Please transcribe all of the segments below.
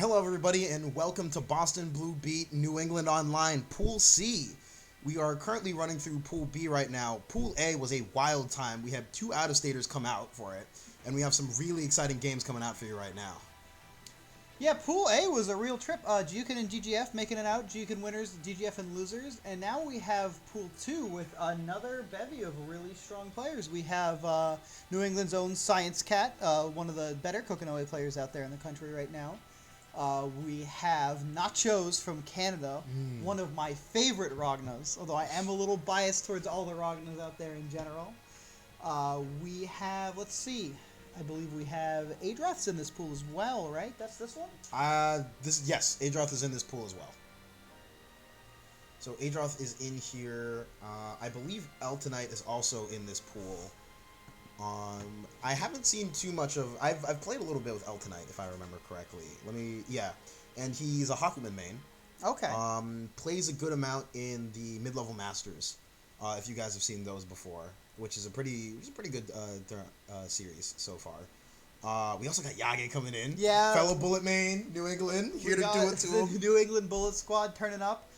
Hello everybody and welcome to Boston Blue Beat New England Online Pool C. We are currently running through Pool B right now. Pool A was a wild time. We had 2 out-of-staters come out for it, and we have some really exciting games coming out for you right now. Yeah, Pool A was a real trip. Jukin and GGF making it out. Jukin winners, GGF and losers. And now we have Pool 2 with another bevy of really strong players. We have New England's own Science Cat, one of the better Kokinoe players out there in the country right now. We have Nachos from Canada, one of my favorite Ragnas, although I am a little biased towards all the Ragnas out there in general. We have, let's see, I believe we have Adroth's in this pool as well, right? That's this one? Yes, Adroth is in this pool as well. So Adroth is in here. I believe Eltonite is also in this pool. I haven't seen too much of. I've played a little bit with Eltonite, if I remember correctly. And he's a Hakumen main. Okay. Plays a good amount in the mid-level masters. If you guys have seen those before, which is a pretty good series so far. We also got Yage coming in. Yeah. Fellow Bullet main, New England, here to do it to him. The New England Bullet Squad turning up.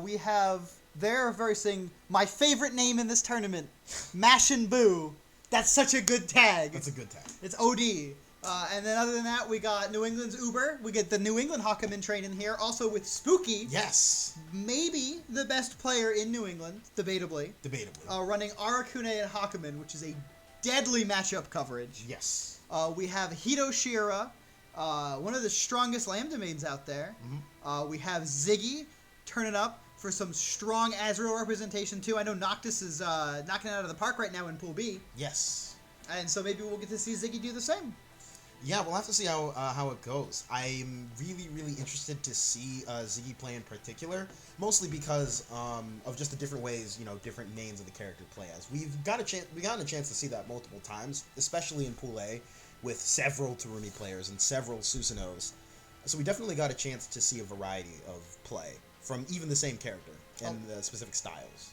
We have they're versing my favorite name in this tournament, Mash and Boo. That's such a good tag. That's a good tag. It's OD. And then other than that, we got New England's Uber. We get the New England Hakumen train in here. Also with Spooky. Yes. Maybe the best player in New England, debatably. Running Arakune and Hakumen, which is a deadly matchup coverage. Yes. We have Hito Shira, one of the strongest Lambda mains out there. Mm-hmm. We have Ziggy turning up for some strong Azrael representation too. I know Noctis is knocking it out of the park right now in Pool B. Yes. And so maybe we'll get to see Ziggy do the same. Yeah, we'll have to see how it goes. I'm really interested to see Ziggy play in particular, mostly because of just the different ways, different names of the character play as. We've gotten a chance to see that multiple times, especially in Pool A, with several Tarumi players and several Susanos. So we definitely got a chance to see a variety of play from even the same character and the specific styles.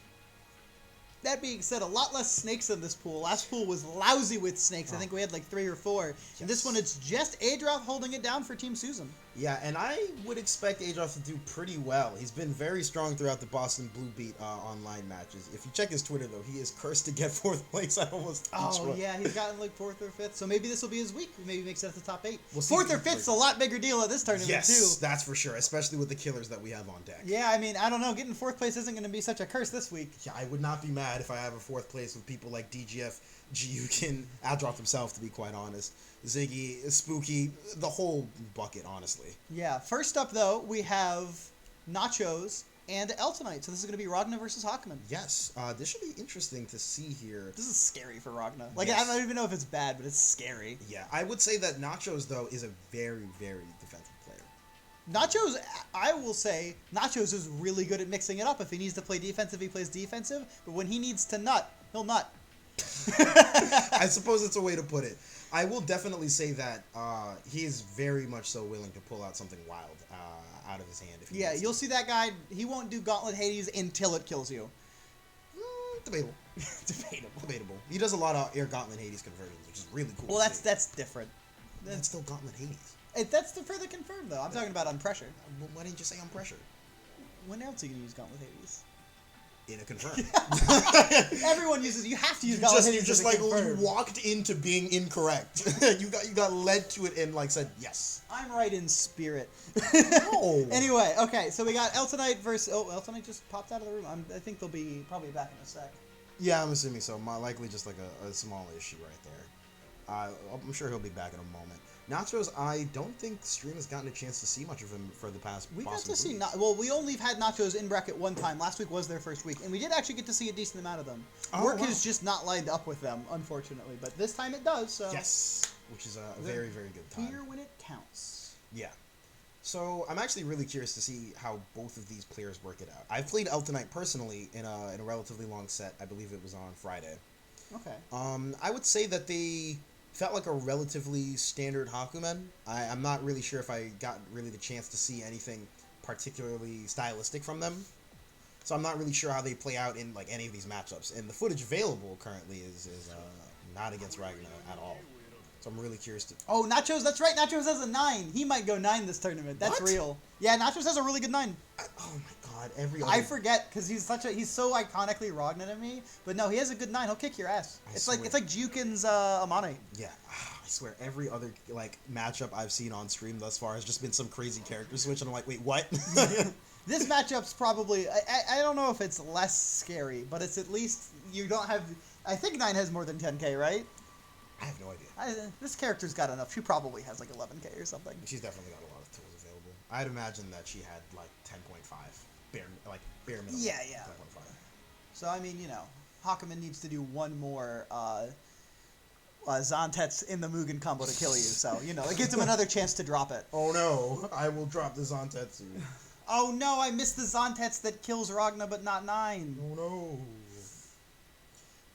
That being said, a lot less snakes in this pool. Last pool was lousy with snakes. I think we had like 3 or 4. Yes. And this one, it's just Adroth holding it down for Team Susan. Yeah, and I would expect Adroth to do pretty well. He's been very strong throughout the Boston Blue Beat online matches. If you check his Twitter, though, he is cursed to get 4th place at almost each one. Yeah, he's gotten like 4th or 5th. So maybe this will be his week. Maybe he makes it at the top 8. We'll 4th or 5th's a lot bigger deal at this tournament, too. Yes, that's for sure, especially with the killers that we have on deck. Yeah, I mean, I don't know. Getting 4th place isn't going to be such a curse this week. Yeah, I would not be mad if I have a 4th place with people like DGF, Gyukin, Adroth himself, to be quite honest, Ziggy, Spooky, the whole bucket, honestly. Yeah, first up, though, we have Nachos and Eltonite. So this is going to be Ragna versus Hakumen. Yes, this should be interesting to see here. This is scary for Ragna. Like, yes. I don't even know if it's bad, but it's scary. Yeah, I would say that Nachos, though, is a very defensive player. Nachos, I will say, Nachos is really good at mixing it up. If he needs to play defensive, he plays defensive. But when he needs to nut, he'll nut. I suppose it's a way to put it. I will definitely say that he is very much so willing to pull out something wild out of his hand. If he you'll see that guy. He won't do Gauntlet Hades until it kills you. Debatable. Debatable. He does a lot of Air Gauntlet Hades conversions, which is really cool. Well, that's different. That's still Gauntlet Hades. That's the further confirmed, though. I'm talking about on pressure. Well, why didn't you say on pressure? When else are you going to use Gauntlet Hades? In a confirm. Everyone uses. You have to use Gauntlet Hades. You just like you walked into being incorrect. you got led to it and like said yes. I'm right in spirit. No. Anyway, okay, so we got Eltonite versus. Oh, Eltonite just popped out of the room. I think they'll be probably back in a sec. Yeah, I'm assuming so. Likely just like a small issue right there. I'm sure he'll be back in a moment. Nachos, I don't think the stream has gotten a chance to see much of him for the past. We got to see. Well, we only had Nachos in bracket one time. Last week was their first week, and we did actually get to see a decent amount of them. Work is just not lined up with them, unfortunately, but this time it does. So yes, which is a very good time. Here when it counts. Yeah. So I'm actually really curious to see how both of these players work it out. I've played Eltonite personally in a relatively long set. I believe it was on Friday. Okay. I would say that they felt like a relatively standard Hakumen. I'm not really sure if I got really the chance to see anything particularly stylistic from them. So I'm not really sure how they play out in like any of these matchups. And the footage available currently is not against Ragna at all. So I'm really curious to... Oh, Nachos, that's right. Nachos has a 9. He might go 9 this tournament. That's What? real. Yeah, Nachos has a really good 9. Oh my god, every other... I forget because he's so iconically Ragnar to me. But no, he has a good 9. He'll kick your ass. It's like Jukin's Amane. Yeah, I swear every other like matchup I've seen on stream thus far has just been some crazy character switch, and I'm like, wait, what? This matchup's probably I don't know if it's less scary, but it's at least you don't have. I think 9 has more than 10k, right? I have no idea. This character's got enough. She probably has like 11k or something. She's definitely got a lot of tools available. I'd imagine that she had like 10.5 bare minimum. Yeah. 10.5. So I mean, Hakumen needs to do one more Zontets in the Mugen combo to kill you. So it gives him another chance to drop it. Oh no, I will drop the Zontetsu. Oh no, I missed the Zontets that kills Ragna, but not 9. Oh no.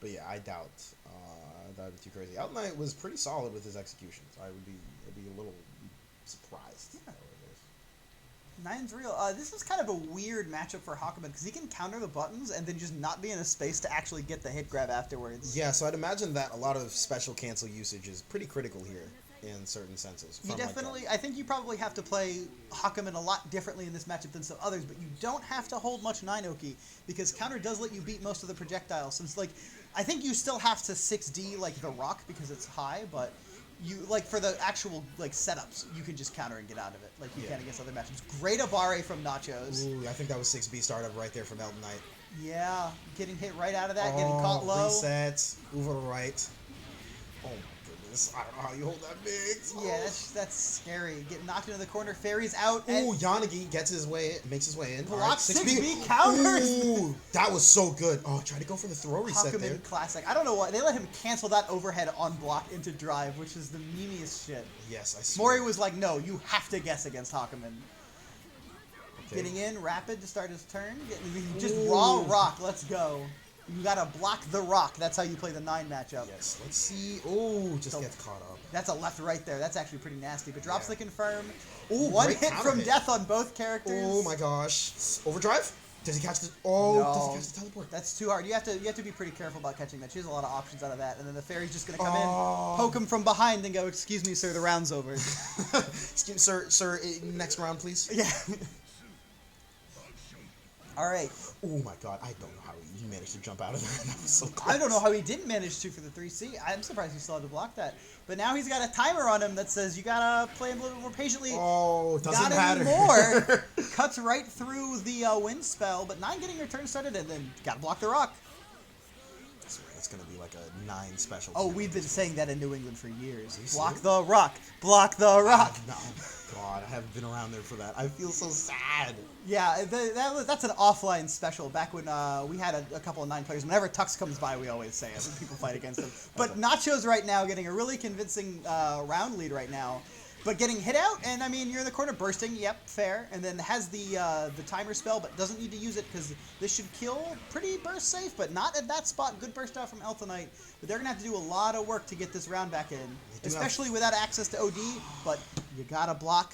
But yeah, I doubt that would be too crazy. Out Knight was pretty solid with his executions. I'd be a little surprised. Yeah. 9's real. This is kind of a weird matchup for Hakumen because he can counter the buttons and then just not be in a space to actually get the hit grab afterwards. Yeah, so I'd imagine that a lot of special cancel usage is pretty critical here in certain senses. You definitely, I think you probably have to play Hakumen a lot differently in this matchup than some others, but you don't have to hold much 9-oki because counter does let you beat most of the projectiles. Since I think you still have to 6D like the rock because it's high, but you for the actual setups, you can just counter and get out of it like you can against other matchups. Great Abare from Nachos. Ooh, I think that was 6B startup right there from Elton Knight. Yeah, getting hit right out of that, getting caught low. Reset, over to right. Oh my goodness, I don't know how you hold that big. Yeah, that's scary. Get knocked into the corner, fairies out. Ooh, Yanagi makes his way in. Block 6B counters. Ooh, that was so good. Oh, try to go for the throw reset Hakumen there. classic. I don't know why they let him cancel that overhead on block into drive, which is the memeiest shit. Yes, I swear. Mori was like, no, you have to guess against Hakumen. Okay. Getting in, rapid to start his turn. Just raw rock, let's go. You gotta block the rock. That's how you play the 9 matchup. Yes, let's see. Oh, just gets caught up. That's a left right there. That's actually pretty nasty. But drops the confirm. Ooh, one great hit counter from hit. death on both characters. Oh my gosh. Overdrive? Does he catch the... Oh, No. does he catch the teleport? That's too hard. You have to be pretty careful about catching that. She has a lot of options out of that. And then the fairy's just gonna come in, poke him from behind, and go, "Excuse me, sir, the round's over." Excuse, sir, next round, please. Yeah. All right. Oh my god, I don't know how he managed to jump out of there. That was so close. I don't know how he didn't manage to for the 3C. I'm surprised he still had to block that. But now he's got a timer on him that says you gotta play him a little bit more patiently. Oh, doesn't Not matter. anymore. Cuts right through the wind spell, but 9 getting your turn started, and then gotta block the rock. I swear, it's gonna be like a 9 special. Oh, we've been saying that in New England for years. Are you Block serious? the rock. Block the rock. No, God, I haven't been around there for that. I feel so sad. Yeah, that's an offline special. Back when we had a couple of 9 players. Whenever Tux comes by, we always say it when people fight against him. But Nacho's right now getting a really convincing round lead right now. But getting hit out, and I mean, you're in the corner bursting, yep, fair. And then has the timer spell, but doesn't need to use it because this should kill pretty burst safe, but not at that spot. Good burst out from Eltonite. But they're going to have to do a lot of work to get this round back in, especially without access to OD, but you got to block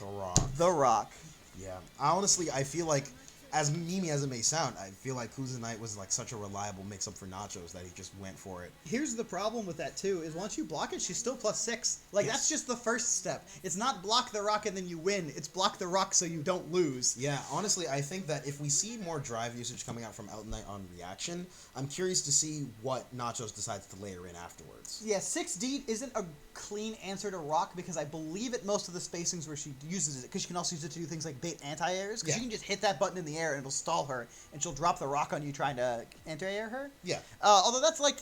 the rock. Yeah, I feel like, as memey as it may sound, I feel like Kuzanite was like such a reliable mix-up for Nachos that he just went for it. Here's the problem with that too, is once you block it, she's still +6. Like, that's just the first step. It's not block the rock and then you win. It's block the rock so you don't lose. Yeah, honestly, I think that if we see more drive usage coming out from Elton Knight on reaction, I'm curious to see what Nachos decides to layer in afterwards. Yeah, 6D isn't a clean answer to rock because I believe at most of the spacings where she uses it, because she can also use it to do things like bait anti-airs, because you can just hit that button in the air and it'll stall her, and she'll drop the rock on you trying to anti-air her. Yeah. Although that's like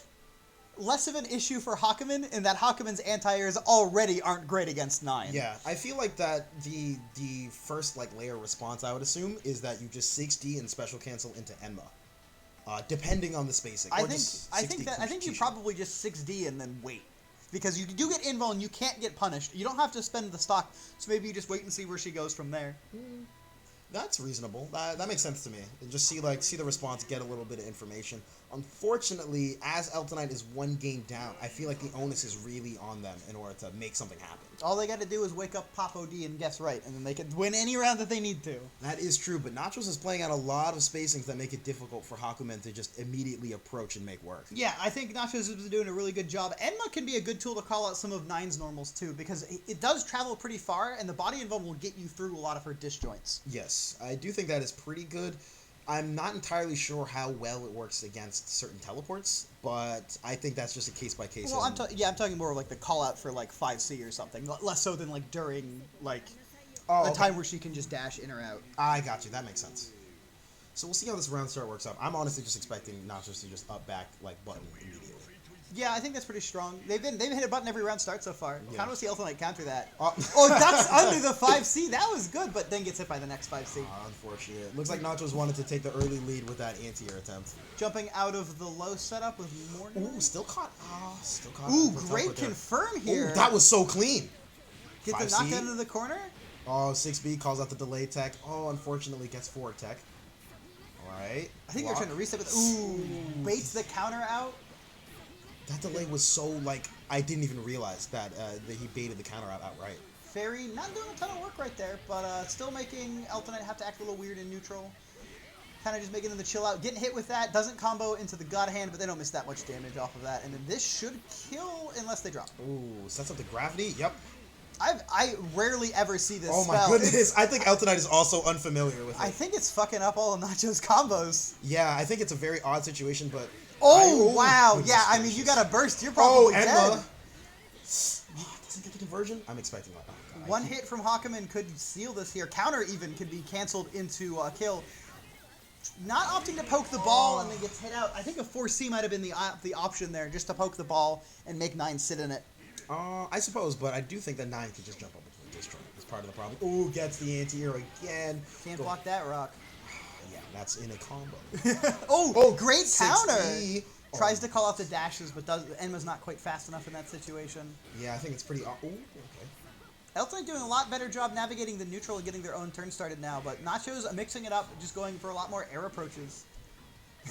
less of an issue for Hakumen, in that Hakumen's anti-airs already aren't great against 9. Yeah, I feel like that the first like layer response, I would assume, is that you just 6D and special cancel into Enma. Depending on the spacing. I think you probably just 6D and then wait. Because you do get invul and you can't get punished. You don't have to spend the stock, so maybe you just wait and see where she goes from there. That's reasonable. That makes sense to me. And just see the response, get a little bit of information. Unfortunately, as Eltonite is one game down, I feel like the onus is really on them in order to make something happen. All they got to do is wake up Pop OD and guess right, and then they can win any round that they need to. That is true, but Nachos is playing out a lot of spacings that make it difficult for Hakumen to just immediately approach and make work. Yeah, I think Nachos has been doing a really good job. Enma can be a good tool to call out some of Nine's normals, too, because it does travel pretty far, and the body invuln will get you through a lot of her disjoints. Yes, I do think that is pretty good. I'm not entirely sure how well it works against certain teleports, but I think that's just a case-by-case. Well, I'm talking more of like the call-out for like 5C or something, less so than like during like a time where she can just dash in or out. I got you. That makes sense. So we'll see how this round start works out. I'm honestly just expecting Nachos to just up back like button immediately. Yeah, I think that's pretty strong. They've hit a button every round start so far. Yeah. Kind of see Eltonite counter that. Oh, that's under the 5C. That was good, but then gets hit by the next 5C. Unfortunate. Looks like Nachos wanted to take the early lead with that anti-air attempt. Jumping out of the low setup with Morning. Ooh, still caught. Still caught. Ooh, great confirm here. Ooh, that was so clean. Get the knockdown into the corner. Oh, 6B calls out the delay tech. Oh, unfortunately gets forward tech. All right. I think they're trying to reset with. Ooh, baits the counter out. That delay was so, like, I didn't even realize that he baited the counter out outright. Fairy not doing a ton of work right there, but still making Eltonite have to act a little weird in neutral. Kind of just making them the chill out. Getting hit with that. Doesn't combo into the God Hand, but they don't miss that much damage off of that. And then this should kill unless they drop. Ooh, sets up the gravity. Yep. I rarely ever see this Oh my spell. goodness. I think Eltonite is also unfamiliar with it. I think it's fucking up all of Nacho's combos. Yeah, I think it's a very odd situation, but... Oh, wow. Yeah, I mean, you got a burst. You're probably dead. Enma. Doesn't get the conversion? I'm expecting that. Oh, God, One hit from Hakumen could seal this here. Counter even could be canceled into a kill. Not opting to poke the ball and then gets hit out. I think a 4C might have been the option there, just to poke the ball and make 9 sit in it. I suppose, but I do think that 9 could just jump up into a distro. That's part of the problem. Ooh, gets the anti-air again. Can't block that rock. Yeah, that's in a combo. Oh, great counter! 6E. Tries to call out the dashes, but Enma's not quite fast enough in that situation. Yeah, I think it's pretty... Ooh, okay. Eltonite doing a lot better job navigating the neutral and getting their own turn started now, but Nacho's mixing it up, just going for a lot more air approaches.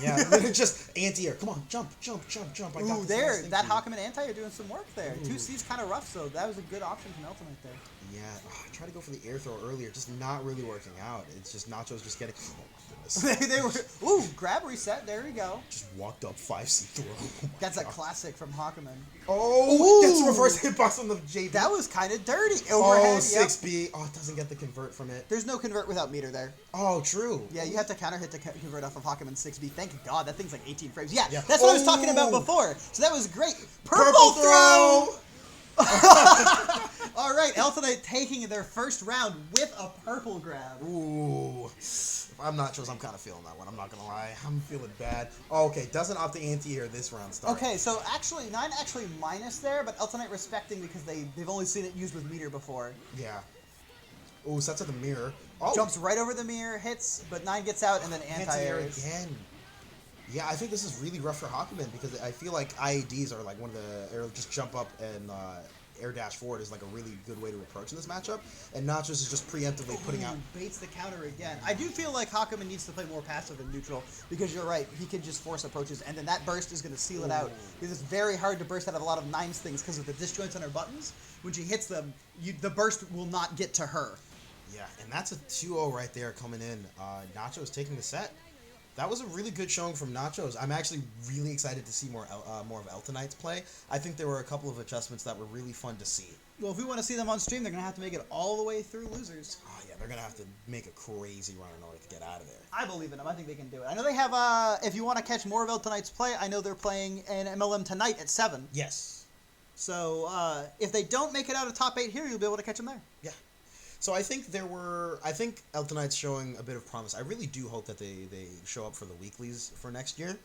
Yeah, just anti-air. Come on, jump, jump, jump, jump. I got Ooh, this there. nice thing That for you. Hakumen anti are doing some work there. Ooh. 2C's kind of rough, so that was a good option from Eltonite there. Yeah, I tried to go for the air throw earlier, just not really working out. It's just Nacho's just getting... Oh, my goodness. they were... Ooh, grab reset. There we go. Just walked up 5C throw. Oh That's a God. classic from Hakumen. Oh, gets a Ooh. reverse hitbox on the JB. That was kind of dirty. Oh, Overhead, 6B. Oh, it doesn't get the convert from it. There's no convert without meter there. Oh, true. Yeah, you have to counter hit to convert off of Hakumen 6B. Thank God, that thing's like 18 frames. Yeah, Yeah. that's what I was talking about before. So that was great. Purple throw! All right, Eltonite taking their first round with a purple grab. Ooh. I'm not sure. I'm kind of feeling that one. I'm not going to lie. I'm feeling bad. Oh, okay. Doesn't opt the anti-air this round start. Okay, so actually, 9 actually minus there, but Eltonite respecting because they've only seen it used with meter before. Yeah. Ooh, sets at the mirror. Oh. Jumps right over the mirror, hits, but 9 gets out, and then Anti-air anti-airs. again. Yeah, I think this is really rough for Hakumen because I feel like IADs are like one of the, or just jump up and air dash forward is like a really good way to approach in this matchup. And Nachos is just preemptively putting out. Baits the counter again. I do feel like Hakumen needs to play more passive and neutral because you're right, he can just force approaches, and then that burst is going to seal it out. Because it's very hard to burst out of a lot of 9's things because of the disjoints on her buttons. When she hits them, the burst will not get to her. Yeah, and that's a 2-0 right there coming in. Nachos taking the set. That was a really good showing from Nachos. I'm actually really excited to see more of Eltonite's play. I think there were a couple of adjustments that were really fun to see. Well, if we want to see them on stream, they're going to have to make it all the way through losers. Oh, yeah, they're going to have to make a crazy run in order to get out of there. I believe in them. I think they can do it. I know they have, if you want to catch more of Eltonite's play, I know they're playing an MLM tonight at 7. Yes. So, if they don't make it out of top 8 here, you'll be able to catch them there. Yeah. So I think Eltonite's showing a bit of promise. I really do hope that they show up for the weeklies for next year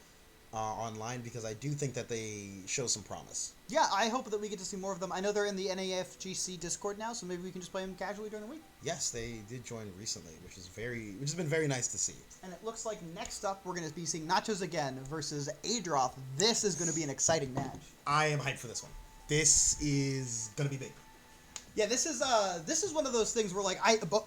online because I do think that they show some promise. Yeah, I hope that we get to see more of them. I know they're in the NAFGC Discord now, so maybe we can just play them casually during the week. Yes, they did join recently, which has been very nice to see. And it looks like next up we're going to be seeing Nachos again versus Adroth. This is going to be an exciting match. I am hyped for this one. This is going to be big. Yeah, this is one of those things where like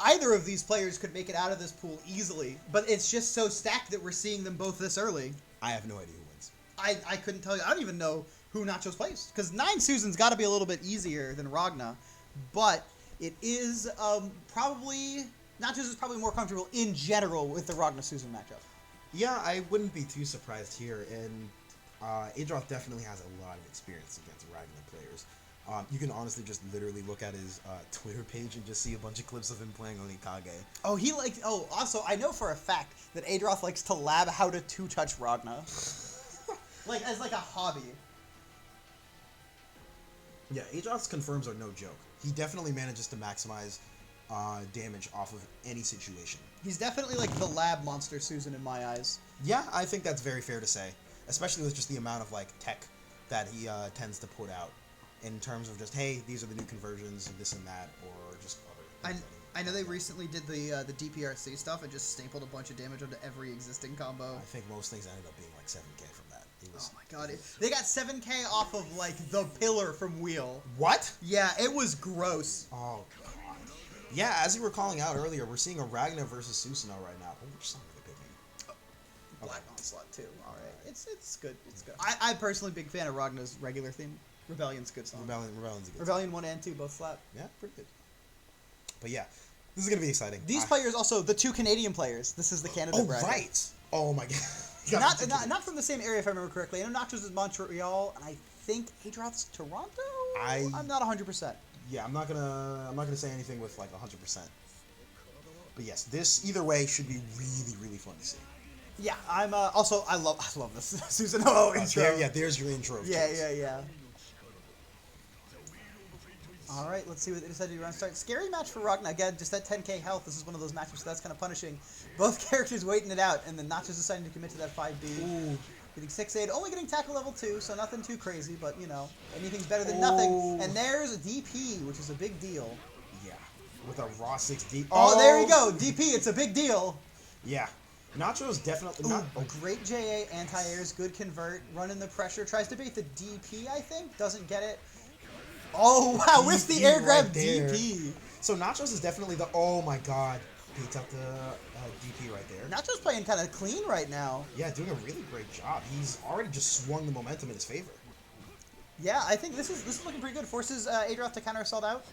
either of these players could make it out of this pool easily, but it's just so stacked that we're seeing them both this early. I have no idea who wins. I couldn't tell you. I don't even know who Nachos plays. Because 9 Susan's got to be a little bit easier than Ragna. But it is probably... Nachos is probably more comfortable in general with the Ragna Susan matchup. Yeah, I wouldn't be too surprised here. And Adroth definitely has a lot of experience against Ragna players. You can honestly just literally look at his Twitter page and just see a bunch of clips of him playing Onikage. Oh, he likes... Oh, also, I know for a fact that Adroth likes to lab how to two-touch Ragna. Like, as like a hobby. Yeah, Adroth's confirms are no joke. He definitely manages to maximize damage off of any situation. He's definitely like the lab monster Susan in my eyes. Yeah, I think that's very fair to say. Especially with just the amount of like tech that he tends to put out. In terms of just, hey, these are the new conversions and this and that, or just other things. I know they recently did the DPRC stuff and just stapled a bunch of damage onto every existing combo. I think most things ended up being like 7k from that. Oh my god. They got 7k off of like the pillar from Wheel. What? Yeah, it was gross. Oh god. Yeah, as you were calling out earlier, we're seeing a Ragna versus Susanoo right now. Oh, which song are they picking? Black Onslaught too. Alright. It's good. It's good. I'm personally a big fan of Ragna's regular theme. Rebellion's a good song. Rebellion's a good Rebellion 1 and 2 both slap. Yeah, pretty good. But yeah, this is going to be exciting. These players also, the 2 Canadian players. This is the Canada bracket. Oh, right. Oh my god. Not from the same area if I remember correctly. I know Nachos is Montreal, and I think Adroth's Toronto? I'm not 100%. Yeah, I'm not gonna say anything with like 100%. But yes, this either way should be really, really fun to see. Yeah, I'm also I love this Susanoo intro. There's your intro. Yeah. All right, let's see what they decided to do. Round start. Scary match for Ragna. Again, just that 10k health. This is one of those matches, so that's kind of punishing. Both characters waiting it out, and then Nachos deciding to commit to that 5B. Ooh. Getting 6-8, only getting tackle level 2, so nothing too crazy, but, you know, anything's better than nothing. And there's a DP, which is a big deal. Yeah, with a raw 6D. Oh, there you go. DP, it's a big deal. Yeah. Nacho's definitely not... Great JA, anti-airs, good convert, running the pressure. Tries to bait the DP, I think. Doesn't get it. Oh, wow, with the air grab right DP. So Nachos is definitely the... Oh, my God. Beats up the DP right there. Nachos playing kind of clean right now. Yeah, doing a really great job. He's already just swung the momentum in his favor. Yeah, I think this is looking pretty good. Forces Adroth to counter assault out.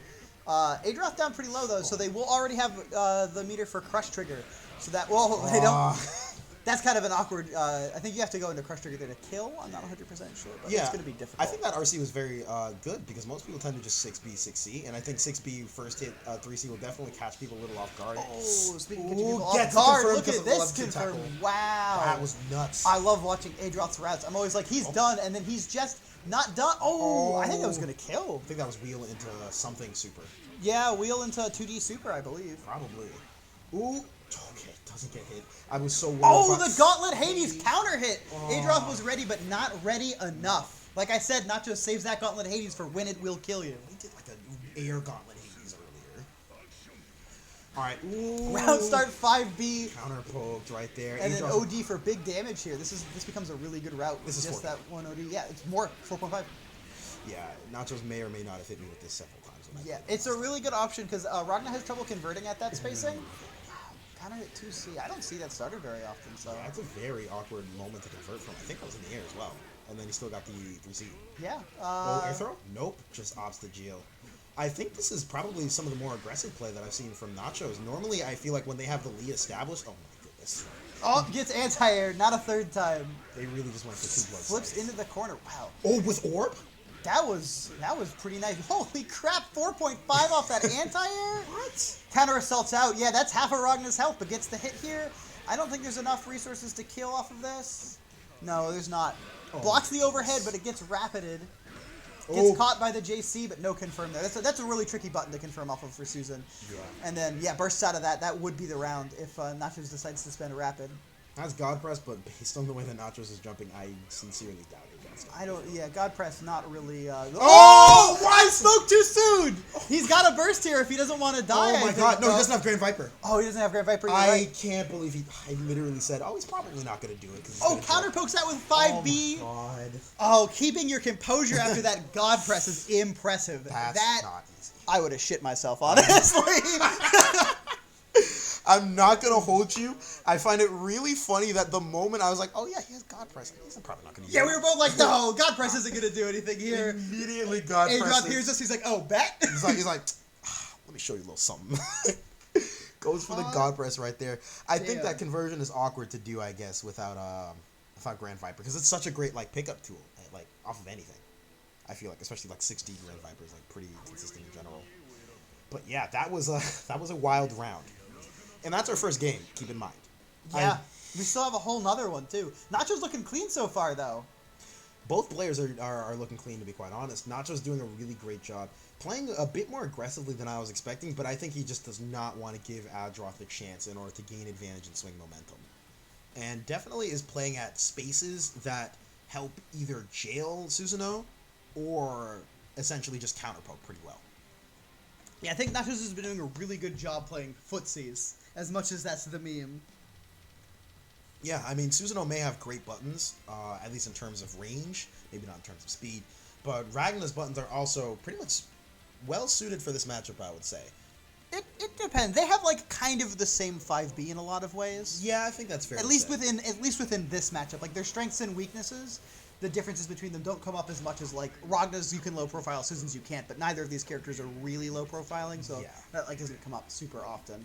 Adroth down pretty low, though, so they will already have the meter for Crush Trigger. So that... Well, they don't... That's kind of an awkward... I think you have to go into Crush Trigger there to kill. I'm not 100% sure, but it's going to be difficult. I think that RC was very good because most people tend to just 6B, 6C, and I think 6B first hit 3C will definitely catch people a little off guard. Oh, speaking of catching people off guard, look at this confirm. Wow. That was nuts. I love watching Adroth's routes. I'm always like, he's done, and then he's just not done. Oh, I think that was going to kill. I think that was wheel into something super. Yeah, wheel into 2D super, I believe. Probably. Ooh. Okay, doesn't get hit. I was so worried the Gauntlet Hades counter hit! Adroth was ready, but not ready enough. Like I said, Nachos saves that Gauntlet Hades for when it will kill you. He did like an air Gauntlet Hades earlier. Alright. Round start 5B. Counter poked right there. And then OD for big damage here. This becomes a really good route. This is just that one OD. Yeah, it's more 4.5. Yeah, Nachos may or may not have hit me with this several times. Yeah, it's a really good option because Ragna has trouble converting at that spacing. Counter hit 2C. I don't see that starter very often, so... Yeah, that's a very awkward moment to convert from. I think that was in the air as well. And then he still got the 3C. Yeah. Air throw? Nope. Just ops the Geo. I think this is probably some of the more aggressive play that I've seen from Nachos. Normally, I feel like when they have the lead established... Oh my goodness. Oh, gets anti-air. Not a third time. They really just went for 2 blood Flips sides. into the corner. Wow. Oh, with Orb? That was pretty nice. Holy crap, 4.5 off that anti-air? What? Counter assaults out. Yeah, that's half of Ragna's health, but gets the hit here. I don't think there's enough resources to kill off of this. No, there's not. Blocks the overhead, but it gets rapided. Gets caught by the JC, but no confirm there. That's a really tricky button to confirm off of for Susan. Yeah. And then, yeah, bursts out of that. That would be the round if Nachos decides to spend a rapid. That's God Press, but based on the way that Nachos is jumping, I sincerely doubt it. God Press, not really. Oh! I spoke too soon! He's got a burst here if he doesn't want to die. Oh my god, no, he doesn't have Grand Viper. Oh, he doesn't have Grand Viper. I can't believe I literally said, he's probably not going to do it. Counter pokes out with 5B. Oh my god. Oh, keeping your composure after that God Press is impressive. That's not easy. I would have shit myself, honestly. I'm not gonna hold you. I find it really funny that the moment I was like, oh yeah, he has God Press. He's probably not gonna use it. Yeah, we were both like, no, God Press isn't going to do anything here. Immediately God Adroth Press. hears us, he's like, oh, bet? He's like, let me show you a little something. Goes for the God Press right there. I think that conversion is awkward to do, I guess, without Grand Viper, because it's such a great like pickup tool, like off of anything. I feel like, especially like 6D Grand Viper is like pretty consistent in general. But yeah, that was a wild round, and that's our first game. Keep in mind. Yeah, we still have a whole nother one too. Nacho's looking clean so far, though. Both players are looking clean, to be quite honest. Nacho's doing a really great job, playing a bit more aggressively than I was expecting, but I think he just does not want to give Adroth a chance in order to gain advantage and swing momentum. And definitely is playing at spaces that help either jail Susanoo or essentially just counterpoke pretty well. Yeah, I think Nachos has been doing a really good job playing footsies, as much as that's the meme. Yeah, I mean, Susanoo may have great buttons, at least in terms of range, maybe not in terms of speed, but Ragnar's buttons are also pretty much well-suited for this matchup, I would say. It depends. They have like kind of the same 5B in a lot of ways. Yeah, I think that's fair. At least within this matchup, like their strengths and weaknesses, the differences between them don't come up as much as like Ragnar's you can low profile, Susan's you can't, but neither of these characters are really low profiling, so that like doesn't come up super often.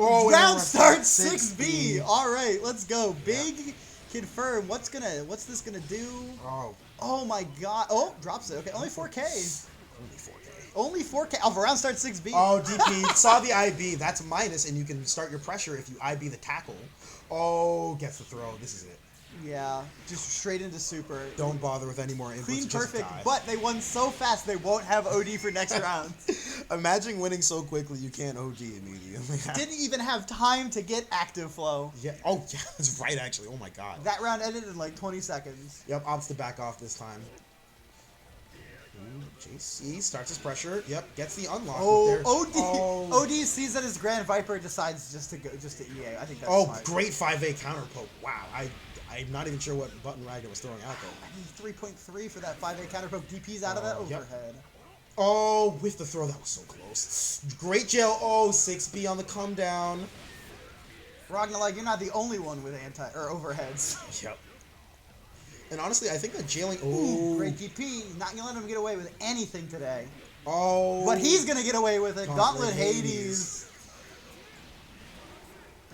Oh, round start 6B. All right, let's go. Big confirm. What's this gonna do? Oh my god. Oh, drops it. Okay, only 4K. Only 4K. Oh, round start 6B. Oh, DP saw the IB. That's minus, and you can start your pressure if you IB the tackle. Oh, gets the throw. This is it. Yeah, just straight into super. Don't bother with any more inputs. Clean just perfect, die. but they won so fast they won't have OD for next round. Imagine winning so quickly you can't OD immediately. Didn't even have time to get active flow. Yeah. Oh, yeah, that's right, actually. Oh, my God. That round ended in like 20 seconds. Yep, opts to back off this time. Ooh, JC starts his pressure. Yep, gets the unlock. Oh, OD sees that his Grand Viper decides just to EA. I think that's smart. Great 5A counter poke. Wow, I'm not even sure what button Ragnar was throwing out there. I mean, 3.3 for that 5A counter poke. DP's out of that overhead. Oh, with the throw, that was so close. Great jail. Oh, 6B on the come down. Ragnar, like, you're not the only one with overheads. Yep. And honestly, I think that jailing. Ooh, great DP. Not gonna let him get away with anything today. Oh. But he's gonna get away with it. Gauntlet Hades.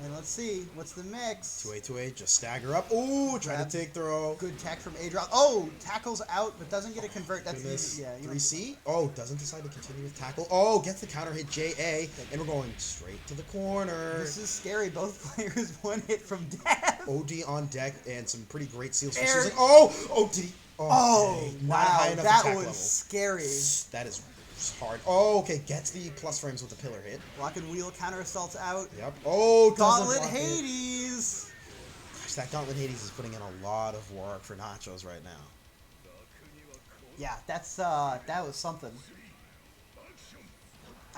And let's see, what's the mix? 2A, just stagger up. Ooh, try to take throw. Good tech from Adroth. Oh, tackles out, but doesn't get a convert. That's easy. Yeah. 3C. Oh, doesn't decide to continue with tackle. Oh, gets the counter hit JA, and we're going straight to the corner. This is scary. Both players one hit from death. OD on deck and some pretty great seals for Susan. Oh, did he? Oh, wow. That was level. Scary. That is hard. Oh, okay. Gets the plus frames with the pillar hit. Block and wheel counter assaults out. Yep. Oh, Gauntlet Hades. Gosh, that Gauntlet Hades is putting in a lot of work for Nachos right now. Yeah, that was something.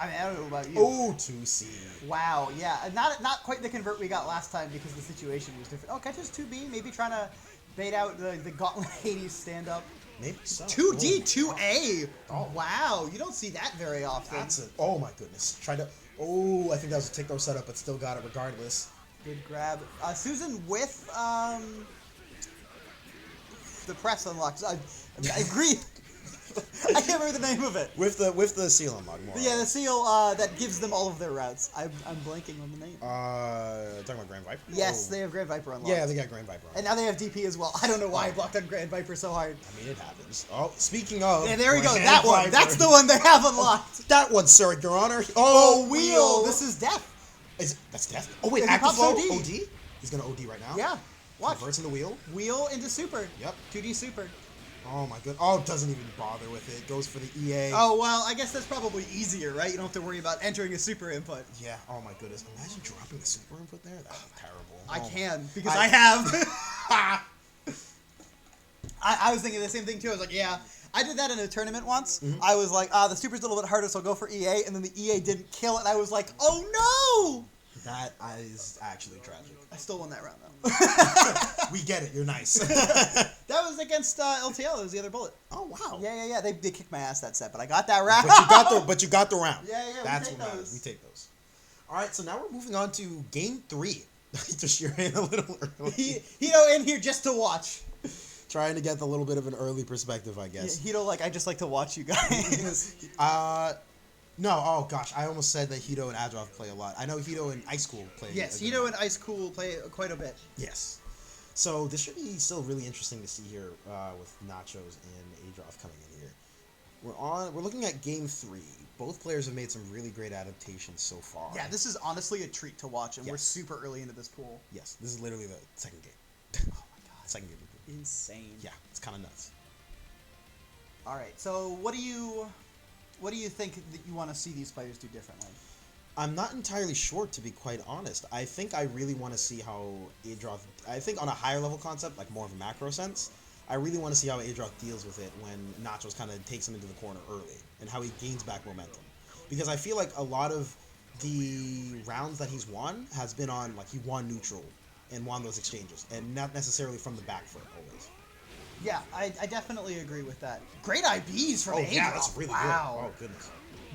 I mean, I don't know about you. Oh, 2C. Wow, yeah. Not quite the convert we got last time because the situation was different. Oh, catches 2B, maybe trying to bait out the Gauntlet Hades stand-up. Maybe so. 2D, 2A. Oh, wow. You don't see that very often. Oh, my goodness. Oh, I think that was a tick throw setup, but still got it regardless. Good grab. Susan with the press unlocks. I agree. I can't remember the name of it. With the seal unlock more. Yeah, the seal that gives them all of their routes. I'm blanking on the name. Talking about Grand Viper? Yes, they have Grand Viper unlocked. Yeah, they got Grand Viper unlocked. And now they have DP as well. I don't know why I blocked on Grand Viper so hard. I mean, it happens. Oh, speaking of... Yeah, there we go. That one. Viper. That's the one they have unlocked. Oh, that one, sir, Your Honor. Oh, wheel. This is death. That's death? Oh, wait, active flow? OD? He's going to OD right now? Yeah. Watch. Converts into wheel. Wheel into super. Yep. 2D super. Oh my god. Oh, doesn't even bother with it. Goes for the EA. Oh, well, I guess that's probably easier, right? You don't have to worry about entering a super input. Yeah. Oh my goodness. Imagine dropping a super input there. That would be terrible. I can, because I have. I was thinking the same thing, too. I was like, yeah. I did that in a tournament once. Mm-hmm. I was like, the super's a little bit harder, so I'll go for EA. And then the EA didn't kill it. And I was like, oh, no! That is actually tragic. I still won that round, though. We get it. You're nice. That was against LTL. It was the other bullet. Oh, wow. Yeah. They kicked my ass that set, but I got that round. But you got the round. Yeah. That's what matters. We take those. All right, so now we're moving on to game 3. Just you're in a little early. Hito in here just to watch. Trying to get a little bit of an early perspective, I guess. Hito, like, I just like to watch you guys. No, oh gosh, I almost said that Hito and Adroth play a lot. I know Hito and Ice Cool play. Yes, Hito and Ice Cool play quite a bit. Yes. So this should be still really interesting to see here with Nachos and Adroth coming in here. We're looking at game 3. Both players have made some really great adaptations so far. Yeah, this is honestly a treat to watch, and Yes. we're super early into this pool. Yes, this is literally the second game. Oh my god. Second game of the pool. Insane. Yeah, it's kind of nuts. All right, so what do you think that you want to see these players do differently? I'm not entirely sure, to be quite honest. I think I really want to see how Adroth... I think on a higher level concept, like more of a macro sense, I really want to see how Adroth deals with it when Nachos kind of takes him into the corner early, and how he gains back momentum. Because I feel like a lot of the rounds that he's won has been on, like, he won neutral and won those exchanges, and not necessarily from the back foot always. Yeah, I definitely agree with that. Great IBs from Adroth. Yeah, that's really wow. good. Oh, goodness.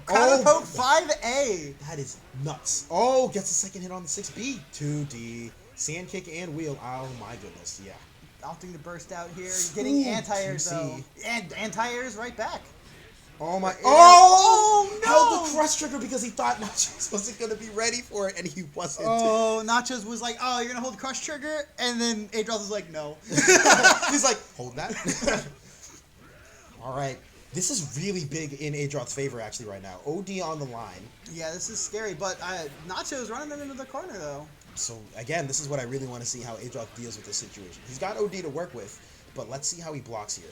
Counterpoke 5A. That is nuts. Oh, gets a second hit on the 6B. 2D. Sand kick and wheel. Oh, my goodness. Yeah. Opting to burst out here. Getting Ooh, anti-airs, 2C. though. And anti-airs right back. Oh, my. Oh, no! Held the crush trigger because he thought Nachos wasn't going to be ready for it, and he wasn't. Oh, Nachos was like, oh, you're going to hold crush trigger? And then Adroth was like, no. He's like, hold that. All right. This is really big in Adroth's favor, actually, right now. OD on the line. Yeah, this is scary, but Nachos running them into the corner, though. So, again, this is what I really want to see, how Adroth deals with this situation. He's got OD to work with, but let's see how he blocks here.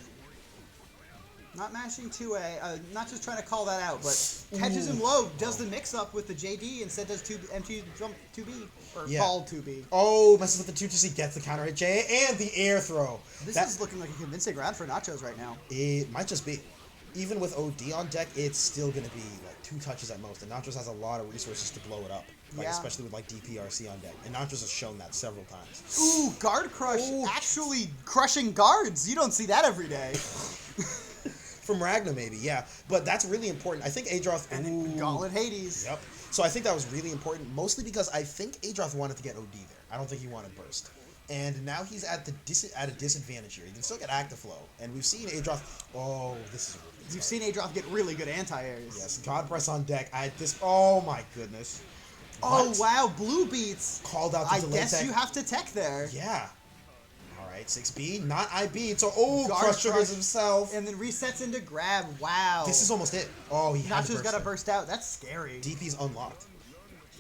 Not mashing 2A, not just trying to call that out, but catches him low, does the mix-up with the JD, instead does MT jump 2B, or ball 2B. Oh, messes with the 2-2C, gets the counter hit J, and the air throw. This is looking like a convincing round for Nachos right now. It might just be. Even with OD on deck, it's still going to be like 2 touches at most, and Nachos has a lot of resources to blow it up, like, Yeah. especially with like DPRC on deck, and Nachos has shown that several times. Ooh, guard crush, Ooh. actually crushing guards. You don't see that every day. From Ragnar, maybe, yeah. But that's really important. I think Adroth... And then Gauntlet Hades. Yep. So I think that was really important, mostly because I think Adroth wanted to get OD there. I don't think he wanted Burst. And now he's at a disadvantage here. He can still get Active Flow. And we've seen Adroth... Oh, this is really You've seen Adroth get really good anti-airs. Yes, God Press on deck. Oh my goodness. Oh, What? wow, blue beats. Called out the I delay guess tech. you have to tech there. Yeah. Alright, 6B, not IB. So, Guard crush triggers crush. himself. And then resets into grab. Wow. This is almost it. Oh, he had to Nacho's burst got to there. burst out. That's scary. DP's unlocked.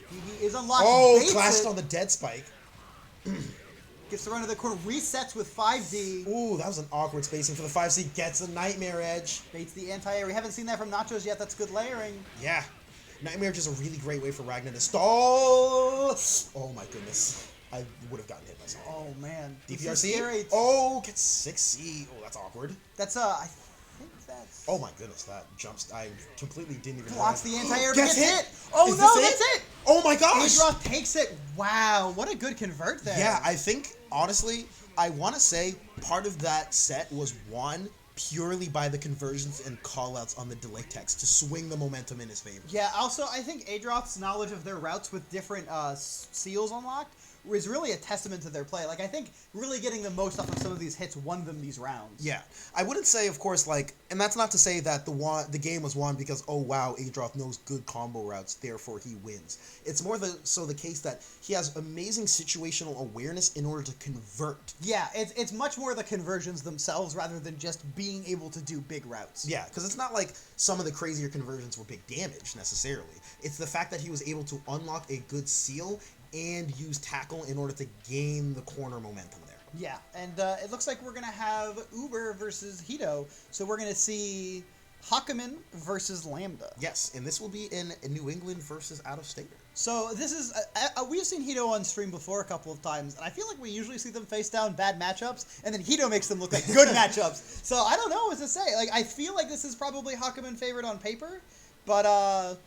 DB is unlocked. Oh, baits clashed it, on the dead spike. Gets the run to the corner. Resets with 5D. Ooh, that was an awkward spacing for the 5C. Gets a Nightmare Edge. Baits the anti-air. We haven't seen that from Nachos yet. That's good layering. Yeah. Nightmare Edge is a really great way for Ragnar to stall. Oh my goodness. I would have gotten hit myself. Oh, man. This is DPRC. scary. Oh, gets 6C. Oh, that's awkward. That's, I think that's... Oh my goodness, that jumps. I completely didn't even Blocks realize. the anti-air. Gets Gets hit. hit. Oh, Is no, this that's it. Oh my gosh. Adroth takes it. Wow, what a good convert there. Yeah, I think, honestly, I want to say part of that set was won purely by the conversions and callouts on the delay text to swing the momentum in his favor. Yeah, also, I think Adroth's knowledge of their routes with different seals unlocked is really a testament to their play. Like, I think really getting the most off of some of these hits won them these rounds. Yeah, I wouldn't say, of course, like, and that's not to say that the game was won because, oh wow, Adroth knows good combo routes, therefore he wins. It's more the case that he has amazing situational awareness in order to convert. Yeah, it's much more the conversions themselves rather than just being able to do big routes. Yeah, because it's not like some of the crazier conversions were big damage, necessarily. It's the fact that he was able to unlock a good seal and use tackle in order to gain the corner momentum there. Yeah, and it looks like we're going to have Uber versus Hito, so we're going to see Hakaman versus Lambda. Yes, and this will be in New England versus out-of-stater. So this is, we've seen Hito on stream before a couple of times, and I feel like we usually see them face down bad matchups, and then Hito makes them look like good matchups. So I don't know what to say. Like, I feel like this is probably Hakaman favored on paper, but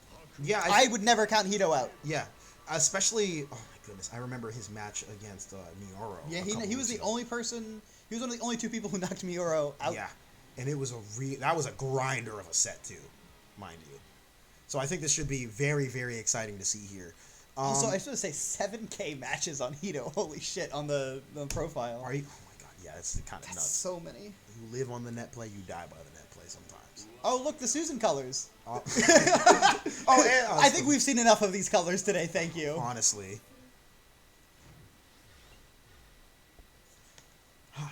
yeah, I would never count Hito out. Yeah, especially, oh my goodness, I remember his match against Mioro. Yeah, he was the only person, he was one of the only 2 people who knocked Mioro out. Yeah, and it was that was a grinder of a set too, mind you. So I think this should be very, very exciting to see here. Also, I was going to say 7K matches on Hito. Holy shit, on the profile. Are you? Oh my god, yeah, it's kind of nuts. So many. You live on the net play, you die by the net play sometimes. Oh, look, the Susan colors. And, I think we've seen enough of these colors today, thank you. Honestly.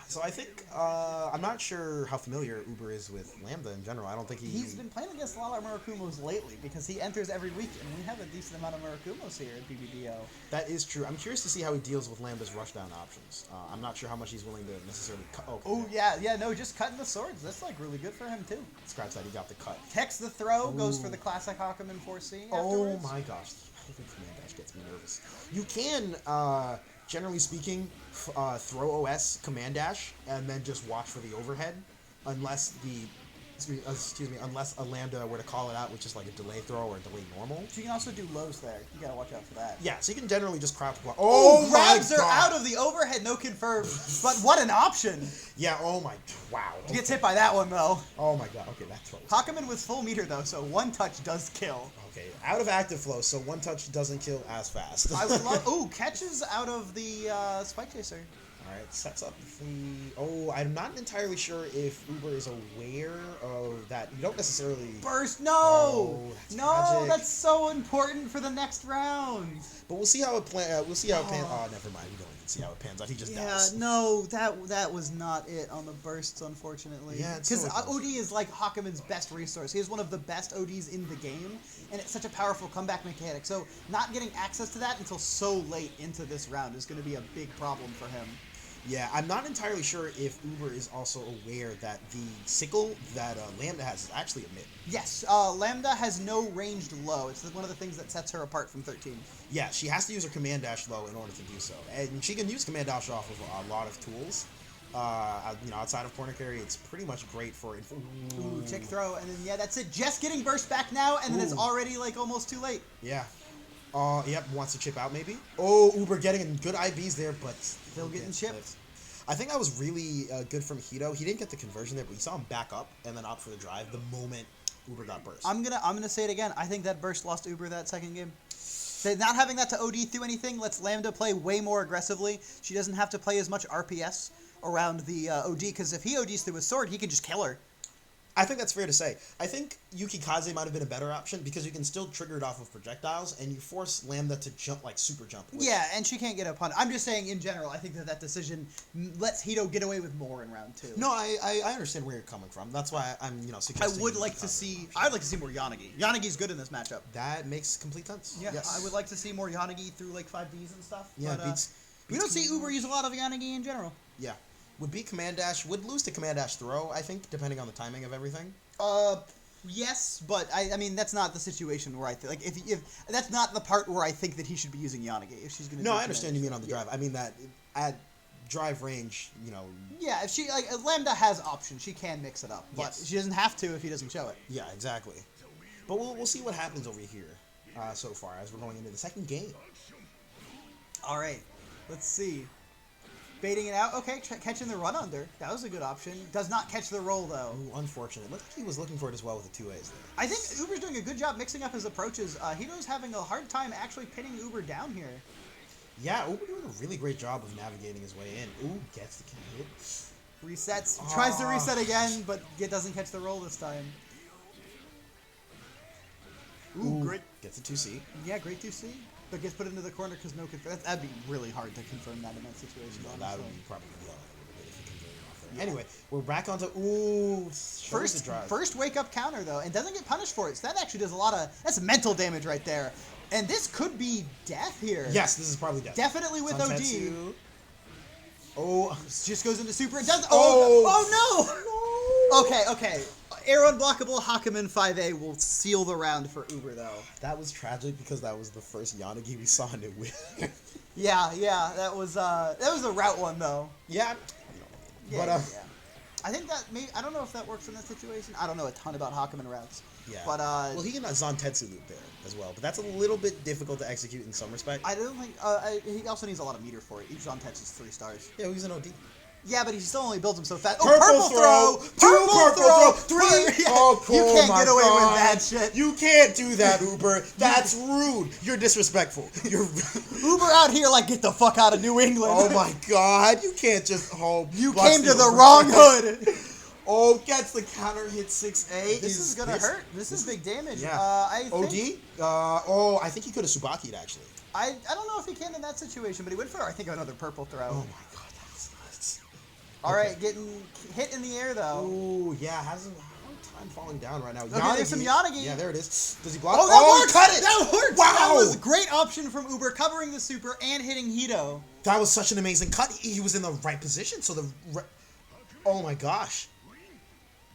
So I think, I'm not sure how familiar Uber is with Lambda in general. I don't think He's been playing against a lot of Murakumos lately, because he enters every week, and we have a decent amount of Murakumos here at BBBO. That is true. I'm curious to see how he deals with Lambda's rushdown options. I'm not sure how much he's willing to necessarily cut. Oh, yeah, no, just cutting the swords. That's, like, really good for him, too. Scratch that, he got the cut. Text the throw, goes for the classic Hakumen 4C Oh afterwards. my gosh, I think Command Dash gets me nervous. You can, generally speaking, throw OS Command Dash and then just watch for the overhead, unless unless a Lambda were to call it out, which is like a delay throw or a delay normal. So you can also do lows there. You gotta watch out for that. Yeah, so you can generally just crowd block. Oh, grabs her out of the overhead, no confirm. But what an option! Yeah, oh my, wow. He gets hit by that one, though. Oh my god, okay, that's close. Hakumen with full meter, though, so one touch does kill. Okay, out of active flow, so one touch doesn't kill as fast. I would love... Ooh, catches out of the Spike Chaser. Alright, sets up the... Oh, I'm not entirely sure if Uber is aware of that. You don't necessarily... Burst! No! Oh, that's no, tragic. that's so important for the next round. But we'll see how it pans. We'll see how it pans. Oh, never mind. We don't even see how it pans out. He just dies. No, that was not it on the bursts, unfortunately. Yeah, it's because so OD is like Hakumen's best resource. He is one of the best ODs in the game, and it's such a powerful comeback mechanic. So not getting access to that until so late into this round is going to be a big problem for him. Yeah, I'm not entirely sure if Uber is also aware that the sickle that Lambda has is actually a mid. Yes, Lambda has no ranged low. It's one of the things that sets her apart from 13. Yeah, she has to use her command dash low in order to do so, and she can use command dash off of a lot of tools. Outside of corner carry, it's pretty much great for. Ooh, check throw, and then yeah, that's it. Just getting burst back now, and then it's already like almost too late. Yeah. Yep, wants to chip out maybe. Oh, Uber getting good IVs there, but still getting chipped. I think that was really good from Hito. He didn't get the conversion there, but you saw him back up and then opt for the drive the moment Uber got burst. I'm gonna say it again. I think that burst lost Uber that second game. Not having that to OD through anything lets Lambda play way more aggressively. She doesn't have to play as much RPS around the OD, because if he ODs through his sword, he can just kill her. I think that's fair to say. I think Yukikaze might have been a better option because you can still trigger it off of projectiles, and you force Lambda to jump, like super jump. Yeah, and she can't get a pun. I'm just saying, in general, I think that decision lets Hito get away with more in round 2. No, I understand where you're coming from. That's why I'm suggesting. I'd like to see more Yanagi. Yanagi's good in this matchup. That makes complete sense. Yeah, yes. I would like to see more Yanagi through like 5Ds and stuff. Yeah, but, we don't see Uber use a lot of Yanagi in general. Yeah. Would be command dash. Would lose to command dash throw, I think, depending on the timing of everything. Yes, but I mean that's not the situation where I think if that's not the part where I think that he should be using Yanagi if she's gonna. No, I understand you mean on the drive. I mean that at drive range, Yeah, if she Lambda has options, she can mix it up, but she doesn't have to if he doesn't show it. Yeah, exactly. But we'll see what happens over here so far as we're going into the second game. All right, let's see. Baiting it out. Okay, catching the run under. That was a good option. Does not catch the roll, though. Ooh, unfortunate. Looked like he was looking for it as well with the 2As there. I think Uber's doing a good job mixing up his approaches. Hito's having a hard time actually pinning Uber down here. Yeah, Uber doing a really great job of navigating his way in. Ooh, gets the hit. Resets. Tries to reset again, but it doesn't catch the roll this time. Ooh, great. Gets a 2C. Yeah, great 2C. But gets put into the corner because no confirm. That'd be really hard to confirm that in that situation. No, that would be probably if you converted off there. Anyway, we're back onto first wake up counter though, and doesn't get punished for it. So that actually does a lot of that's mental damage right there. And this could be death here. Yes, this is probably death. Definitely with Santetsu. OD. Oh, just goes into super and does. Oh no! Okay. Air unblockable Hakumen 5A will seal the round for Uber though. That was tragic because that was the first Yanagi we saw in it with. yeah, that was the route one though. Yeah. Yeah. I think that I don't know if that works in that situation. I don't know a ton about Hakumen routes. Yeah. But well, he can Zantetsu loop there as well, but that's a little bit difficult to execute in some respect. I don't think he also needs a lot of meter for it. Each Zantetsu is 3 stars. Yeah, he's an OD. Yeah, but he still only builds them so fast. Purple throw, Purple throw, three. Yeah, Oh, you can't my get away God. with that shit. You can't do that, Uber. That's rude. You're disrespectful. You're Uber out here like, get the fuck out of New England. Oh my God! You can't just You blocks came to the Uber. wrong hood. Oh, gets the counter hit 6A. This is gonna hurt. This is big damage. Yeah. I OD? think, I think he could have Subaki'd actually. I don't know if he can in that situation, but he went for, I think, another purple throw. Oh my God, that was nuts. All right, getting hit in the air though. Ooh, yeah, hasn't hard time falling down right now. Okay, there's some Yanagi. Yeah, there it is. Does he block? Oh, that works! Cut it! That works! Wow! That was a great option from Uber, covering the super and hitting Hito. That was such an amazing cut. He was in the right position, so oh my gosh.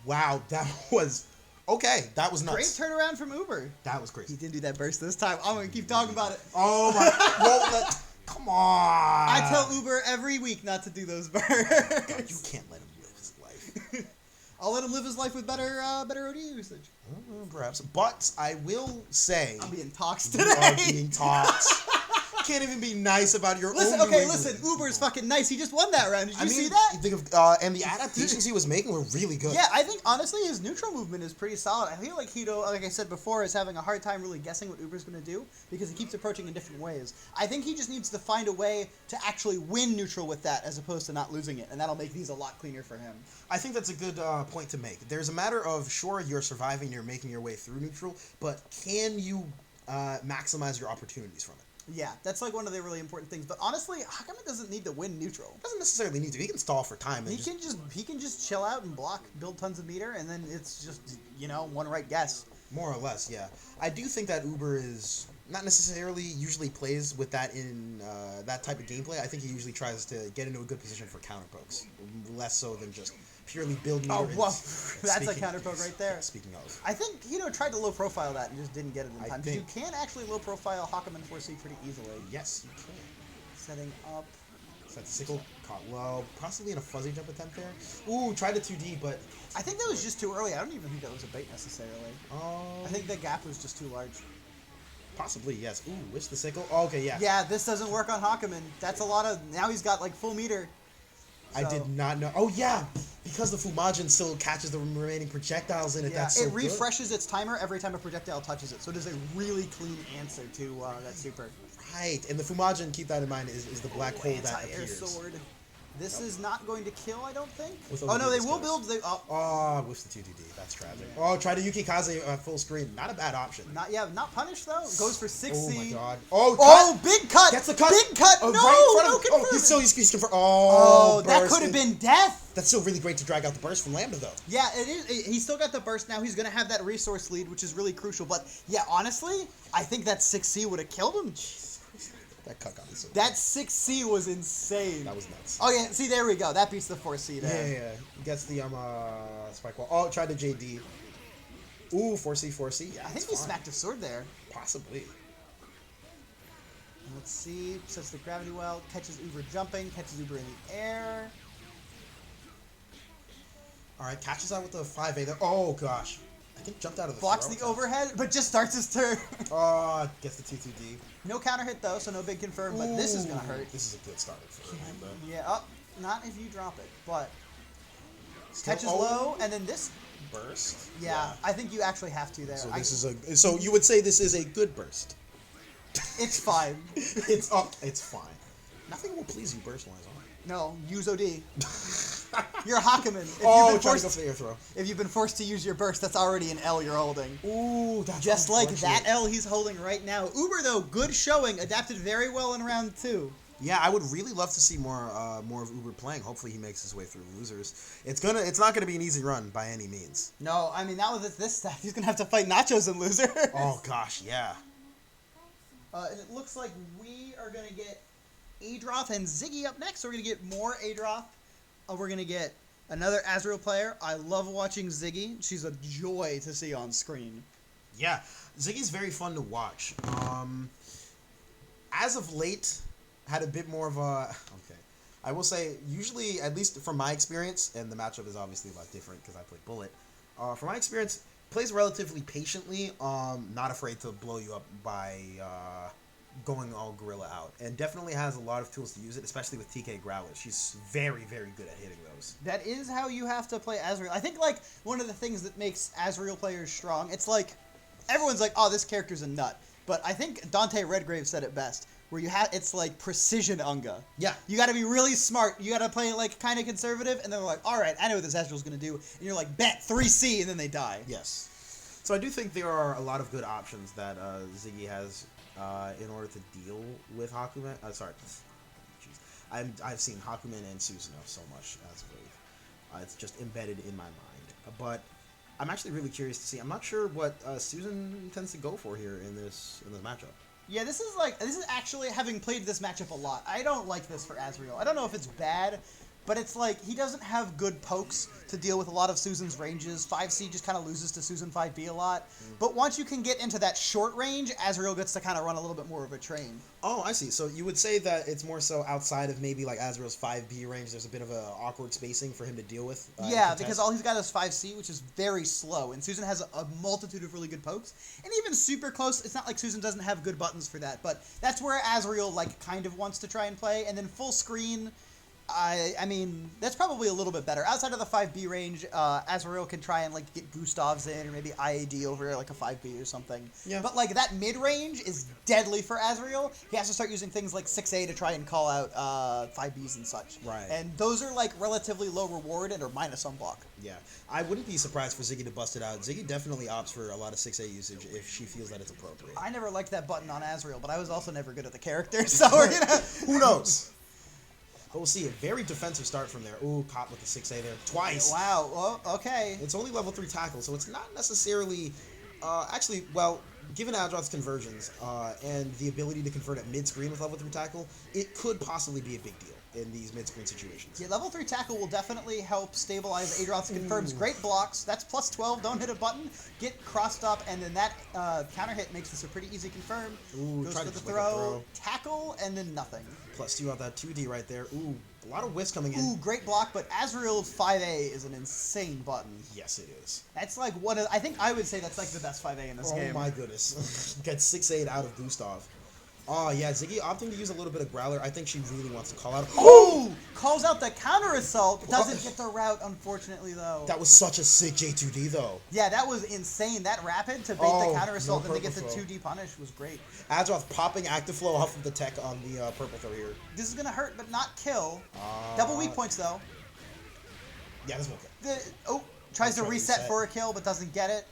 Wow, that was... Okay, that was nuts. Great turnaround from Uber. That was crazy. He didn't do that burst this time. I'm going to keep talking about it. Oh my... Come on. I tell Uber every week not to do those bursts. God, you can't let him live his life. I'll let him live his life with better OD usage. Perhaps. But I will say... I'm being toxed You today. are being toxed. Can't even be nice about your Listen, own okay, New listen. England. Uber's fucking nice. He just won that round. Did you see You that? think of, and the adaptations he was making were really good. Yeah, I think, honestly, his neutral movement is pretty solid. I feel like Hito, like I said before, is having a hard time really guessing what Uber's going to do because he keeps approaching in different ways. I think he just needs to find a way to actually win neutral with that as opposed to not losing it, and that'll make these a lot cleaner for him. I think that's a good point to make. There's a matter of, sure, you're surviving, you're making your way through neutral, but can you maximize your opportunities from it? Yeah, that's like one of the really important things. But honestly, Hakumen doesn't need to win neutral. Doesn't necessarily need to. He can stall for time. And He can just chill out and block, build tons of meter, and then it's just, one right guess. More or less, yeah. I do think that Uber is not necessarily usually plays with that in that type of gameplay. I think he usually tries to get into a good position for counter pokes, less so than just purely build meter. Oh, well, that's a counter poke right there. Speaking of, I think Hito tried to low profile that and just didn't get it in time. Because you think- can actually low profile Hakumen 4C pretty easily. yes, you can. Setting up. Set sickle, caught low, possibly in a fuzzy jump attempt there. Ooh, tried a 2D, but I think that was just too early. I don't even think that was a bait necessarily. I think the gap was just too large. possibly yes. Ooh, wish the sickle. Oh, okay, yeah. Yeah, this doesn't work on Hakumen. That's a lot of. Now he's got like full meter. I did not know. Oh yeah, because the Fumajin still catches the remaining projectiles in it. Yeah, That's so it refreshes its timer every time a projectile touches it, so it is a really clean answer to that super. good. Right, and the Fumajin, keep that in mind, is the black hole that Anti-air appears. sword. This is not going to kill, I don't think. With Oh no, they those will skills. build. Oh, with the 2DD. That's tragic. Yeah. Oh, try to Yukikaze full screen. Not a bad option. Not punished though. Goes for 6C. Oh my god. Oh, Oh, big cut! Gets the cut. Big cut! Oh, No, right in front no of him. confirming. He's confirmed. Oh, that burst. could have been death. That's still really great to drag out the burst from Lambda, though. Yeah, it is. He's still got the burst now. He's going to have that resource lead, which is really crucial. But yeah, honestly, I think that 6C would have killed him. That cut got me so That 6C was insane. That was nuts. Oh yeah, see there we go. That beats the 4C there. Yeah. Gets the spike wall. Oh, tried the JD. Ooh, 4C. Yeah, I think that's he fine. smacked a sword there. Possibly. Let's see. Sets the gravity well. Catches Uber jumping. Catches Uber in the air. All right, catches out with the 5A there. Oh gosh, I think jumped out of the Blocks throw the time. overhead, but just starts his turn. Oh, gets the 2-2D. No counter hit though, so no big confirm. But this is gonna Ooh, hurt. This is a good starter for Lambda. Yeah, not if you drop it, but Still- catches oh, low, and then this. burst. Yeah, I think you actually have to there. So this is a. So you would say this is a good burst. It's fine. It's fine. Nothing will please you burst wise. No, use OD. You're a Hakumen. Oh, trying to go for the air throw. If you've been forced to use your burst, that's already an L you're holding. Ooh, that's Just like unfortunate. that L he's holding right now. Uber, though, good showing. Adapted very well in round 2. Yeah, I would really love to see more of Uber playing. Hopefully, he makes his way through losers. It's not gonna be an easy run by any means. No, I mean, now with this stuff, he's going to have to fight Nachos and losers. Oh gosh, yeah. And it looks like we are going to get Adroth and Ziggy up next. So we're going to get more Adroth. We're going to get another Azrael player. I love watching Ziggy. She's a joy to see on screen. Yeah, Ziggy's very fun to watch. As of late, had a bit more of a... Okay. I will say, usually, at least from my experience, and the matchup is obviously a lot different because I play Bullet. From my experience, plays relatively patiently, not afraid to blow you up by going all gorilla out, and definitely has a lot of tools to use it, especially with TK Growler. She's very, very good at hitting those. That is how you have to play Azrael. I think, like, one of the things that makes Azrael players strong, it's like, everyone's like, oh, this character's a nut. But I think Dante Redgrave said it best, where it's like precision Unga. Yeah. You gotta be really smart. You gotta play, like, kind of conservative, and then they're like, alright, I know what this Azrael's gonna do. And you're like, bet, 3C, and then they die. Yes. So I do think there are a lot of good options that Ziggy has in order to deal with Hakumen. Sorry. Jeez. I've seen Hakumen and Susanoo so much as of late. It's just embedded in my mind. But I'm actually really curious to see. I'm not sure what Susan tends to go for here in this matchup. Yeah, this is actually, having played this matchup a lot, I don't like this for Azrael. I don't know if it's bad, but it's like, he doesn't have good pokes to deal with a lot of Susan's ranges. 5C just kind of loses to Susan 5B a lot. But once you can get into that short range, Azrael gets to kind of run a little bit more of a train. Oh, I see. So you would say that it's more so outside of maybe like Azrael's 5B range, there's a bit of an awkward spacing for him to deal with? Yeah, because all he's got is 5C, which is very slow. And Susan has a multitude of really good pokes. And even super close, it's not like Susan doesn't have good buttons for that. But that's where Azrael, like, kind of wants to try and play. And then full screen, I mean, that's probably a little bit better. Outside of the 5B range, Azrael can try and, like, get Gustavs in, or maybe IAD over, like, a 5B or something. Yeah. But, like, that mid-range is deadly for Azrael. He has to start using things like 6A to try and call out 5Bs and such. Right. And those are, like, relatively low reward and are minus on block. Yeah. I wouldn't be surprised for Ziggy to bust it out. Ziggy definitely opts for a lot of 6A usage if she feels that it's appropriate. I never liked that button on Azrael, but I was also never good at the character, so we're gonna... Who knows? But we'll see. A very defensive start from there. Ooh, caught with the 6A there. Twice. Wow. Well, okay. It's only level 3 tackle, so it's not necessarily... actually, well, given Adroth's conversions and the ability to convert at mid-screen with level 3 tackle, it could possibly be a big deal in these mid-screen situations. Yeah, level 3 tackle will definitely help stabilize Adroth's confirms. Great blocks. That's plus 12. Don't hit a button. Get crossed up, and then that counter hit makes this a pretty easy confirm. Ooh, goes try for to the just like a throw. Tackle, and then nothing. Plus 2 out that 2D right there. Ooh, a lot of whiffs coming in. Ooh, great block, but Azrael's 5A is an insane button. Yes, it is. That's like one of... I think I would say that's like the best 5A in this game. Oh my goodness. Get 6-8 out of Gustav. Oh, yeah, Ziggy opting to use a little bit of Growler. I think she really wants to call out... Oh! Calls out the counter assault. Doesn't get the route, unfortunately, though. That was such a sick J2D, though. Yeah, that was insane. That rapid to bait the counter assault and to get the 2D punish was great. Adroth popping active flow off of the tech on the purple throw here. This is going to hurt, but not kill. Double weak points, though. Yeah, this will kill. Tries to reset for a kill, but doesn't get it.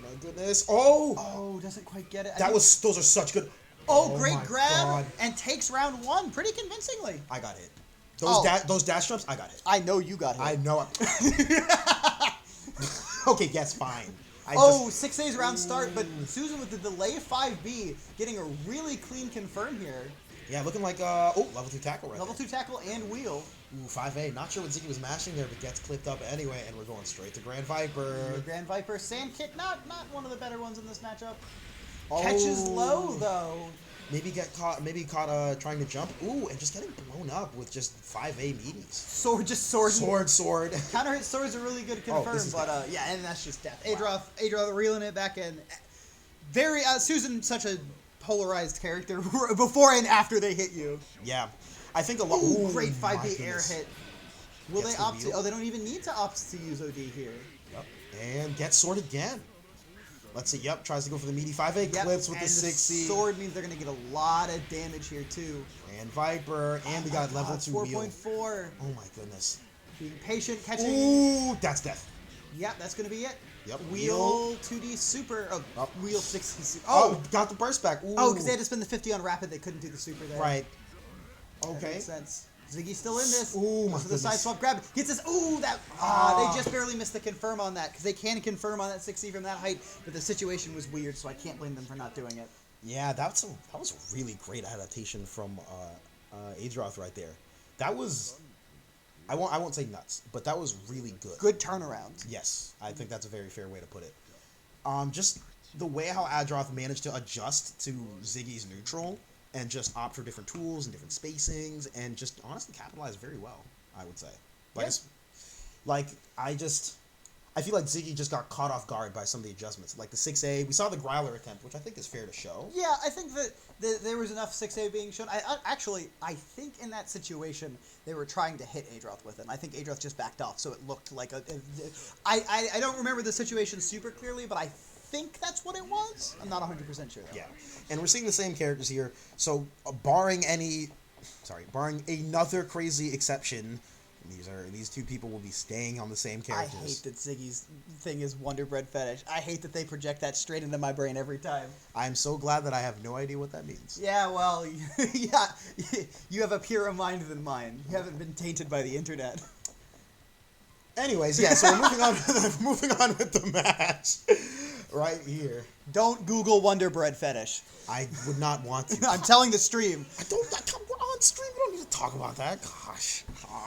My goodness. Oh! Oh, doesn't quite get it. Those are such good... Oh, great grab, God. and takes round 1 pretty convincingly. I got hit. Those dash jumps, I got hit. I know you got hit. I know it. Okay, yes, fine. 6A's round start, but Susan with the delay 5B getting a really clean confirm here. Yeah, looking like, level 2 tackle right Level 2 tackle and wheel. Ooh, 5A. Not sure what Ziggy was mashing there, but gets clipped up anyway, and we're going straight to Grand Viper. Grand Viper, sand kick, not one of the better ones in this matchup. Catches low, though. Maybe caught trying to jump. Ooh, and just getting blown up with just 5A meaties. Sword. Counter hit sword's a really good confirm, but yeah, and that's just death. Adroth reeling it back in. Very, Susan's such a polarized character before and after they hit you. Yeah. I think a lot... Ooh, great 5B air hit. Will they opt to... Oh, they don't even need to opt to use OD here. Yep. And gets sword again. Let's see. Yep. Tries to go for the meaty 5A. Clips with the 6C. Sword means they're going to get a lot of damage here, too. And Viper. And we got level 2 wheel. 4.4. Oh, my goodness. Being patient, catching. Ooh, that's death. Yep, that's going to be it. Yep. Wheel 2D super. Oh, wheel 6D super. Oh, got the burst back. Ooh. Oh, because they had to spend the 50 on rapid. They couldn't do the super there. Right. Okay. That makes sense. Ziggy's still in this. Ooh, my goes to the side swap grab. Gets this. Ooh, that. They just barely missed the confirm on that because they can confirm on that 6C from that height, but the situation was weird, so I can't blame them for not doing it. Yeah, that was a really great adaptation from Adroth right there. That was. I won't say nuts, but that was really good. Good turnaround. Yes, I think that's a very fair way to put it. Just the way how Adroth managed to adjust to Ziggy's neutral and just opt for different tools and different spacings and just honestly capitalize very well, I would say. I feel like Ziggy just got caught off guard by some of the adjustments. Like the 6A, we saw the Growler attempt, which I think is fair to show. Yeah, I think that there was enough 6A being shown. I think in that situation, they were trying to hit Adroth with it. I think Adroth just backed off, so it looked like I don't remember the situation super clearly, but I think that's what it was. I'm not 100% sure, though. Yeah, and we're seeing the same characters here. So, barring another crazy exception, these two people will be staying on the same characters. I hate that Ziggy's thing is Wonder Bread Fetish. I hate that they project that straight into my brain every time. I'm so glad that I have no idea what that means. Yeah, well, yeah, you have a purer mind than mine. You haven't been tainted by the internet. Anyways, yeah, so we're moving on with the match right here. Don't Google Wonder Bread Fetish. I would not want to. I'm telling the stream. We're on stream. We don't need to talk about that. Gosh.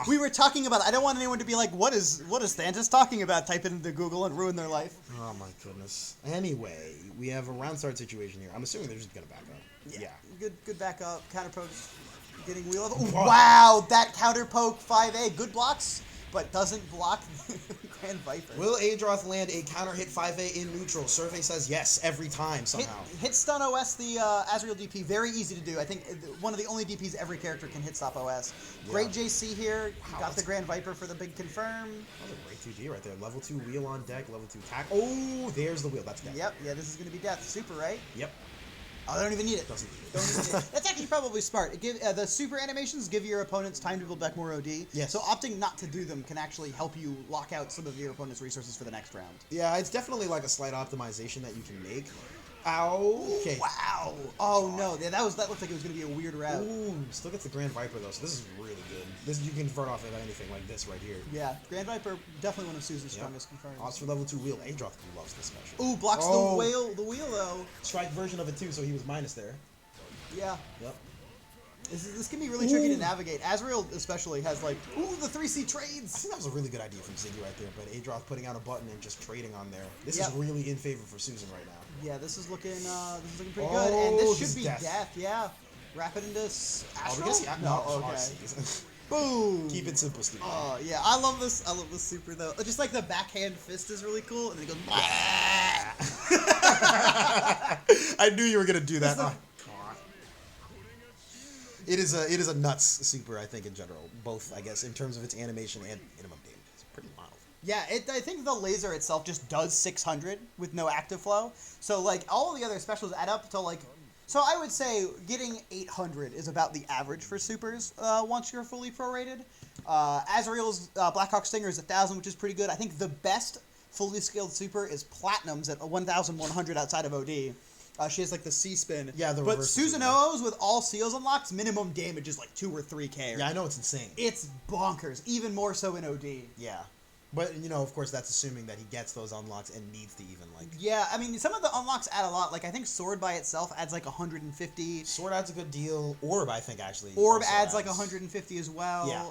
We were talking about it. I don't want anyone to be like, what is Thantis talking about? Type it into Google and ruin their life. Oh my goodness. Anyway, we have a round start situation here. I'm assuming they're just gonna back up. Yeah. Good backup. Counter poke. Getting wheel of. Wow, that counter poke 5A. Good blocks, but doesn't block Grand Viper. Will Adroth land a counter hit 5A in neutral? Survey says yes every time somehow. Hit stun OS the Azrael DP. Very easy to do. I think one of the only DPs every character can hit stop OS. Yeah. Great JC here. Got the Grand Viper for the big confirm. That was a great 2D right there. Level 2 wheel on deck. Level 2 tack. Oh, there's the wheel. That's death. Yep. Yeah, this is going to be death. Super, right? Yep. Oh, they don't even need it. Don't even need it. That's actually probably smart. The super animations give your opponents time to build back more OD. Yes. So opting not to do them can actually help you lock out some of your opponent's resources for the next round. Yeah, it's definitely like a slight optimization that you can make. Ow. Okay. Wow. Oh no, that looked like it was gonna be a weird route. Ooh, still gets the Grand Viper though, so this is really good. This you can convert off of anything like this right here. Yeah, Grand Viper definitely one of Susan's strongest confirms. Odds for level 2 wheel. Adroth loves this special. Ooh, blocks the wheel though. Strike version of it too, so he was minus there. Yeah. Yep. This can be really tricky to navigate. Azrael especially has like, the 3C trades. I think that was a really good idea from Ziggy right there, but Adroth putting out a button and just trading on there. This is really in favor for Susan right now. Yeah, this is looking pretty good, and this should be death. Yeah, wrap it into Astral. No, okay. Boom. Keep it simple, Steve. Oh yeah, I love this super though. Just like the backhand fist is really cool, and then it goes. I knew you were gonna do that. It is a nuts super, I think, in general. Both, I guess, in terms of its animation and minimum damage. It's pretty mild. Yeah, I think the laser itself just does 600 with no active flow. So, like, all of the other specials add up to, like... So I would say getting 800 is about the average for supers once you're fully prorated. Azrael's Blackhawk Stinger is 1,000, which is pretty good. I think the best fully scaled super is Platinum's at 1,100 outside of OD. She has like the C-spin. Yeah, the But reverse Susanoo's with all seals unlocked, minimum damage is like 2 or 3k. Yeah, I know, it's insane. It's bonkers, even more so in OD. Yeah. But, of course, that's assuming that he gets those unlocks and needs to even, like... Yeah, I mean, some of the unlocks add a lot. Like, I think Sword by itself adds like 150. Sword adds a good deal. Orb, I think, actually. Orb adds like 150 as well. Yeah.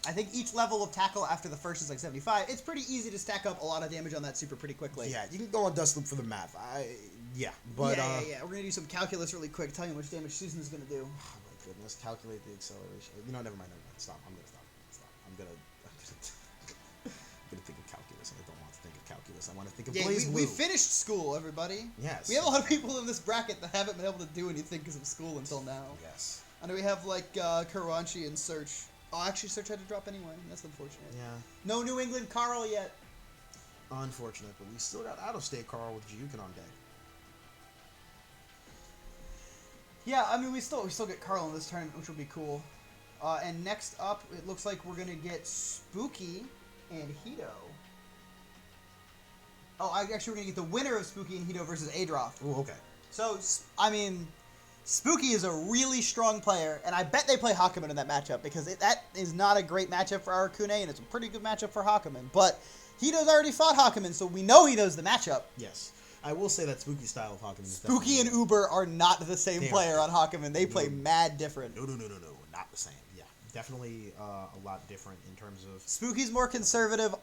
I think each level of tackle after the first is like 75. It's pretty easy to stack up a lot of damage on that super pretty quickly. Yeah, you can go on Dustloop for the math. But... Yeah. We're going to do some calculus really quick. Tell you how much damage Susan's going to do. Oh, my goodness. Calculate the acceleration. Never mind. Stop. I'm going to stop. I'm going to think of calculus, and I don't want to think of calculus. I want to think of Blaze Blue. We finished school, everybody. Yes. We have a lot of people in this bracket that haven't been able to do anything because of school until now. Yes. And we have, like, Karawanchi and Search. Oh, actually, Search had to drop anyway. That's unfortunate. Yeah. No New England Carl yet. Unfortunate, but we still got out-of-state Carl with Jiyukin on deck. Yeah, I mean, we still get Carl in this tournament, which will be cool. And next up, it looks like we're going to get Spooky and Hito. Oh, actually, we're going to get the winner of Spooky and Hito versus Adroth. Ooh, okay. So, I mean, Spooky is a really strong player, and I bet they play Hakumen in that matchup, because that is not a great matchup for Arakune, and it's a pretty good matchup for Hakumen. But Hito's already fought Hakumen, so we know he knows the matchup. Yes. I will say that Spooky style of Hakumen is Spooky and Uber are not the same player on Hakumen. They play mad different. No. Not the same. Yeah. Definitely a lot different in terms of... Spooky's more conservative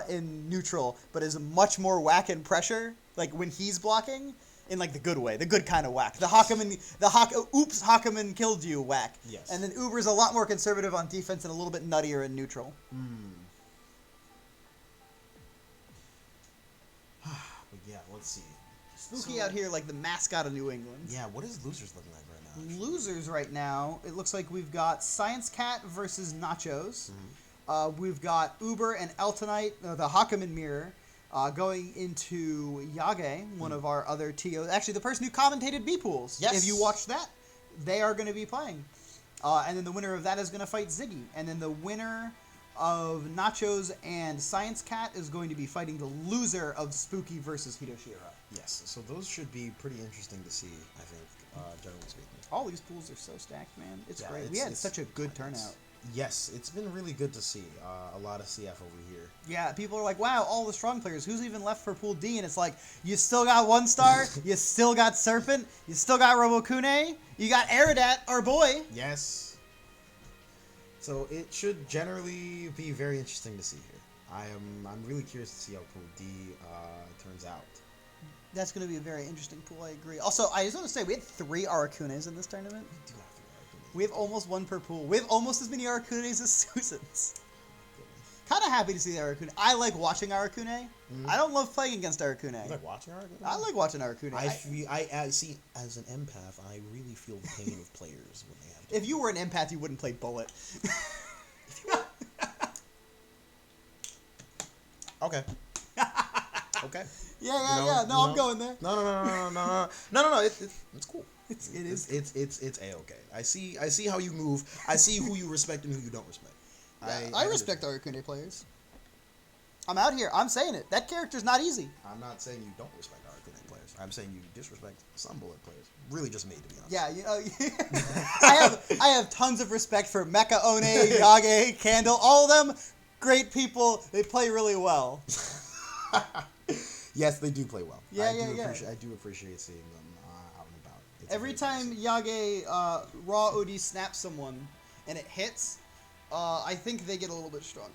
in neutral, but is much more whack and pressure, like when he's blocking, in like the good way, the good kind of whack. The Hakumen killed you whack. Yes. And then Uber's a lot more conservative on defense and a little bit nuttier in neutral. let's see. Spooky out here like the mascot of New England. Yeah, what is losers looking like right now? Actually? Losers right now, it looks like we've got Science Cat versus Nachos. We've got Uber and Eltonite, the Hakumen Mirror, going into Yage, one of our other TOs. Actually, the person who commentated B-Pools. Yes. If you watched that, they are going to be playing. And then the winner of that is going to fight Ziggy. And then the winner of Nachos and Science Cat is going to be fighting the loser of Spooky versus Hidoshira. Yes, so those should be pretty interesting to see, I think, generally speaking. All these pools are so stacked, man. It's Yeah, great. We had such a good turnout. Yes, it's been really good to see a lot of CF over here. Yeah, people are like, wow, all the strong players. Who's even left for Pool D? And it's like, you still got One Star, you still got Serpent, you still got Robokune, you got Aridat, our boy. Yes. So it should generally be very interesting to see here. I'm really curious to see how Pool D turns out. That's going to be a very interesting pool, I agree. Also, I just want to say, we had 3 Arakunes in this tournament. We do have 3 Arakunes. We have almost one per pool. We have almost as many Arakunes as Susans. Kind of happy to see the Arakune. I like watching Arakune. Mm-hmm. I don't love playing against Arakune. You like watching Arakune? I like watching Arakune. I see, as an empath, I really feel the pain of players when they have to. If you were an empath, you wouldn't play Bullet. Okay. Okay. Yeah. No, I'm going there. No. It's cool. It is. It's a-okay. I see how you move. I see who you respect and who you don't respect. Yeah, I respect Arakune players. I'm out here. I'm saying it. That character's not easy. I'm not saying you don't respect Arakune players. I'm saying you disrespect some Bullet players. Really, just me, to be honest. Yeah, you know, I have tons of respect for Mecha One, Yage, Candle, all of them. Great people. They play really well. Yes, they do play well. Yeah. I do appreciate seeing them out and about. Every time Yage raw OD snaps someone and it hits, I think they get a little bit stronger.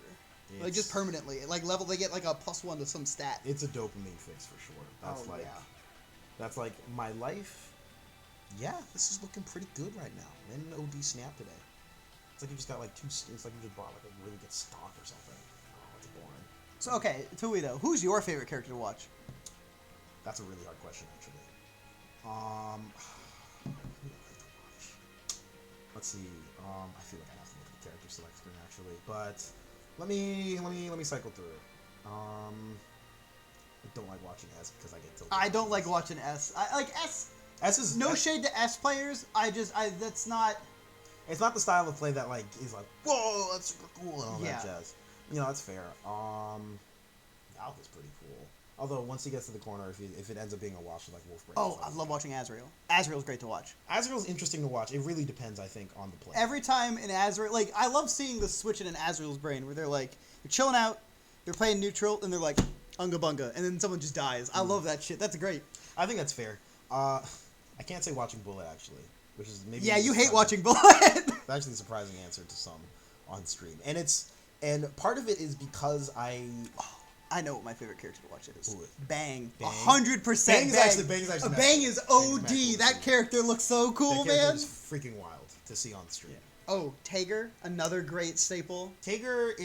Like just permanently. Like level, they get like a +1 to some stat. It's a dopamine fix for sure. That's like my life. Yeah, this is looking pretty good right now. Then an OD snap today. It's like you just got like 2. It's like you just bought like a really good stock or something. Oh, it's boring. So okay, Tuito, who's your favorite character to watch? That's a really hard question, actually. Who do I like to watch? Let's see. I feel like I have to look at the character select screen actually, but let me cycle through it. I don't like watching S because I get tilted. I don't like watching S. I like S. S is no shade to S players. That's not. It's not the style of play that like is like, whoa, that's super cool and all that jazz. You know, that's fair. Alpha's pretty cool. Although once he gets to the corner, if it ends up being a wash like Wolf Break. Oh, I love watching Azrael. Azrael's great to watch. Azrael's interesting to watch. It really depends, I think, on the play. Every time in Azrael, like I love seeing the switch in an Azrael's brain where they're like, they're chilling out, they're playing neutral, and they're like, unga bunga, and then someone just dies. I love that shit. That's great. I think that's fair. I can't say watching Bullet actually, which is maybe. Yeah, you hate watching Bullet. It's actually a surprising answer to some on stream, and part of it is because I know what my favorite character to watch is. Who is? Bang. 100% Bang is actually Bang is OD. That character looks so cool, man. It's freaking wild to see on stream. Yeah. Oh, Tager, another great staple. Tager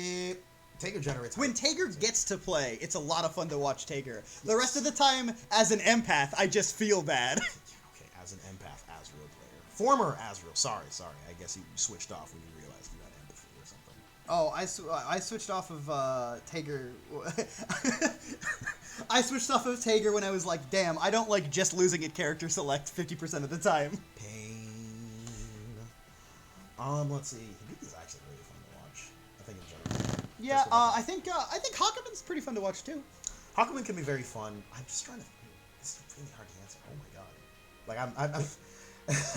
generates. When Tager gets to play, it's a lot of fun to watch Tager. The rest of the time, as an empath, I just feel bad. Okay, as an empath, Azrael player. Former Azrael. Sorry. I guess you switched off when you realized you had empathy or something. Oh, I switched off of Tager. I switched off of Tager when I was like, damn, I don't like just losing at character select 50% of the time. Pain. Let's see. Hibiki is actually really fun to watch. I think in general. Yeah, I think Hakumen's pretty fun to watch too. Hakumen can be very fun. I'm just trying to. This is really hard to answer. Oh my god. Like I'm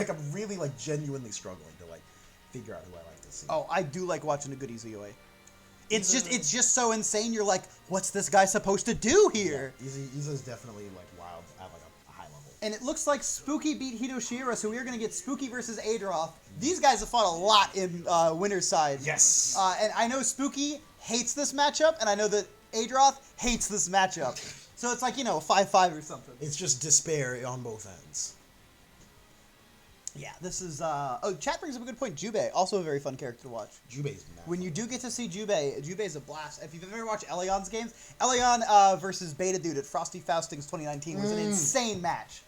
I'm really like genuinely struggling to like figure out who I like to see. Oh, I do like watching a good Izuyoi. It's just so insane. You're like, what's this guy supposed to do here? Yeah, Iza's definitely like wild at like a high level. And it looks like Spooky beat Hidoshira, so we're gonna get Spooky versus Adroth. These guys have fought a lot in winner's side. Yes. And I know Spooky hates this matchup, and I know that Adroth hates this matchup. So it's like, 5-5 or something. It's just despair on both ends. Yeah, this is, oh, chat brings up a good point. Jubei, also a very fun character to watch. Jubei's mad. When you do get to see Jubei's a blast. If you've ever watched Elion's games, Elion versus Beta Dude at Frosty Faustings 2019 was an insane match.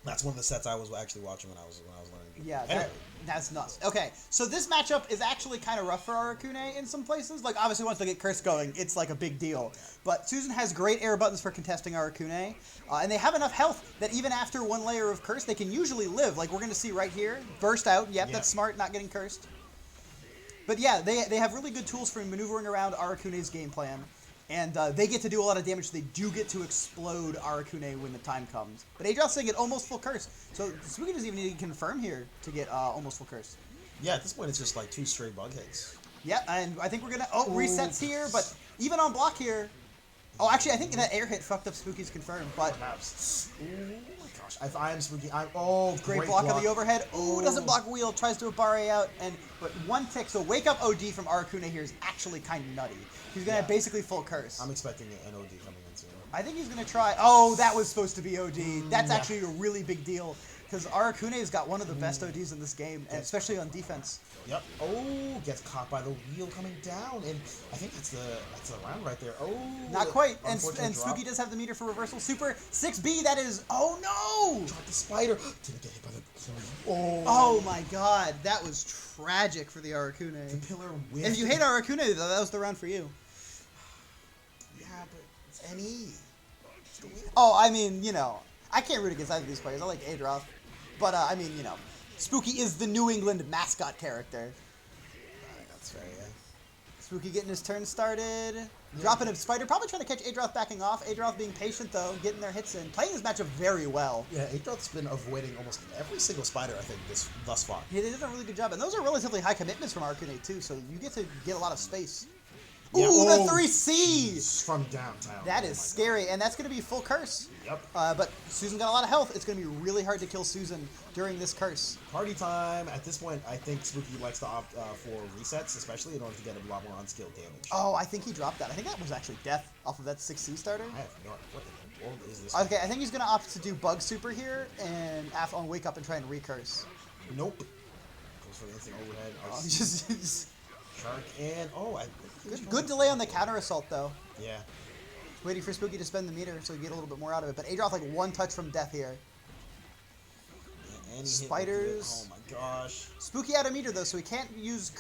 That's one of the sets I was actually watching when I was learning. Yeah, Anyway. that's nuts. Okay, so this matchup is actually kind of rough for Arakune in some places. Like, obviously, once they get Curse going, it's like a big deal. But Susan has great air buttons for contesting Arakune, and they have enough health that even after one layer of Curse, they can usually live. Like, we're going to see right here. Burst out. Yep, that's smart, not getting cursed. But yeah, they have really good tools for maneuvering around Arakune's game plan. And they get to do a lot of damage. They do get to explode Arakune when the time comes. But Adroth's saying get almost full curse. So Spooky doesn't even need to confirm here to get almost full curse. Yeah, at this point it's just like 2 straight bug hits. Yeah, and I think we're going to... Oh, resets here, but even on block here... Oh, actually, I think that air hit fucked up Spooky's confirm, but... Perhaps. Oh my gosh, if I am Spooky, Oh, great block of the overhead. Oh, doesn't block wheel, tries to Abare out, but one tick. So wake up OD from Arakune here is actually kind of nutty. He's going to have basically full curse. I'm expecting an OD coming in soon. I think he's going to try... Oh, that was supposed to be OD. That's actually a really big deal, because Arakune's got one of the best ODs in this game, and especially on defense. Yep. Oh, gets caught by the wheel coming down, and I think that's the round right there. Oh, not quite. And Spooky does have the meter for reversal. Super 6B. That is. Oh no! Dropped the spider. Didn't get hit by the. Oh my God, that was tragic for the Arakune. The pillar win. If you hate Arakune, though, that was the round for you. Yeah, but it's NE. Oh, I mean, you know, I can't root against either of these players. I like Adroth, but I mean, you know. Spooky is the New England mascot character. That's fair, yeah. Spooky getting his turn started. Dropping a spider. Probably trying to catch Adroth backing off. Adroth being patient, though. Getting their hits in. Playing this matchup very well. Yeah, Adroth's been avoiding almost every single spider, I think, thus far. Yeah, they did a really good job. And those are relatively high commitments from Arakune, too. So you get to get a lot of space. Yeah. Ooh, the 3C! From downtown. That is scary, and that's going to be full curse. Yep. But Susan got a lot of health. It's going to be really hard to kill Susan during this curse. Party time. At this point, I think Spooky likes to opt for resets, especially in order to get a lot more unskilled damage. Oh, I think he dropped that. I think that was actually death off of that 6C starter. I have no idea. What in the world is this? Okay, I think he's going to opt to do Bug Super here and on Wake Up and try and recurse. Nope. Goes for the instant overhead. Just Shark and good delay on the counter assault though. Yeah. Waiting for Spooky to spend the meter so he get a little bit more out of it. But Adroth like one touch from death here. And spiders. Oh my gosh. Spooky out of meter though, so he can't use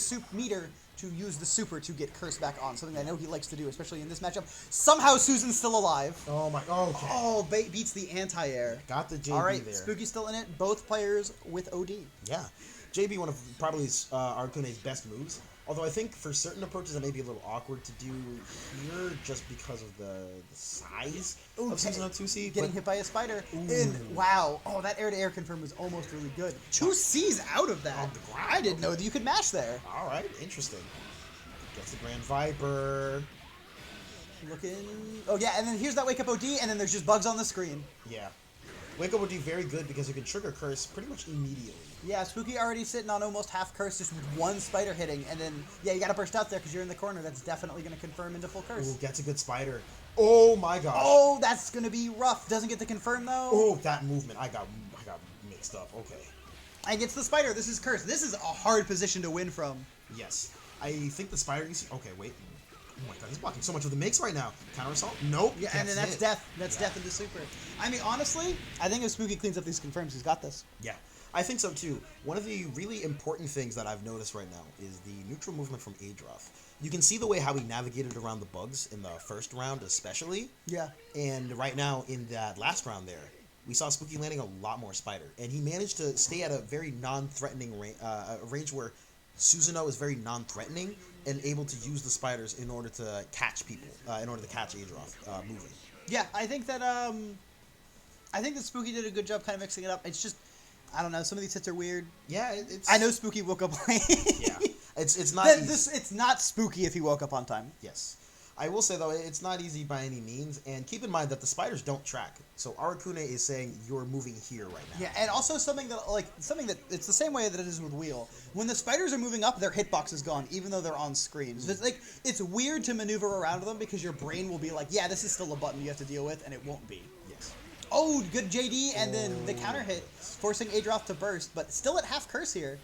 soup meter to use the super to get curse back on. Something I know he likes to do, especially in this matchup. Somehow Susan's still alive. Oh my. Okay. Oh, beats the anti-air. Got the JB All right, there. Spooky's still in it. Both players with OD. Yeah. JB, one of probably Arakune's best moves. Although I think for certain approaches that may be a little awkward to do here just because of the size of Susanoo 2C. Getting hit by a spider. And wow. Oh, that air-to-air confirm was almost really good. 2C's out of that. I didn't know that you could mash there. All right. Interesting. Gets the Grand Viper. Looking. Oh, yeah. And then here's that Wake Up OD, and then there's just bugs on the screen. Yeah. Wake Up would be very good because you can trigger curse pretty much immediately. Yeah, Spooky already sitting on almost half curse just with one spider hitting, and then, yeah, you gotta burst out there because you're in the corner. That's definitely gonna confirm into full curse. Ooh, gets a good spider. Oh my gosh. Oh, that's gonna be rough. Doesn't get the confirm though. Oh, that movement. I got mixed up. Okay. And gets the spider. This is curse. This is a hard position to win from. Yes. I think the spider you see. Okay, wait. Oh my god, he's blocking so much of the mix right now. Counter assault? Nope. Yeah, and then that's death. That's death into super. I mean, honestly, I think if Spooky cleans up these confirms, he's got this. Yeah, I think so too. One of the really important things that I've noticed right now is the neutral movement from Adroth. You can see the way how he navigated around the bugs in the first round especially. Yeah. And right now in that last round there, we saw Spooky landing a lot more spider. And he managed to stay at a very non-threatening range where Susanoo is very non-threatening and able to use the spiders in order to catch people, in order to catch Adroth moving. Yeah, I think that Spooky did a good job kind of mixing it up. It's just, I don't know, some of these hits are weird. Yeah, it's... I know Spooky woke up late. Yeah, it's not it's not Spooky if he woke up on time. Yes. I will say, though, it's not easy by any means, and keep in mind that the spiders don't track. So Arakune is saying you're moving here right now. Yeah, and also something that it's the same way that it is with Wheel. When the spiders are moving up, their hitbox is gone, even though they're on screen. So it's weird to maneuver around them because your brain will be like, yeah, this is still a button you have to deal with, and it won't be. Yes. Oh, good JD, and then the counter hit, forcing Adroth to burst, but still at half curse here.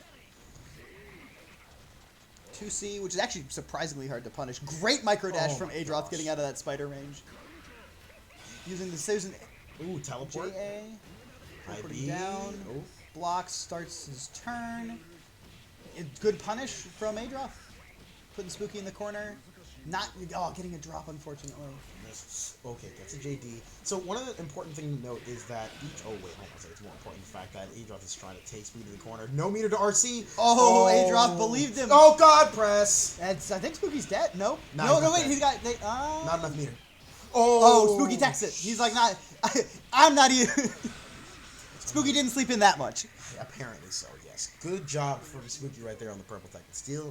2C, which is actually surprisingly hard to punish. Great micro dash from Adroth getting out of that spider range. Using the Susan. Ooh, teleport. JA. Putting down. Oh. Blocks, starts his turn. Good punish from Adroth. Putting Spooky in the corner. Not. Oh, getting a drop, unfortunately. Okay, gets a JD. So one of the important things to note is that each. Oh wait, hold on a second. It's more important the fact that Adroth is trying to take Spooky to the corner. No meter to RC. Oh, Adroth believed him. Oh God, press. I think Spooky's dead. Nope. No, no, wait. He's got. Not enough meter. Oh, Spooky techs it. He's like, not. I'm not even. Spooky didn't sleep in that much. Apparently so, yes. Good job from Spooky right there on the purple tech. Still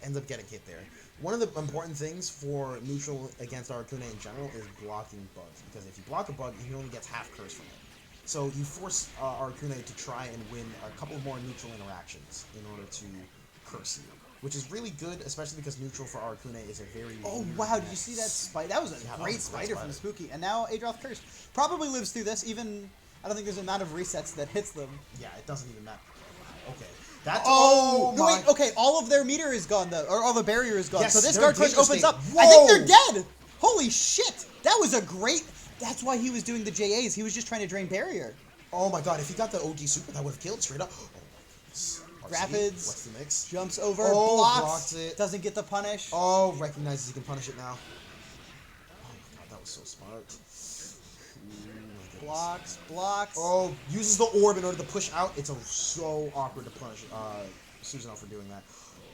ends up getting hit there. One of the important things for neutral against Aracune in general is blocking bugs. Because if you block a bug, he only gets half curse from it. So you force Aracune to try and win a couple more neutral interactions in order to curse you. Which is really good, especially because neutral for Aracune is a very... Oh, wow, did you see that spider? That was a great spider from Spooky. And now Adroth Curse probably lives through this, even... I don't think there's an amount of resets that hits them. Yeah, it doesn't even matter. Okay. That's... No, wait, okay, all of their meter is gone, though. Or all the barrier is gone. Yes, so this guard crush opens up. Whoa! I think they're dead! Holy shit! That was a great... That's why he was doing the JAs. He was just trying to drain barrier. Oh my god, if he got the OG super, that would have killed straight up. Oh my goodness. Rapids. What's the mix? Jumps over, blocks it. Doesn't get the punish. Oh, recognizes he can punish it now. Oh my god, that was so smart. Blocks. Oh, uses the orb in order to push out. It's so awkward to punish Susanoo for doing that.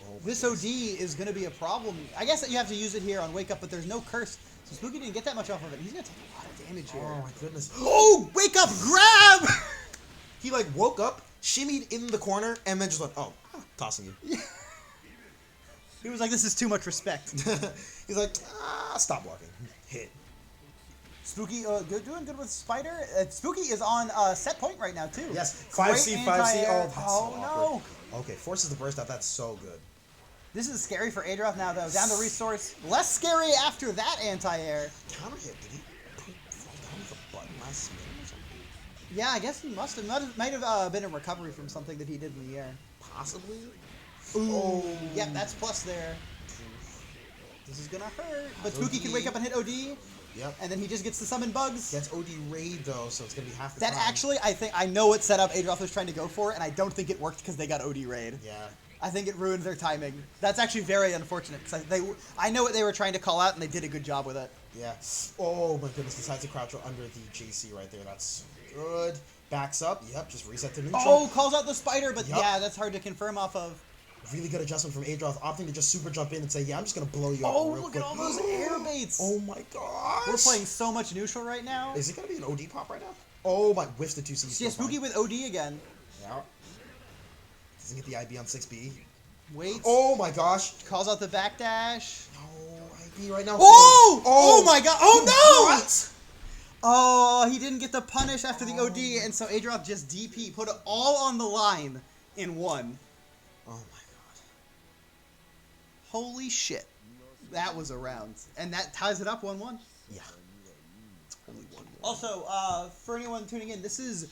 Oh, this OD is going to be a problem. I guess that you have to use it here on Wake Up, but there's no curse. So Spooky didn't get that much off of it. He's going to take a lot of damage here. Oh my goodness. Oh, Wake Up, grab! He like woke up, shimmied in the corner, and then just went, oh, tossing you. He was like, this is too much respect. He's like, stop blocking. Hit. Spooky, doing good with Spider. Spooky is on set point right now, too. Yes, 5C, 5C. Oh, that's so no. Okay, forces the burst out. That's so good. This is scary for Adroth now, though. Down to resource. Less scary after that anti-air. Counter hit. Did he fall down with a button last minute or something? Yeah, I guess he must have. Might have been a recovery from something that he did in the air. Possibly. Ooh. Oh. Yep, that's plus there. This is gonna hurt. But Spooky can wake up and hit OD. Yep. And then he just gets to summon bugs. Gets OD raid though, so it's gonna be half the time. That actually, I know what setup Adroth was trying to go for, and I don't think it worked because they got OD raid. Yeah. I think it ruined their timing. That's actually very unfortunate because I know what they were trying to call out, and they did a good job with it. Yeah. Oh my goodness! Decides to crouch under the JC right there. That's good. Backs up. Yep. Just reset to neutral. Oh, calls out the spider, but yeah, that's hard to confirm off of. Really good adjustment from Adroth, opting to just super jump in and say, yeah, I'm just going to blow you up real quick. Oh, look at all those air baits. Oh my gosh. We're playing so much neutral right now. Is it going to be an OD pop right now? Oh my, whiffs the 2C. Yeah, Spooky with OD again. Yeah. Doesn't get the IB on 6B. Waits. Oh my gosh. Calls out the backdash. No, IB right now. Oh! Oh my god. Oh no! What? Oh, he didn't get the punish after the OD, and so Adroth just DP, put it all on the line in one. Oh my god. Holy shit. That was a round. And that ties it up 1-1. Yeah. It's only 1-1. Also, for anyone tuning in, this is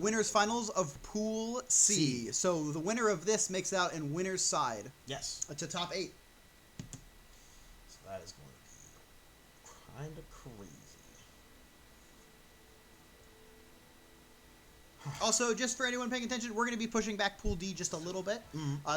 winners finals of Pool C. So the winner of this makes it out in winner's side. Yes. To top 8. So that is going to be kind of crazy. Also, just for anyone paying attention, we're going to be pushing back Pool D just a little bit.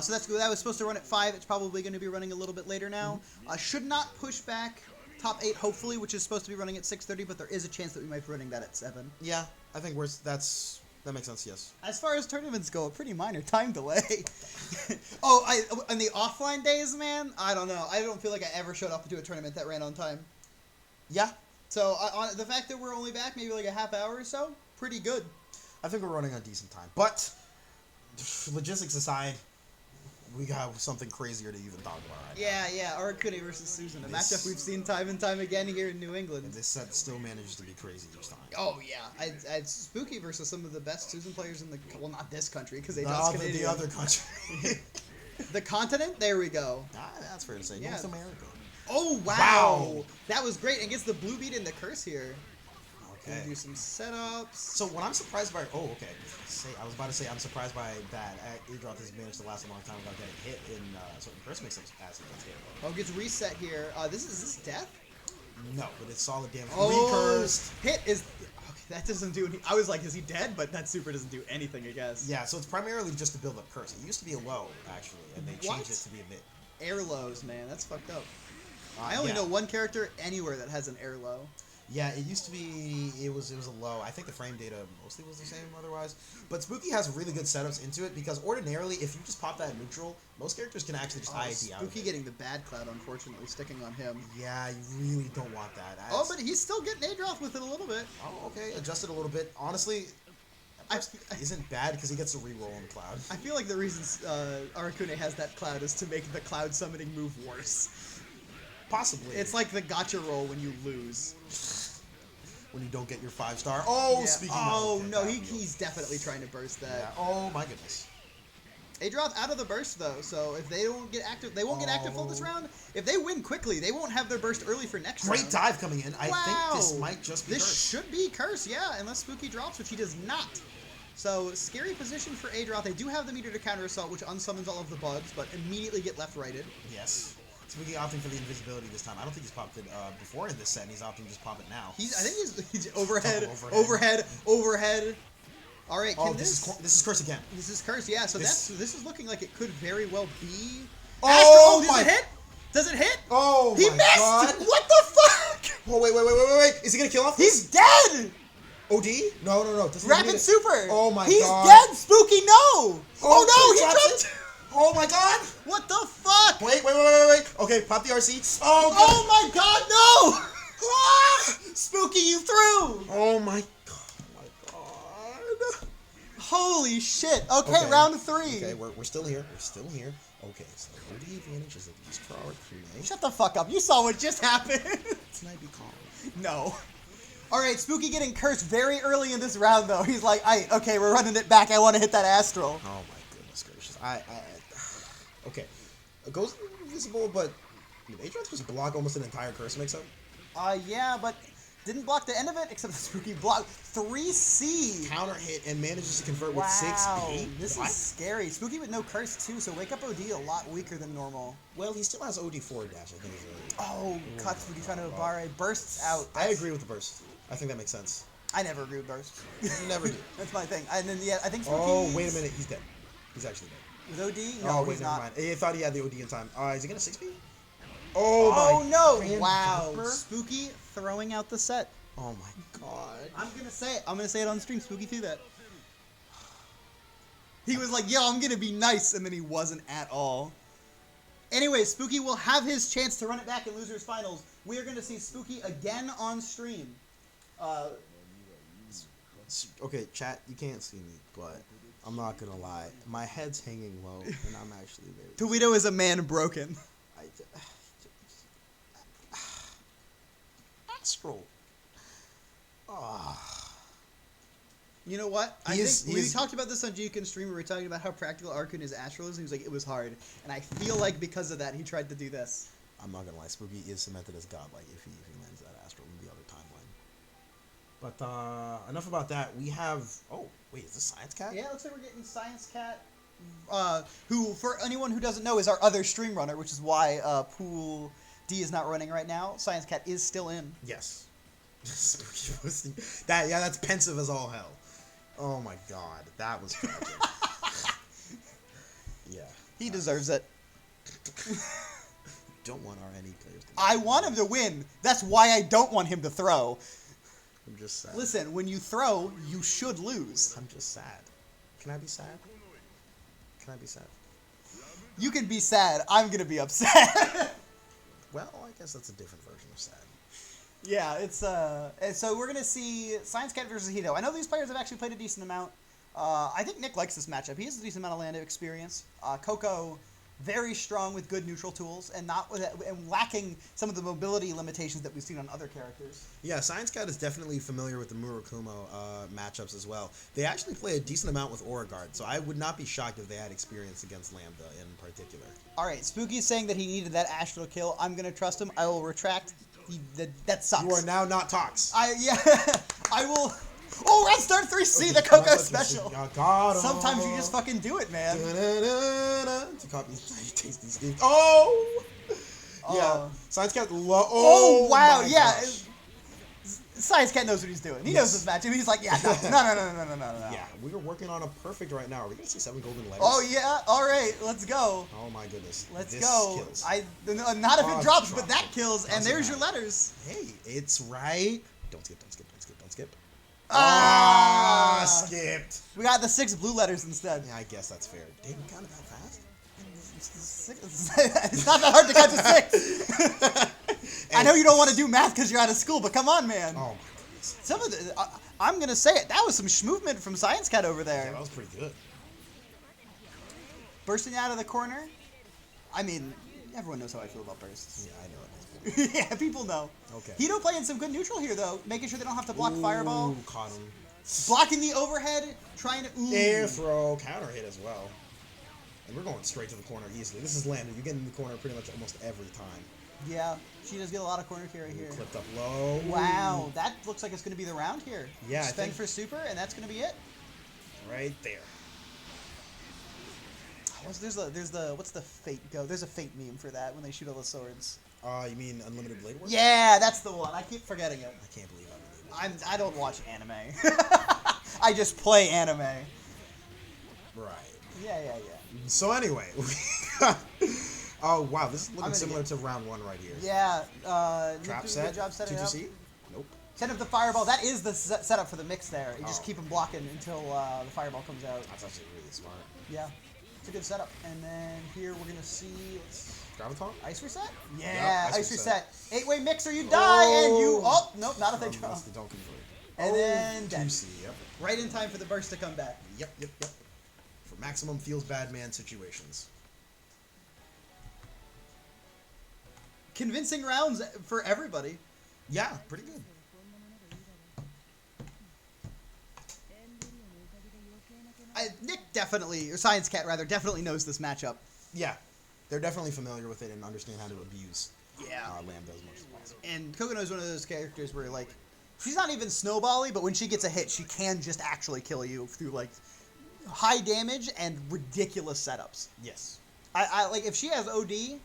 So that was supposed to run at 5. It's probably going to be running a little bit later now. Should not push back top 8, hopefully, which is supposed to be running at 6:30, but there is a chance that we might be running that at 7. Yeah, I think that makes sense, yes. As far as tournaments go, a pretty minor time delay. On the offline days, man, I don't know. I don't feel like I ever showed up to a tournament that ran on time. Yeah. So the fact that we're only back maybe like a half hour or so, pretty good. I think we're running on decent time. But, logistics aside, we got something crazier to even talk about right now. Yeah, Aracune versus Susan. A matchup we've seen time and time again here in New England. And this set still manages to be crazy each time. Oh, yeah. It's Spooky versus some of the best Susan players in the... Well, not this country, because they just Canadian. The other country. The continent? There we go. That's fair to say. Yeah. North America. Oh, wow. That was great. And gets the blue beat in the curse here. Gonna do some setups. So what I'm surprised by, I was about to say I'm surprised by that. Adroth has managed to last a long time without getting hit in certain curse mix-ups as he gets hit. Oh, gets reset here. Is this death? No, but it's solid damage. Oh, Recursed. hit is. Okay, that doesn't do any. I was like, is he dead? But that super doesn't do anything, I guess. Yeah, so it's primarily just to build up curse. It used to be a low actually, and they changed it to be a mid. Air lows, man, that's fucked up. I only know one character anywhere that has an air low. Yeah, it used to be, it was a low. I think the frame data mostly was the same otherwise. But Spooky has really good setups into it because ordinarily, if you just pop that neutral, most characters can actually just IID out of it. Spooky getting the bad cloud, unfortunately, sticking on him. Yeah, you really don't want that. But he's still getting Adroth with it a little bit. Oh, okay, adjusted a little bit. Honestly, isn't bad because he gets to reroll on the cloud. I feel like the reason Arakune has that cloud is to make the cloud summoning move worse. Possibly. It's like the gotcha roll when you lose. When you don't get your 5-star. Oh, yeah. Speaking of... no, he's definitely trying to burst that. Yeah. Oh, my goodness. Adroth out of the burst, though, so if they don't get active, they won't get active full this round. If they win quickly, they won't have their burst early for next round. Great dive coming in. I think this might just be This should be curse, yeah, unless Spooky drops, which he does not. So, scary position for Adroth. They do have the meter to counter assault, which unsummons all of the bugs, but immediately get left-righted. Yes. Spooky opting for the invisibility this time. I don't think he's popped it before in this set, and he's opting to just pop it now. I think he's overhead. All right, this is curse again. This is curse, yeah. So this is looking like it could very well be. Oh, does it hit? Does it hit? Oh, he missed. God. What the fuck? Oh, wait. Is he gonna kill off this? He's dead. OD? No. Rapid super. Oh my God. He's dead. Spooky, no. Oh no, he dropped it. Oh my God! What the fuck? Wait. Okay, pop the RC. Oh my God, no! Ah! Spooky, you threw! Oh my God. Holy shit. Okay, round 3. Okay, we're still here. Okay, so the OD advantage is that these draw crewmates. Shut the fuck up. You saw what just happened. Can I be calm? No. Alright, Spooky getting cursed very early in this round, though. He's like, okay, we're running it back. I want to hit that Astral. Oh my goodness gracious. Okay. It goes invisible, but did Adroth just block almost an entire curse mix-up? Yeah, but didn't block the end of it, except Spooky blocked 3C. Counter hit and manages to convert with 6-8. This is scary. Spooky with no curse, too, so Wake Up OD a lot weaker than normal. Well, he still has OD forward dash, I think. Cut Spooky trying to Abare. Bursts out. I agree with the burst. I think that makes sense. I never agree with burst. You never do. That's my thing. And then, I think Spooky... Oh, wait a minute. He's dead. He's actually dead. With OD? No, wait, he's never not. mind. I thought he had the OD in time. Is he gonna 6B? Oh no! Grand Wow. Viper? Spooky throwing out the set. Oh my God. I'm gonna say it on stream. Spooky threw that. He was like, yo, I'm gonna be nice, and then he wasn't at all. Anyway, Spooky will have his chance to run it back in Losers Finals. We are gonna see Spooky again on stream. Okay, chat, you can't see me, but I'm not gonna lie. My head's hanging low, and I'm actually very... Toledo is a man broken. Astral. You know what? I think we talked about this on Jukin stream. We were talking about how practical Arcun is Astral is, and he was like, it was hard. And I feel like because of that, he tried to do this. I'm not gonna lie, Spooky is cemented as godlike if he lands that Astral in the other timeline. But enough about that. We have... Oh, wait, is this Science Cat? Yeah, it looks like we're getting Science Cat, who, for anyone who doesn't know, is our other stream runner, which is why Pool D is not running right now. Science Cat is still in. Yes. Spooky posting. That's pensive as all hell. Oh my God, that was tragic. Yeah. He deserves it. Don't want our NE players to I want him to win. That's why I don't want him to throw. I'm just sad. Listen, when you throw, you should lose. I'm just sad. Can I be sad? You can be sad. I'm going to be upset. Well, I guess that's a different version of sad. Yeah, it's and so we're gonna see Science Cat versus Hito. I know these players have actually played a decent amount. I think Nick likes this matchup. He has a decent amount of land experience. Coco, very strong with good neutral tools and lacking some of the mobility limitations that we've seen on other characters. Yeah, Science Cat is definitely familiar with the Murakumo matchups as well. They actually play a decent amount with Aura Guard, so I would not be shocked if they had experience against Lambda in particular. All right, Spooky is saying that he needed that Astral kill. I'm gonna trust him. I will retract That sucks. You are now not Tox. I will. Oh, Red Star 3C, the Coco special. Sometimes you just fucking do it, man. To copy tasty Steve. Oh! Yeah. Science Cat low. Oh, wow. Yeah. Gosh. Science Cat knows what he's doing. He knows this match. He's like, yeah, no. Yeah, we are working on a perfect right now. Are we going to see 7 golden letters? Oh, yeah. All right. Let's go. Oh, my goodness. Let's this go. Kills. Not if it drops, but that kills. And there's your letters. Hey, it's right. Don't skip. Skipped. We got the 6 blue letters instead. Yeah, I guess that's fair. Dang, you counted that fast? It's not that hard to count to 6. I know you don't want to do math because you're out of school, but come on, man. Oh, my goodness. Some of the, I'm going to say it. That was some movement from Science Cat over there. Yeah, that was pretty good. Bursting out of the corner. I mean, everyone knows how I feel about bursts. Yeah, I know it. Yeah, people know. Okay. Hito playing some good neutral here, though. Making sure they don't have to block Fireball. Caught him. Blocking the overhead. Trying to... Air throw. Counter hit as well. And we're going straight to the corner easily. This is Lambda. You get in the corner pretty much almost every time. Yeah. She does get a lot of corner carry here. Clipped up low. Wow. That looks like it's going to be the round here. Yeah, Spend for super, and that's going to be it. Right there. There's the what's the Fate go? There's a Fate meme for that when they shoot all the swords. You mean Unlimited Blade Work? Yeah, that's the one. I keep forgetting it. I can't believe I I don't watch anime. I just play anime. Right. Yeah. So anyway, oh wow, this is looking similar to round 1 right here. Yeah. Trap do a set. good job setting it up. 2-2-C? Nope. Set up the Fireball. That is the setup for the mix there. You just keep them blocking until the Fireball comes out. That's actually really smart. Yeah. It's a good setup. And then here we're gonna see Graviton? Ice reset? Yep, Yeah, ice ice reset. 8-way mixer, you die, and you... Oh, nope, not if they draw. Don't convert. And then dead. 2C, yep. Right in time for the burst to come back. Yep. For maximum feels bad man situations. Convincing rounds for everybody. Yeah, pretty good. Nick definitely, or Science Cat rather, definitely knows this matchup. Yeah, they're definitely familiar with it and understand how to abuse Lambda as much as possible. And Coconut is one of those characters where, like, she's not even snowbally, but when she gets a hit, she can just actually kill you through, like, high damage and ridiculous setups. Yes. I like, if she has OD,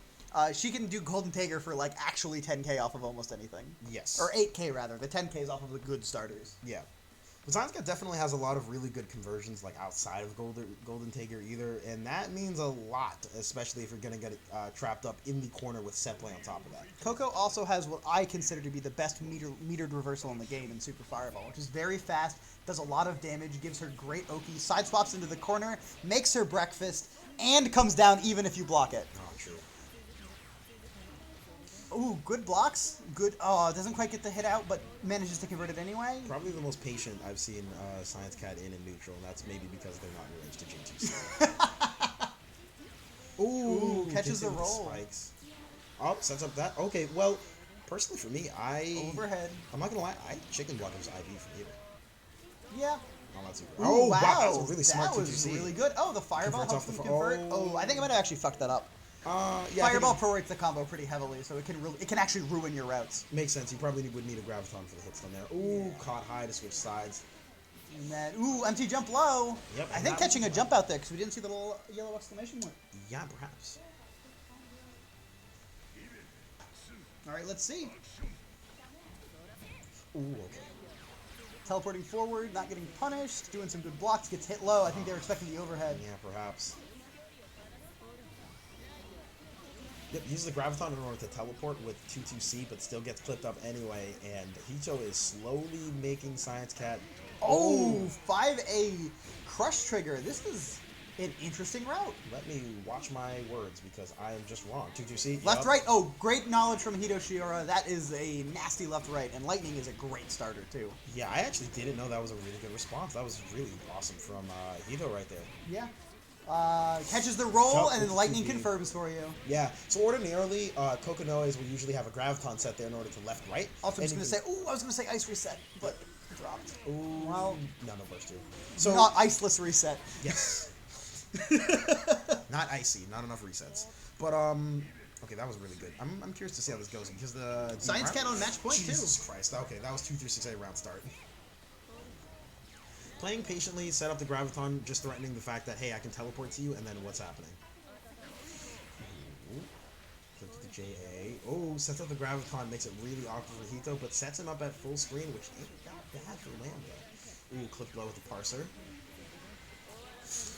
she can do Golden Tiger for, like, actually 10k off of almost anything. Yes. Or 8k, rather. The 10k is off of the good starters. Yeah. But Science Cat definitely has a lot of really good conversions, like, outside of Golden Tiger either, and that means a lot, especially if you're going to get trapped up in the corner with set play on top of that. Coco also has what I consider to be the best metered reversal in the game in Super Fireball, which is very fast, does a lot of damage, gives her great Oki, side swaps into the corner, makes her breakfast, and comes down even if you block it. Oh, true. Ooh, good blocks. Good. Oh, doesn't quite get the hit out, but manages to convert it anyway. Probably the most patient I've seen Science Cat in neutral, and that's maybe because they're not in range to J2. Ooh, catches the roll. Spikes. Oh, sets up that. Okay, well, personally for me, Overhead. I'm not gonna lie, I chicken blockers IV from here. Yeah. I'm not super. Ooh, Oh wow, that was a really smart That was 2-2-C. really good. Oh, the Fireball Converts helps off them the convert. Oh, I think I might have actually fucked that up. Yeah, Fireball prorates the combo pretty heavily, so it can actually ruin your routes. Makes sense. You probably would need a Graviton for the hits down there. Ooh, caught high to switch sides. And then, ooh, empty jump low. Yep. I think catching a jump out there because we didn't see the little yellow exclamation point. Yeah, perhaps. All right, let's see. Ooh, okay. Teleporting forward, not getting punished, doing some good blocks, gets hit low. I think they were expecting the overhead. Yeah, perhaps. Yep, uses the Graviton in order to teleport with 2-2-C, but still gets clipped up anyway, and Hito is slowly making Science Cat... Oh, 5A Crush Trigger. This is an interesting route. Let me watch my words, because I am just wrong. 2-2-C. Left, yep. right. Oh, great knowledge from Hito Shiora. That is a nasty left, right, and Lightning is a great starter, too. Yeah, I actually didn't know that was a really good response. That was really awesome from Hito right there. Yeah. Catches the roll, Jump and then with Lightning 2B. confirms for you. Yeah, so ordinarily, Kokonoes will usually have a Graviton set there in order to left-right. Also, I was going to say, ooh, I was going to say Ice Reset, but dropped. Ooh, well, none of those two. So, not Iceless Reset. Yes. Not icy, not enough resets. But, Okay, that was really good. I'm curious to see how this goes because the Science Cat on match point, Jesus too. Christ. Okay, that was 2 through 6 8 round start. Playing patiently, set up the Graviton, just threatening the fact that, hey, I can teleport to you, and then what's happening? Ooh. Flip to the JA. Oh, sets up the Graviton, makes it really awkward for Hito, but sets him up at full screen, which ain't that bad for Lambda. Ooh, clip blow with the Parser.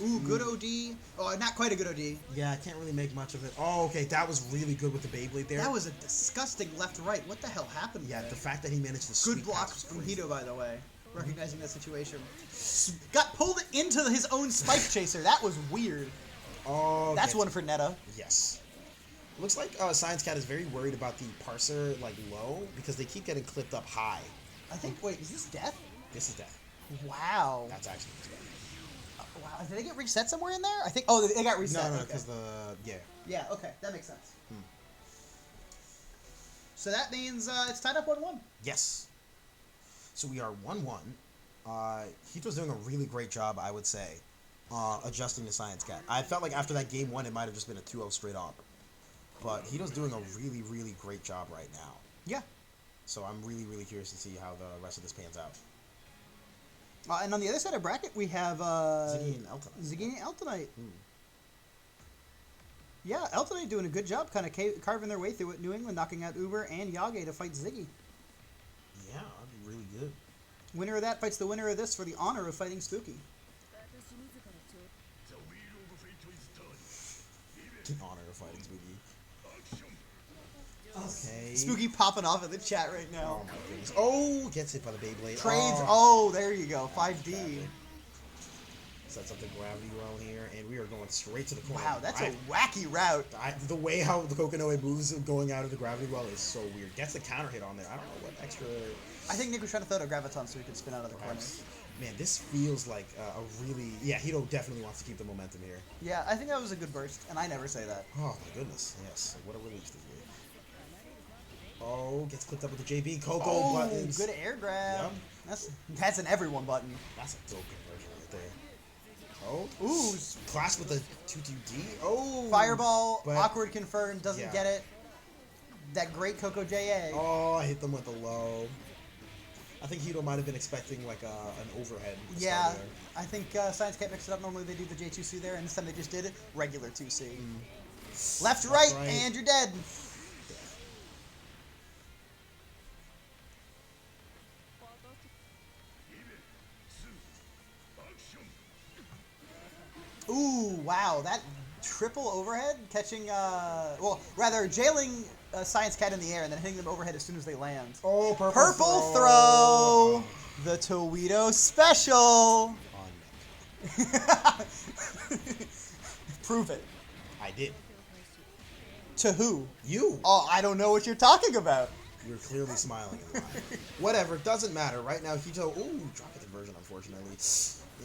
Ooh, good OD. Oh, not quite a good OD. Yeah, I can't really make much of it. Oh, okay, that was really good with the Beyblade there. That was a disgusting left-right. What the hell happened Yeah, there? the fact that he managed to Good sweep block past was from crazy. Hito, by the way. Recognizing that situation. Got pulled into his own spike chaser. That was weird. Oh, That's one for Netta. Yes. Looks like Science Cat is very worried about the Parser, like, low, because they keep getting clipped up high. I think, wait, is this death? This is death. Wow. That's actually death. Wow, did they get reset somewhere in there? I think, oh, they got reset. No, okay. because yeah. Yeah, okay, that makes sense. So that means it's tied up 1-1. Yes. So we are 1-1. Hito's doing a really great job, I would say, adjusting to Science Cat. I felt like after that game 1, it might have just been a 2-0 straight up. But Hito's doing a really, really great job right now. Yeah. So I'm really, really curious to see how the rest of this pans out. And on the other side of bracket, we have Ziggy and Eltonite. Ziggy and Eltonite. Yeah, Eltonite doing a good job kind of carving their way through it. New England knocking out Uber and Yage to fight Ziggy. Yeah, that'd be really good. Winner of that fights the winner of this for the honor of fighting Spooky. In honor of fighting Spooky. Okay. Spooky popping off in the chat right now. Oh my goodness. Oh, gets hit by the Beyblade. Trades. Oh, there you go. 5D. Sets up the gravity well here, and we are going straight to the corner. Wow, that's a wacky route. The way how the Kokonoe moves going out of the gravity well is so weird. Gets the counter hit on there. I don't know what extra... I think Nick was trying to throw a Graviton so he could spin out of the corner. Man, this feels like a really... Yeah, Hito definitely wants to keep the momentum here. Yeah, I think that was a good burst, and I never say that. Oh my goodness, yes. What a relief to be. Oh, gets clipped up with the JB. Coco buttons. Good air grab. Yep. That's an everyone button. That's a dope conversion right there. Oh. Ooh. Clash with the 2-2-D. Oh. Fireball. Awkward confirmed. Doesn't get it. That great Coco JA. Oh, I hit them with the low. I think Hito might have been expecting like an overhead. Yeah. I think Science Cat mixed it up. Normally they do the J2C there, and this time they just did it. Regular 2C. Left, right, and you're dead. Ooh, wow, that triple overhead catching, well, rather jailing Science Cat in the air and then hitting them overhead as soon as they land. Oh, purple throw! The Toledo special! Prove it. I did. To who? You. Oh, I don't know what you're talking about. You're clearly smiling in the line. Whatever, doesn't matter. Right now, Hito, ooh, drop a conversion, unfortunately.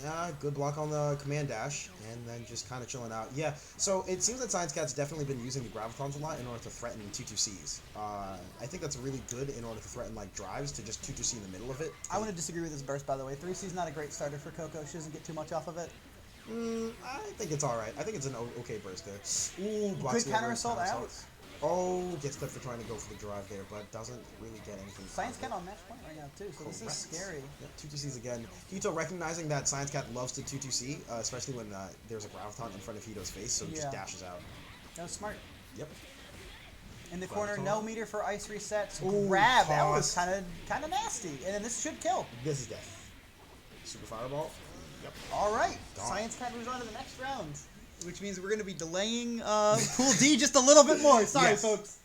Yeah, good block on the command dash, and then just kind of chilling out. Yeah, so it seems that Science Cat's definitely been using the Gravitons a lot in order to threaten 2-2Cs. I think that's really good in order to threaten, like, drives to just 2-2C in the middle of it. I want to disagree with this burst, by the way. 3C's not a great starter for Coco. She doesn't get too much off of it. I think it's alright. I think it's an okay burst there. Ooh, blocks good counter assault out. Oh, gets clipped for trying to go for the drive there, but doesn't really get anything. Science Cat on match point right now, too, so this is scary. Yep, 2-2Cs again. Hito recognizing that Science Cat loves to 2-2C, especially when there's a Graviton in front of Hito's face, so he just dashes out. That was smart. Yep. In the corner, no meter for ice resets. Ooh, grab. That was kind of nasty, and then this should kill. This is death. Super Fireball. Yep. All right. Science Cat moves on to the next round. Which means we're going to be delaying Pool D just a little bit more. Sorry, folks.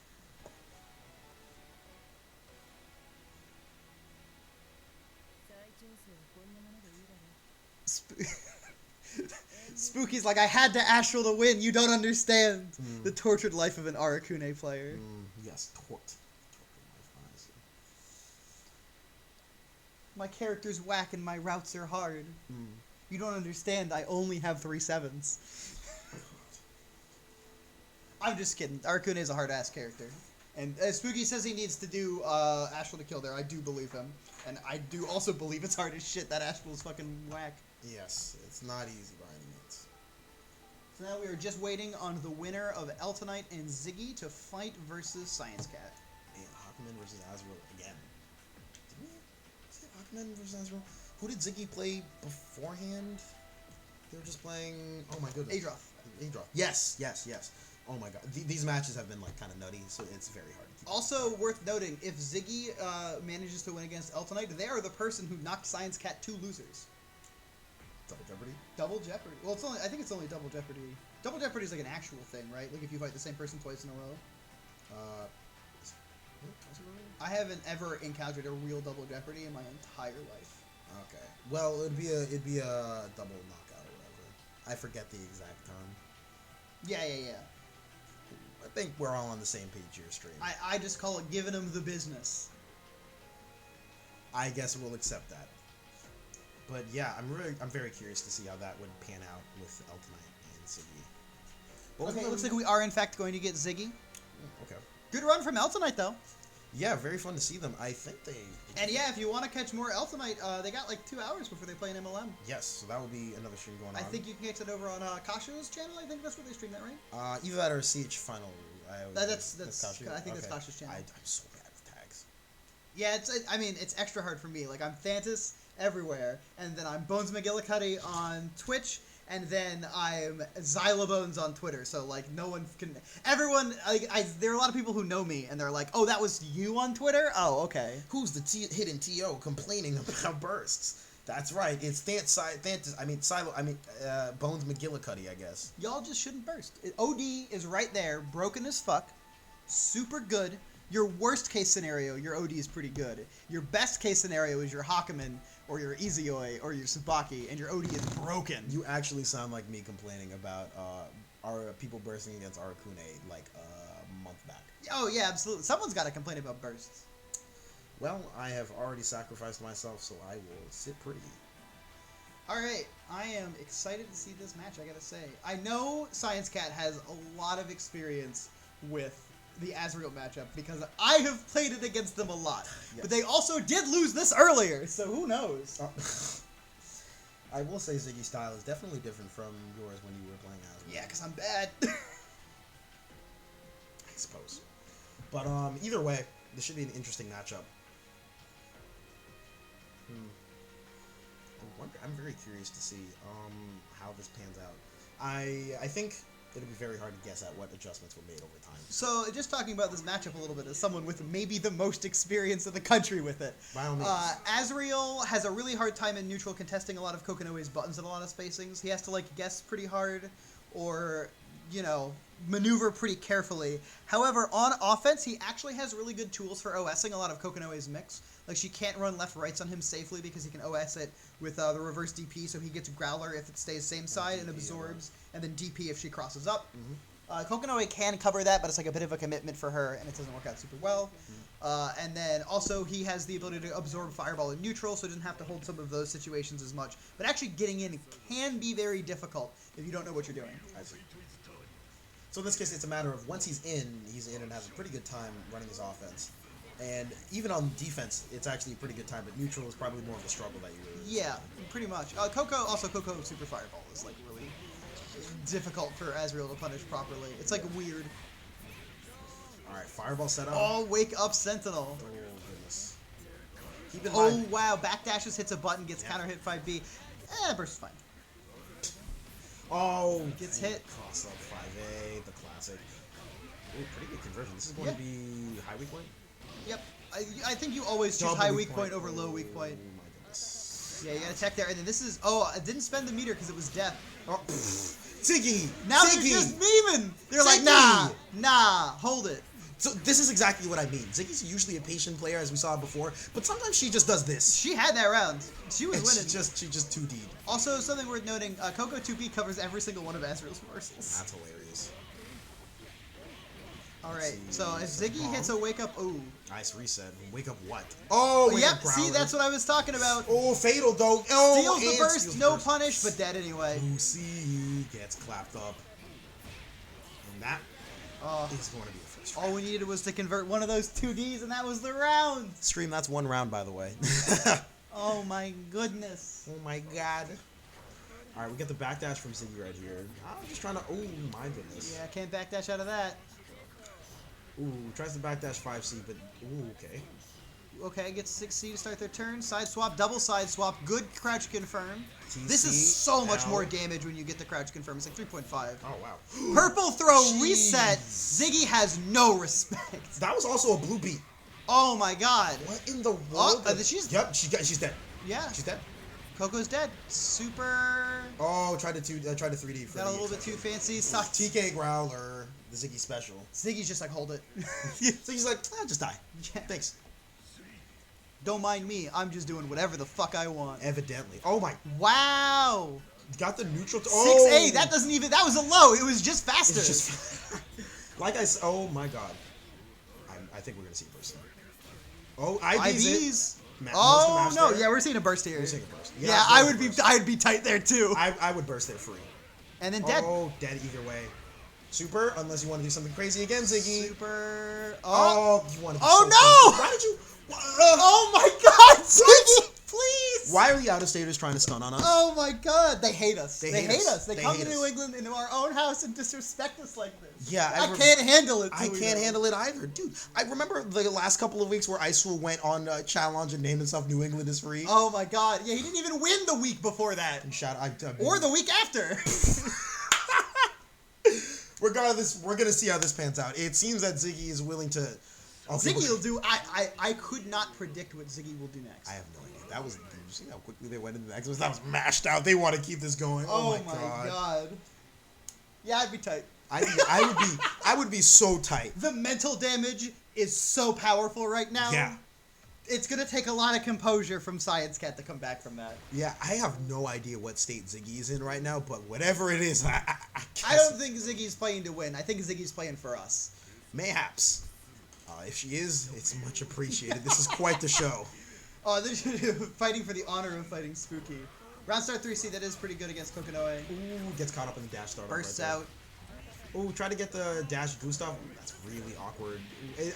Spooky's like, I had to Astral to win. You don't understand the tortured life of an Arakune player. Yes, tortured life, my character's whack and my routes are hard. You don't understand. I only have 3 7s. I'm just kidding. Arakune is a hard-ass character. And Spooky says he needs to do Astral to kill there. I do believe him. And I do also believe it's hard as shit that Astral is fucking whack. Yes, it's not easy by any means. So now we are just waiting on the winner of Eltonite and Ziggy to fight versus Science Cat. And Hawkman versus Azrael again. Did we say Hawkman versus Azrael? Who did Ziggy play beforehand? They were just playing. Oh my goodness. Adroth. Yes. Oh my god. These matches have been like kind of nutty, so it's very hard to keep. Also worth noting, if Ziggy manages to win against Eltonite, they are the person who knocked Science Cat 2 losers. Double Jeopardy? Double Jeopardy. Well, I think it's only Double Jeopardy. Double Jeopardy is like an actual thing, right? Like if you fight the same person twice in a row. I haven't ever encountered a real Double Jeopardy in my entire life. Okay. Well, it'd be a double knockout or whatever. I forget the exact term. Yeah. I think we're all on the same page here, Stream. I just call it giving them the business. I guess we'll accept that. But yeah, I'm very curious to see how that would pan out with Eltonite and Ziggy. Okay, it looks like we are in fact going to get Ziggy. Okay. Good run from Eltonite though. Yeah, very fun to see them. I think they. And yeah, if you want to catch more Eltonite, they got like 2 hours before they play an MLM. Yes, so that will be another stream going on. I think you can catch it over on Kasha's channel. I think that's where they stream that, right? Either that or CH Final. That's Kasha? I think Okay. that's Kasha's channel. I'm so bad with tags. Yeah, it's extra hard for me. Like I'm Thantis everywhere, and then I'm Bones McGillicuddy on Twitch, and then I'm Xylobones on Twitter. So like no one can. Everyone, there are a lot of people who know me, and they're like, "Oh, that was you on Twitter? Oh, okay." Who's the hidden TO complaining about bursts? That's right. It's Bones McGillicuddy, I guess. Y'all just shouldn't burst. OD is right there, broken as fuck, super good. Your worst case scenario, your OD is pretty good. Your best case scenario is your Hakumen or your Izioi or your Tsubaki, and your OD is broken. You actually sound like me complaining about our people bursting against Arakune like a month back. Oh yeah, absolutely. Someone's got to complain about bursts. Well, I have already sacrificed myself, so I will sit pretty. Alright, I am excited to see this match, I gotta say. I know Science Cat has a lot of experience with the Azrael matchup, because I have played it against them a lot. Yes. But they also did lose this earlier, so who knows? I will say Ziggy's style is definitely different from yours when you were playing Azrael. Yeah, because I'm bad. I suppose. But either way, this should be an interesting matchup. I'm very curious to see how this pans out. I think it'll be very hard to guess at what adjustments were made over time. So, just talking about this matchup a little bit as someone with maybe the most experience in the country with it. By all means. Azrael has a really hard time in neutral contesting a lot of Kokonoe's buttons and a lot of spacings. He has to, like, guess pretty hard or, you know, maneuver pretty carefully. However, on offense, he actually has really good tools for OSing a lot of Kokonoe's mix. Like, she can't run left-rights on him safely because he can OS it with the reverse DP, so he gets Growler if it stays same side and absorbs, and then DP if she crosses up. Kokonoe can cover that, but it's like a bit of a commitment for her, and it doesn't work out super well. And then also he has the ability to absorb Fireball in neutral, so he doesn't have to hold some of those situations as much. But actually getting in can be very difficult if you don't know what you're doing. I see. So in this case, it's a matter of once he's in and has a pretty good time running his offense. And even on defense, it's actually a pretty good time, but neutral is probably more of a struggle that you really pretty much. Coco Super Fireball is like really difficult for Azrael to punish properly. It's like weird. Alright, Fireball set up. Oh, wake up Sentinel. Oh, goodness. Keep in mind. Oh, wow. Backdashes, hits a button, gets counter hit 5B. Burst is fine. Oh, gets hit. Cross up 5A, the classic. Ooh, pretty good conversion. This is going to be high weak point? Yep. I think you always choose high weak point over low weak point. Oh my goodness. Yeah, you gotta tech there. And then this is... Oh, I didn't spend the meter because it was death. Oh, Ziggy! Now Ziggy! they're just memeing! They're Ziggy! like, nah, hold it. So this is exactly what I mean. Ziggy's usually a patient player, as we saw before, but sometimes she just does this. She had that round. She was winning. She just 2D'd. Also, something worth noting, Coco 2B covers every single one of Azrael's reversals. That's hilarious. Alright, so if Ziggy hits a wake up, ooh. Nice reset. Wake up what? Oh, yep, see, that's what I was talking about. Oh, fatal though. Oh, steals the burst, no punish, but dead anyway. Lucy gets clapped up. And that is going to be the first round. All we needed was to convert one of those 2Ds, and that was the round. Stream, that's one round, by the way. Oh my goodness. Oh my god. All right, we get the backdash from Ziggy right here. I'm just trying to. Oh my goodness. Yeah, can't backdash out of that. Ooh, tries to backdash 5C, but ooh, okay. Okay, gets 6C to start their turn. Side swap, double side swap. Good crouch confirm. TC, This is so much L. more damage when you get the crouch confirm. It's like 3.5. Oh wow. Purple throw Jeez. reset. Ziggy has no respect. That was also a blue beat. Oh my god. What in the world? Oh, she's Yep, she's dead. yeah. She's dead. Coco's dead. Super. Oh, tried to 3D for Got a little bit too fancy. Sucked. TK Growler, the Ziggy special. Ziggy's just like, hold it. Ziggy's like, just die. Yeah. Thanks. Don't mind me. I'm just doing whatever the fuck I want. Evidently. Oh my. Wow. Got the neutral. 6A. That doesn't even. That was a low. It was just faster. It's just. Like I said. Oh my god. I think we're gonna see a burst. Oh, IVs. Oh no. Yeah, we're seeing a burst here. We're seeing a burst. Yeah, I'd be tight there too. I would burst there free. And then dead. Oh, dead either way. Super, unless you want to do something crazy again, Ziggy. Super. Oh, you want to. Oh so no! crazy. Why did you? Oh my god, Ziggy! Please! Why are the out-of-staters trying to stun on us? Oh my god, they hate us. They hate us. They come hate to us. New England into our own house and disrespect us like this. Yeah, I can't handle it. I can't handle it either, dude. I remember the last couple of weeks where Icefool went on challenge and named himself New England is free. Oh my god, yeah, he didn't even win the week before that, And shout or the week after. Regardless, we're gonna see how this pans out. It seems that Ziggy is willing to. Okay, Ziggy will do. I could not predict what Ziggy will do next. I have no idea. That was. Did you see how quickly they went into the next one? That was mashed out. They want to keep this going. Oh my god. Yeah, I'd be tight. I would be so tight. The mental damage is so powerful right now. Yeah. It's gonna take a lot of composure from Science Cat to come back from that. Yeah, I have no idea what state Ziggy's in right now, but whatever it is, I guess I don't think Ziggy's playing to win. I think Ziggy's playing for us. mayhaps. If she is, it's much appreciated. This is quite the show. Oh, they're fighting for the honor of fighting Spooky. Round start 3C, that is pretty good against Kokonoe. Ooh, gets caught up in the dash startup. Bursts right there. out. Ooh, try to get the dash Gustav. That's really awkward.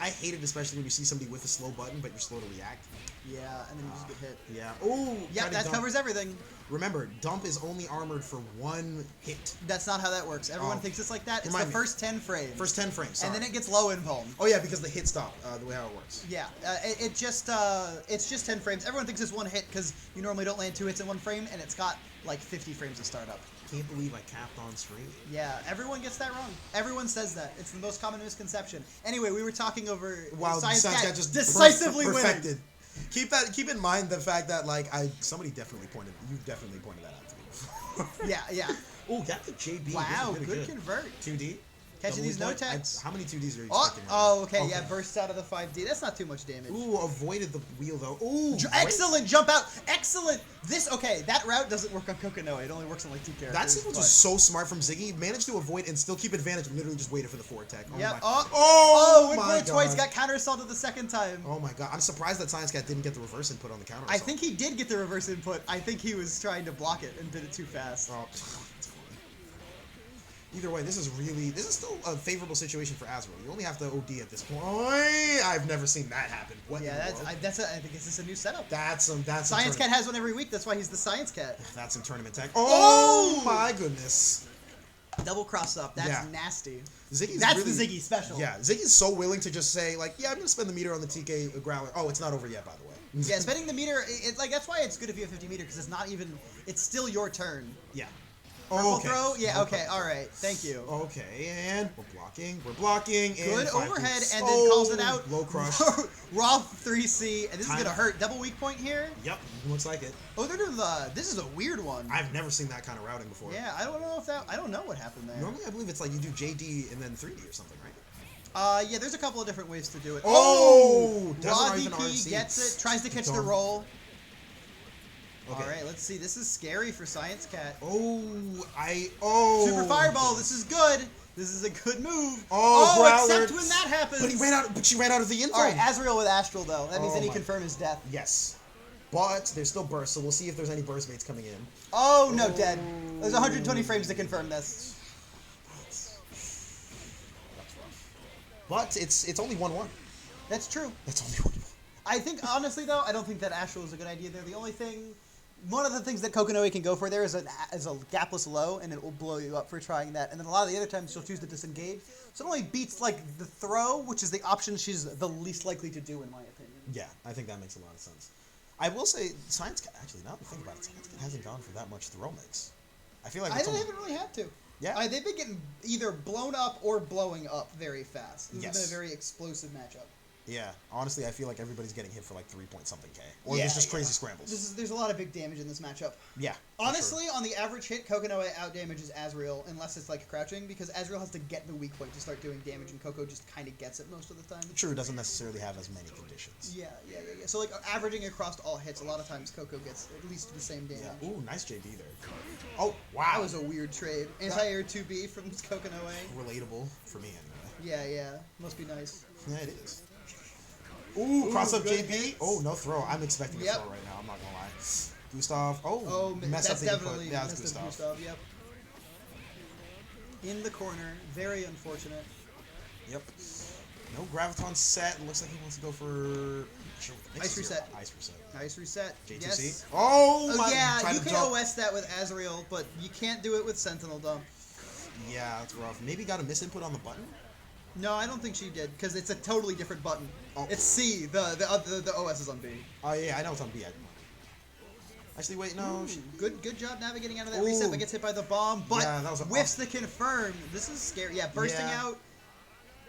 I hate it, especially when you see somebody with a slow button, but you're slow to react. Yeah, and then you just get hit. Yeah. Ooh. Yeah, that covers everything. Remember, dump is only armored for one hit. That's not how that works. Everyone thinks it's like that. It's the first 10 frames. First 10 frames, sorry. And then it gets low in palm. Oh yeah, because the hit stop, the way how it works. Yeah, it's just 10 frames. Everyone thinks it's one hit because you normally don't land 2 hits in one frame, and it's got like 50 frames of startup. Can't believe I capped on stream. Yeah, everyone gets that wrong. Everyone says that. It's the most common misconception. Anyway, we were talking over Wow, Science Cat just decisively perfected. winning. Keep in mind the fact that somebody definitely pointed that out to me before. Yeah. Oh, got the JB. Wow, This is good convert. 2D. Catching these no point? techs. How many 2Ds are you Oh, expecting? okay, yeah, bursts out of the 5D. That's not too much damage. Ooh, avoided the wheel though. Ooh, Excellent jump out. Excellent. That route doesn't work on Kokonoe. It only works on like 2 characters. That sequence was so smart from Ziggy. Managed to avoid and still keep advantage. Literally just waited for the forward tech. Yeah. Went for it twice. Got counter assaulted the second time. Oh my god. I'm surprised that Science Cat didn't get the reverse input on the counter. I think he did get the reverse input. I think he was trying to block it and did it too fast. Oh, that's funny. Either way, this is still a favorable situation for Azrael. You only have to OD at this point. I've never seen that happen. What? Yeah, I think it's just a new setup. That's Science Cat has one every week. That's why he's the Science Cat. That's some tournament tech. Oh my goodness. Double cross up. That's nasty. That's the Ziggy special. Yeah, Ziggy's so willing to just say like, yeah, I'm gonna spend the meter on the TK Growler. Oh, it's not over yet, by the way. Yeah, spending the meter. That's why it's good if you have 50 meter because it's not even. It's still your turn. Yeah. Purple throw? Yeah, okay, alright. Thank you. Okay, and we're blocking. Good and overhead, and then calls it out. Low crush. Raw 3C, and this is gonna hurt. Double weak point here? Yep, looks like it. Oh, they're doing this is a weird one. I've never seen that kind of routing before. Yeah, I don't know what happened there. Normally I believe it's like you do JD and then 3D or something, right? Yeah, there's a couple of different ways to do it. Oh! Raw DP gets it, tries to catch the roll. Okay. Alright, let's see. This is scary for Science Cat. Super Fireball, this is good. This is a good move. Growler. Except when that happens. But she ran out of the info. Alright, Azrael with Astral though. That means any confirm his death. Yes. But there's still burst, so we'll see if there's any burst mates coming in. Oh, no, dead. There's 120 frames to confirm this. That's rough. But it's only 1-1. That's true. It's only 1-1. I think, honestly, though, I don't think that Astral is a good idea there. The only thing one of the things that Kokonoe can go for there is a gapless low, and it will blow you up for trying that. And then a lot of the other times she'll choose to disengage. So it only beats like the throw, which is the option she's the least likely to do in my opinion. Yeah, I think that makes a lot of sense. I will say, Science Cat, actually, now that I think about it, Science Cat hasn't gone for that much throw mix. I feel like I haven't really had to. Yeah. They've been getting either blown up or blowing up very fast. This Yes. has been a very explosive matchup. Yeah, honestly, I feel like everybody's getting hit for like 3-point-something K. Or there's just crazy scrambles. There's a lot of big damage in this matchup. Yeah. Honestly, on the average hit, Kokonoe out-damages Azrael unless it's like crouching, because Azrael has to get the weak point to start doing damage, and Coco just kind of gets it most of the time. True, doesn't necessarily have as many conditions. Yeah. So like averaging across all hits, a lot of times Coco gets at least the same damage. Yeah. Ooh, nice JB there. Oh, wow. That was a weird trade. Anti-air 2B from Kokonoe. Relatable for me, anyway. Yeah. Must be nice. Yeah, it is. Ooh, cross up good JB. hits. Oh, no throw. I'm expecting a throw right now. I'm not gonna lie. Gustav. Oh, mess up that's the definitely input. Yeah, it's messed up Gustav. Yep. In the corner. Very unfortunate. Yep. No graviton set. Looks like he wants to go for Ice reset. Ice reset. Nice reset. J2C. Yes. Oh my! Yeah, tried you to can jump. OS that with Azrael, but you can't do it with Sentinel Dump. Yeah, that's rough. Maybe got a misinput on the button. No, I don't think she did, because it's a totally different button. Oh. It's C. The OS is on B. Oh yeah, I know it's on B. Actually, wait, no. Good job navigating out of that reset, but gets hit by the bomb. But Yeah, that was whiffs the confirm. This is scary. Yeah, bursting Yeah. out.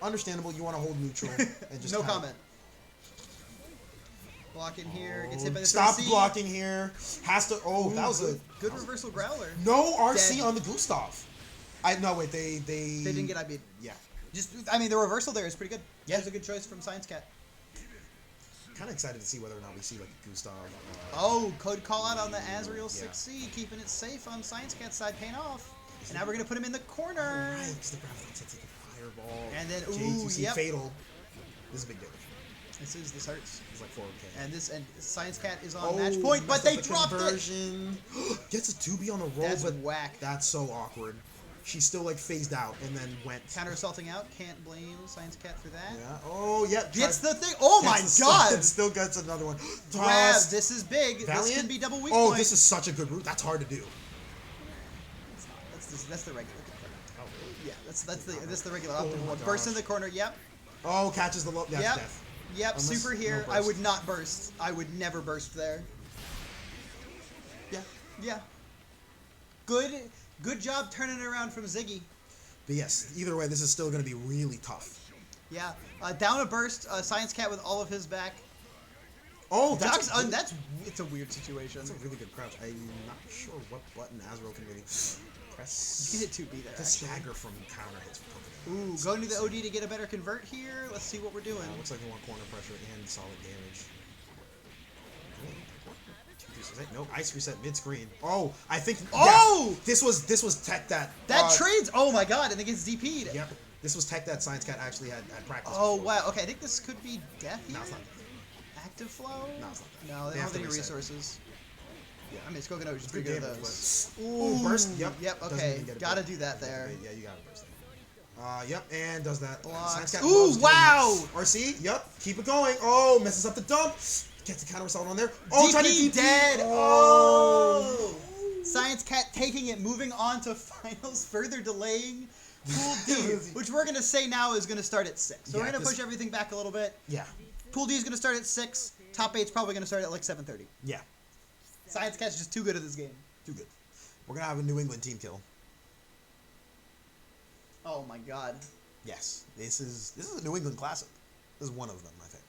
Understandable. You want to hold neutral and just No kinda- comment. Block in here. Gets hit by the Stop 3C. blocking here. Has to. Oh, that was a good reversal growler. no RC Dead. on the Gustav. No wait, they didn't get IB'd. Yeah. I mean, the reversal there is pretty good. Yeah, it's a good choice from Science Cat. Kind of excited to see whether or not we see like a Gustav. Oh, code call out on the Azrael 6C, keeping it safe on Science Cat's side, paying off. And now we're gonna put him in the corner. Right, the graviton sets like a fireball. And then, J2C yep. fatal. This is a big damage. This hurts. It's like 4K. And Science Cat is on match point, but they dropped conversion. Gets a 2B on the roll, That's but whack. That's so awkward. She's still like phased out and then went Counter assaulting out. Can't blame Science Cat for that. Yeah. Oh, yeah. Gets the thing. Oh my god! Still gets another one. Grab. Toss. This is big. Valiant? This can be double weak Oh, point. this is such a good route. That's hard to do. That's the regular. Oh, really? Yeah, that's the regular optimal one. gosh. Burst in the corner. Yep. Oh, catches the low. That's Yep. death. Yep. Unless- Super here. no I burst. would not burst. I would never burst there. Yeah. Yeah. Good job turning it around from Ziggy. But yes, either way, this is still going to be really tough. Yeah. Down a burst. Science Cat with all of his back. Oh, Ducks. It's a weird situation. That's a really good crouch. I'm not sure what button Azrael can really press. You can hit 2B there. The Actually. stagger from counter hits from Pokemon. Ooh, going to the OD to get a better convert here. Let's see what we're doing. Looks like they want corner pressure and solid damage. No, ice reset mid screen. Oh, I think. Oh! Yeah, this was tech that. Trades. Oh my god! And it gets DP'd. Yep. This was tech that Science Cat actually had practice. Oh before. wow. Okay, I think this could be death here. No, it's not. Active flow. No, it's not that. No, they don't They have have to any reset. resources. Yeah. I mean, it's Coconut is It's pretty good good at damage, those. but ooh, burst. Yep. Yep. Doesn't Okay. even get a Gotta bit. do that there. Yeah, you gotta burst it. Yep, and does that. Blocks. Science Cat Ooh, knows wow! RC. Yep. Keep it going. Oh, messes up the dump. Gets a counter assault on there. Oh, trying to DP DP. dead. Oh. Science Cat taking it, moving on to finals, further delaying Pool D, which we're going to say now is going to start at 6. So Yeah, we're going to push everything back a little bit. Yeah. Pool D is going to start at 6. Top 8's probably going to start at like 7:30. Yeah. Science Cat's just too good at this game. Too good. We're gonna have a New England team kill. Oh my god. Yes. This is a New England classic. This is one of them, I think.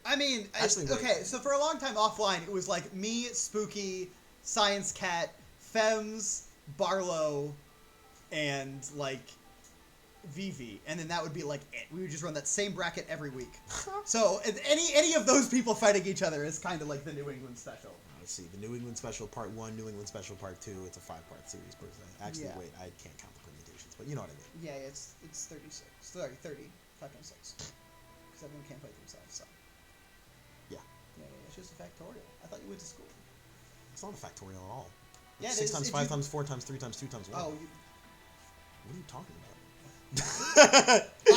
I mean, Actually, wait. okay, so for a long time offline, it was like me, Spooky, Science Cat, Fems, Barlow, and like VV, and then that would be like it. We would just run that same bracket every week. So any of those people fighting each other is kind of like the New England special. Let's see. The New England Special Part 1, New England Special Part 2. It's a 5-part series per se. Actually, Yeah. wait, I can't count the permutations, but you know what I mean. Yeah, it's 36. Sorry, 30. 5 times 6. Because everyone can't play themselves, so. Yeah. Yeah, it's just a factorial. I thought you went to school. It's not a factorial at all. Yeah, It's it 6 is. times If 5 you- times 4 times 3 times 2 times 1. Oh, What are you talking about?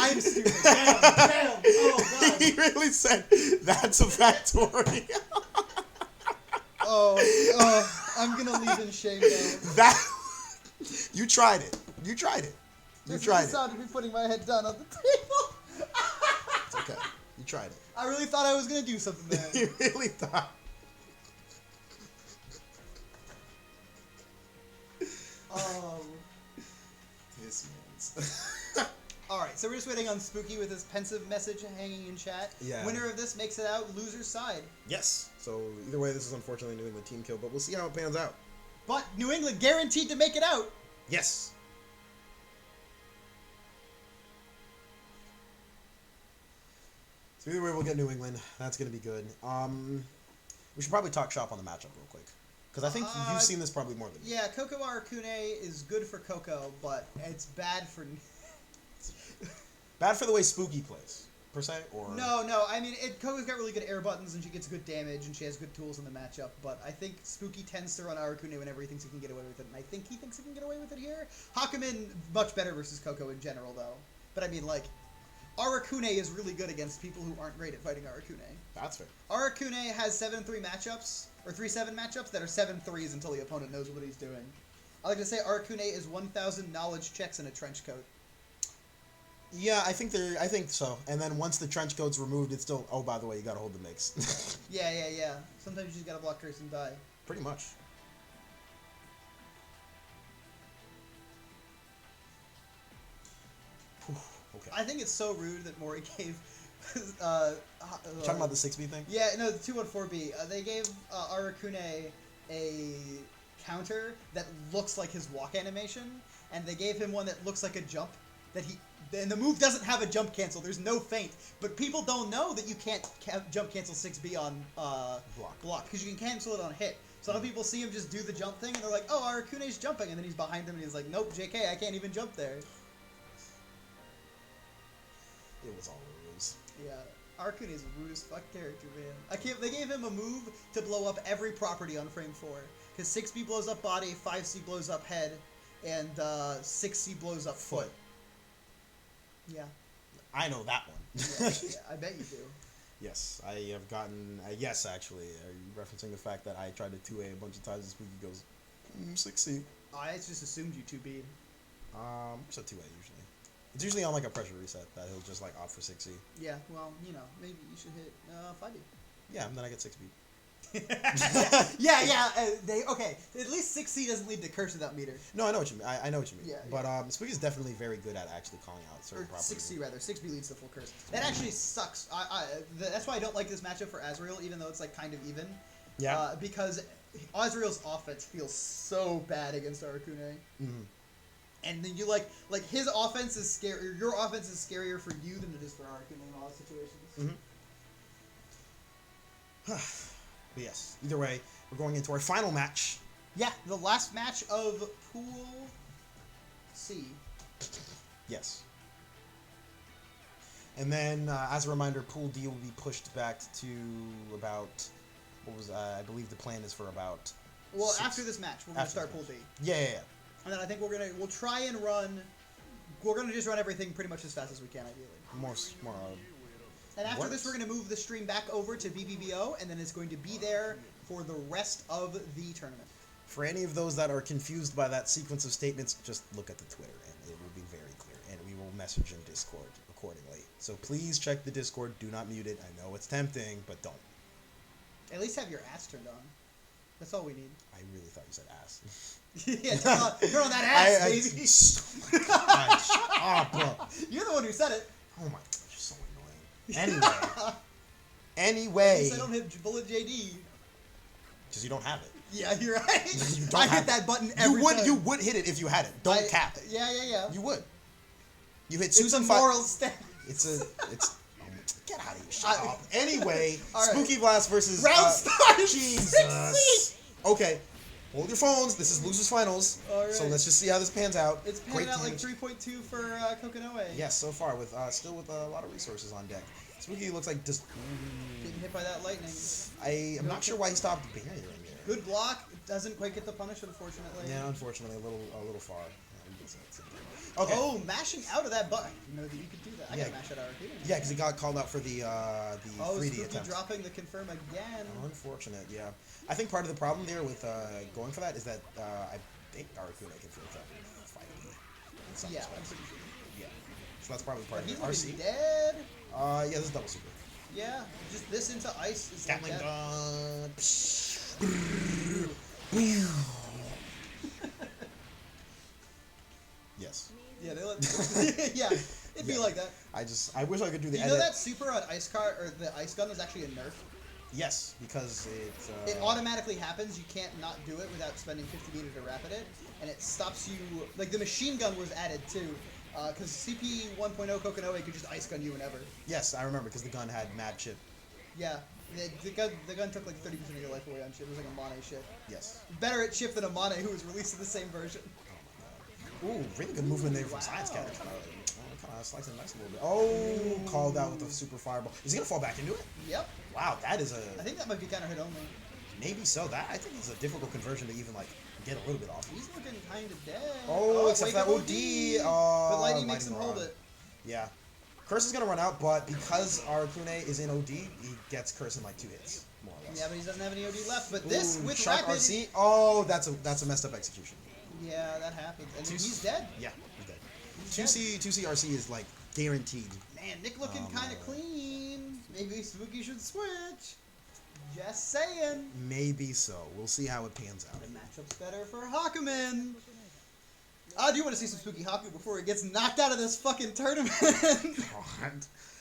I'm stupid. Damn. Oh, God. He really said, that's a factorial. Oh. I'm gonna leave in shame though. That you tried it. You tried it. You This tried is it. the sound of me putting my head down on the table. It's okay. You tried it. I really thought I was gonna do something there. You really thought. This man's. Alright, so we're just waiting on Spooky with his pensive message hanging in chat. Yeah. Winner of this makes it out, loser's side. Yes. So either way, this is unfortunately New England team kill, but we'll see how it pans out. But New England guaranteed to make it out. Yes. So either way, we'll get New England. That's gonna be good. We should probably talk shop on the matchup real quick, because I think you've seen this probably more than me. Yeah, Coco Arakune is good for Coco, but it's bad for... Bad for the way Spooky plays, per se, or No. I mean, Coco's got really good air buttons, and she gets good damage, and she has good tools in the matchup. But I think Spooky tends to run Arakune whenever he thinks he can get away with it, and I think he thinks he can get away with it here. Hakumen much better versus Coco in general, though. But I mean, like, Arakune is really good against people who aren't great at fighting Arakune. That's fair. Arakune has 7-3 matchups, or 3-7 matchups that are 7-3s until the opponent knows what he's doing. I like to say Arakune is 1,000 knowledge checks in a trench coat. Yeah, I think so. And then once the trench coat's removed, it's still. Oh, by the way, you gotta hold the mix. Yeah. Sometimes you just gotta block curse and die. Pretty much. Whew, okay. I think it's so rude that Mori gave. Talking about the 6B thing? Yeah, no, the 214B. They gave Arakune a counter that looks like his walk animation, and they gave him one that looks like a jump. And the move doesn't have a jump cancel. There's no feint. But people don't know that you can't jump cancel 6B on block because you can cancel it on hit. So a lot of people see him just do the jump thing, and they're like, "Oh, Arakune's jumping," and then he's behind him, and he's like, "Nope, JK, I can't even jump there." It was all rules. Yeah, Arakune is a rude as fuck character, man. They gave him a move to blow up every property on frame 4. Because 6B blows up body, 5C blows up head, and 6C blows up foot. Yeah. I know that one. Yeah, I bet you do. Yes, I have gotten. Yes, actually. Are you referencing the fact that I tried to 2A a bunch of times and Spooky goes 6C? I just assumed you 2B'd. It's a 2A usually. It's usually on like a pressure reset that he'll just like opt for 6C. Yeah, well, you know, maybe you should hit 5B. Yeah, and then I get 6B. yeah. Okay, at least 6C doesn't lead to curse without meter. No, I know what you mean. I know what you mean. Yeah, But Spooky's definitely very good at actually calling out certain Or properties. 6C rather. 6B leads to full curse. That actually sucks. That's why I don't like this matchup for Azrael, even though it's like kind of even. Yeah. Because Azrael's offense feels so bad against Arakune. Mm-hmm. And then you like his offense is scary. Your offense is scarier for you than it is for Arakune in a lot of situations. Mm-hmm. But yes, either way, we're going into our final match. Yeah, the last match of Pool C. Yes. And then, as a reminder, Pool D will be pushed back to about, what was, I believe the plan is for about... Well, after this match, we're going to start Pool D. Yeah. And then I think we'll try and we're going to just run everything pretty much as fast as we can, ideally. More and after this, we're going to move the stream back over to BBBO, and then it's going to be there for the rest of the tournament. For any of those that are confused by that sequence of statements, just look at the Twitter, and it will be very clear, and we will message in Discord accordingly. So please check the Discord. Do not mute it. I know it's tempting, but don't. At least have your ass turned on. That's all we need. I really thought you said ass. Yeah, turn on that ass, baby. Stop. You're the one who said it. Oh my gosh, you're so annoying. Anyway. I don't hit Bullet JD. Because you don't have it. Yeah, you're right. You don't I have hit that button every time. You would hit it if you had it. Don't cap it. Yeah. You would. You hit It's Susan a moral stand. Get out of here. Shut up. Anyway, right. Spooky Blast versus Round start. Jesus. Okay. Hold your phones. This is Losers Finals. All right. So let's just see how this pans out. It's panning out like 3.2 for Kokonoe. Yes, so far with still with a lot of resources on deck. Spooky looks like just Getting hit by that lightning. I am not sure why he stopped barriering there. Good block. Doesn't quite get the punish, unfortunately. Yeah, unfortunately, a little far. Okay. Oh, mashing out of that button. You know that you could do that. I Yeah. gotta mash out of Arcade. Yeah, because he got called out for the 3D Spooky attempt. dropping the confirm again. Unfortunate, yeah. I think part of the problem there with going for that is that I think Arcade can feel that 5D. In some Yeah, I'm respects. pretty sure. Yeah. So that's probably part But of he's it. looking RC? dead. Yeah, this is double super. Yeah, just this into ice is like Gatling that. gun. Yes. Yeah, they let. Yeah, it'd be like that. I wish I could do the You know that super on ice car or the ice gun is actually a nerf. Yes, because It automatically happens. You can't not do it without spending 50 meter to rapid it, and it stops you. Like the machine gun was added too, because CP 1.0 Kokonoe could just ice gun you whenever. Yes, I remember because the gun had mad chip. Yeah, the gun took like 30% of your life away on ship. It was like a Mane ship. Yes. Better at ship than a Mane who was released in the same version. Oh my god. Ooh, really good movement there from Science Cat. Kind of slicing nice a little bit. Oh, called out with a super fireball. Is he gonna fall back into it? Yep. Wow, that is I think that might be counter hit only. maybe so. That I think is a difficult conversion to even like get a little bit off. He's looking kind of dead. Oh, except wake for that up OD. But lightning makes him hold rod. it. Yeah. Curse is gonna run out, but because Arcune is in OD, he gets Curse in like 2 hits, more or less. Yeah, but he doesn't have any OD left. But this with Shock rapid. RC. Oh, that's a messed up execution. Yeah, that happens. And Two- he's dead. Yeah, he's dead. He's 2C RC is like guaranteed. Man, Nick looking Um, kind of clean. Maybe Spooky should switch. Just saying. Maybe so. We'll see how it pans out. The matchup's better for Hakumen. I do want to see some Spooky Haku before he gets knocked out of this fucking tournament. God.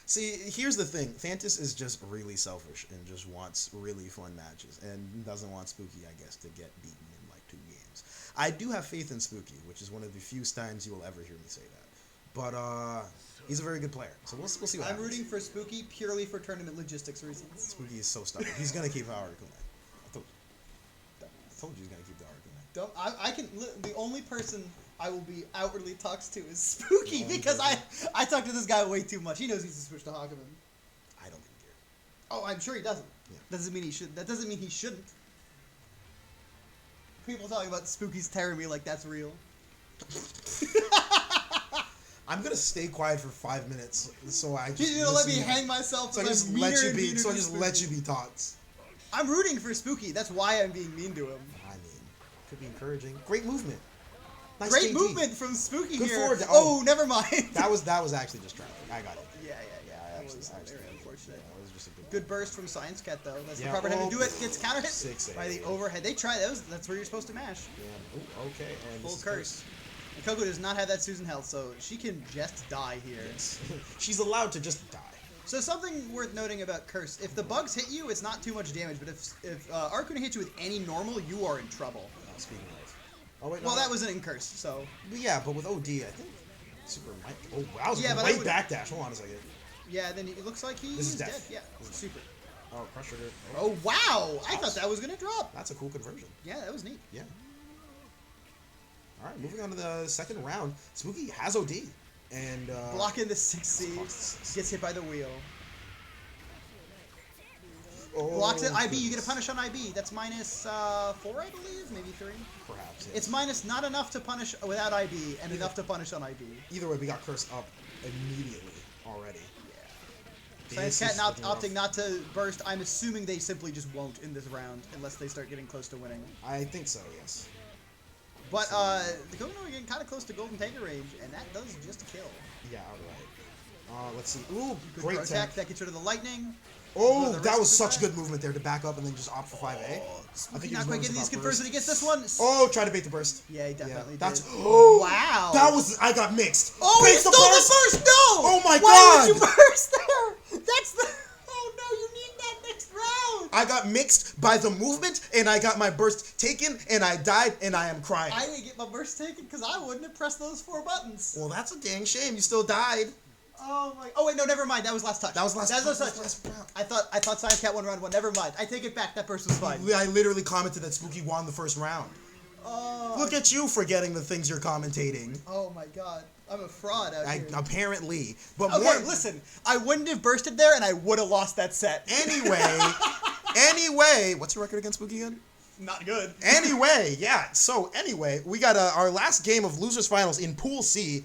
See, here's the thing. Fantas is just really selfish and just wants really fun matches and doesn't want Spooky, I guess, to get beaten in like 2 games. I do have faith in Spooky, which is one of the few times you will ever hear me say that. But he's a very good player, so we'll see what I'm happens. rooting for Spooky purely for tournament logistics reasons. Spooky is so stubborn. He's gonna keep our Arcune. I told you he's gonna keep the Arcune. Don't I can the only person I will be outwardly talks to is Spooky because I talk to this guy way too much. He knows he's to switch to Hakumen. I don't think here. Oh, I'm sure he doesn't. Yeah. Doesn't mean he should. That doesn't mean he shouldn't. People talking about Spooky's tearing me like that's real. I'm gonna stay quiet for 5 minutes, so I just You're gonna let me listen. hang myself. So I I'm just meaner let you and be. meaner So I to just Spooky. let you be talks. I'm rooting for Spooky. That's why I'm being mean to him. I mean, could be encouraging. Great movement. Nice Great JD. movement from Spooky Good here. forward. Oh, never mind. That was actually just traffic. I got it. Yeah. I That actually, was actually very unfortunate. That was just a Good burst from Science Cat though. That's Yeah. the proper time to do it. Oh, Gets counter hit 6-8. by the overhead. They try those. That's where you're supposed to mash. Yeah. Ooh, okay. And Full this is curse. And Coco does not have that Susan health, so she can just die here. Yes. She's allowed to just die. So something worth noting about Curse: if the bugs hit you, it's not too much damage. But if Arcuna hits you with any normal, you are in trouble. Speaking of. Oh wait. Well, no. that wasn't in Curse, so But yeah, but with OD, I think Super might. Oh, that was Yeah, a but I great would- backdash. Hold on a second. yeah. Then it looks like he's This is dead. death. Yeah, This is- super. Oh, crush trigger. Oh wow! I thought that was gonna drop. That's a cool conversion. Yeah, that was neat. Yeah. All right, moving on to the second round. Spooky has OD, and Blocking the 6C, blocks- gets hit by the wheel. Oh, Blocks it. IB, you get a goodness. punish on IB. That's minus 4, I believe, maybe 3. Perhaps. Yes. It's minus not enough to punish without IB, and enough to punish on IB. Either way, we got curse up immediately already. Science This Cat is not looking rough. opting not to burst. I'm assuming they simply just won't in this round unless they start getting close to winning. I think so. Yes. But the Kokono are getting kind of close to Golden Tiger range, and that does just kill. Yeah. Outright. Let's see. Ooh, Good great pro tech. attack that gets rid of the lightning. Oh, the that rest was of such the good movement there to back up and then just opt for 5A. I Spooky he not was quite nervous getting these about confirms, burst. and he gets this one. Oh, try to bait the burst. Yeah, he definitely That's did. wow. That was I got mixed. Oh, Bait he stole the burst! No! Oh my Why would you God. burst there? That's the... Oh no, you need that next round! I got mixed by the movement and I got my burst taken and I died and I am crying. I didn't get my burst taken because I wouldn't have pressed those 4 buttons. Well, that's a dang shame. You still died. Oh my... Oh wait, no, never mind. That was last touch. That was last That was touch. last touch. I thought Science Cat won round 1. Never mind. I take it back. That burst was fine. I literally commented that Spooky won the first round. Oh. Look at you forgetting the things you're commentating. Oh my god. I'm a fraud out here. Apparently. But Okay, more, listen. I wouldn't have bursted there, and I would have lost that set. Anyway, what's your record against Spooky again? Not good. Anyway, yeah. So anyway, we got our last game of losers finals in Pool C.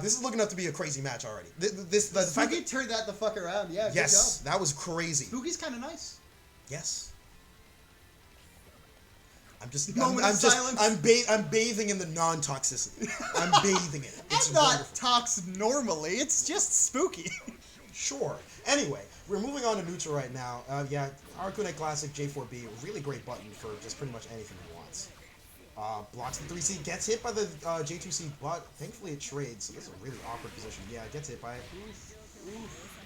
This is looking up to be a crazy match already. The fact Spooky that, turned that the fuck around. Yeah, yes, good job. that was crazy. Spooky's kind of nice. Yes. Moment of silence. I'm bathing in the non-toxicity. I'm bathing in it. It's I'm not wonderful. tox normally. It's just spooky. Sure. Anyway, we're moving on to neutral right now. Yeah, Arcune Classic J4B, really great button for just pretty much anything he wants. Blocks the 3C, gets hit by the J2C, but thankfully it trades. So this is a really awkward position. Yeah, gets hit by it. Oof.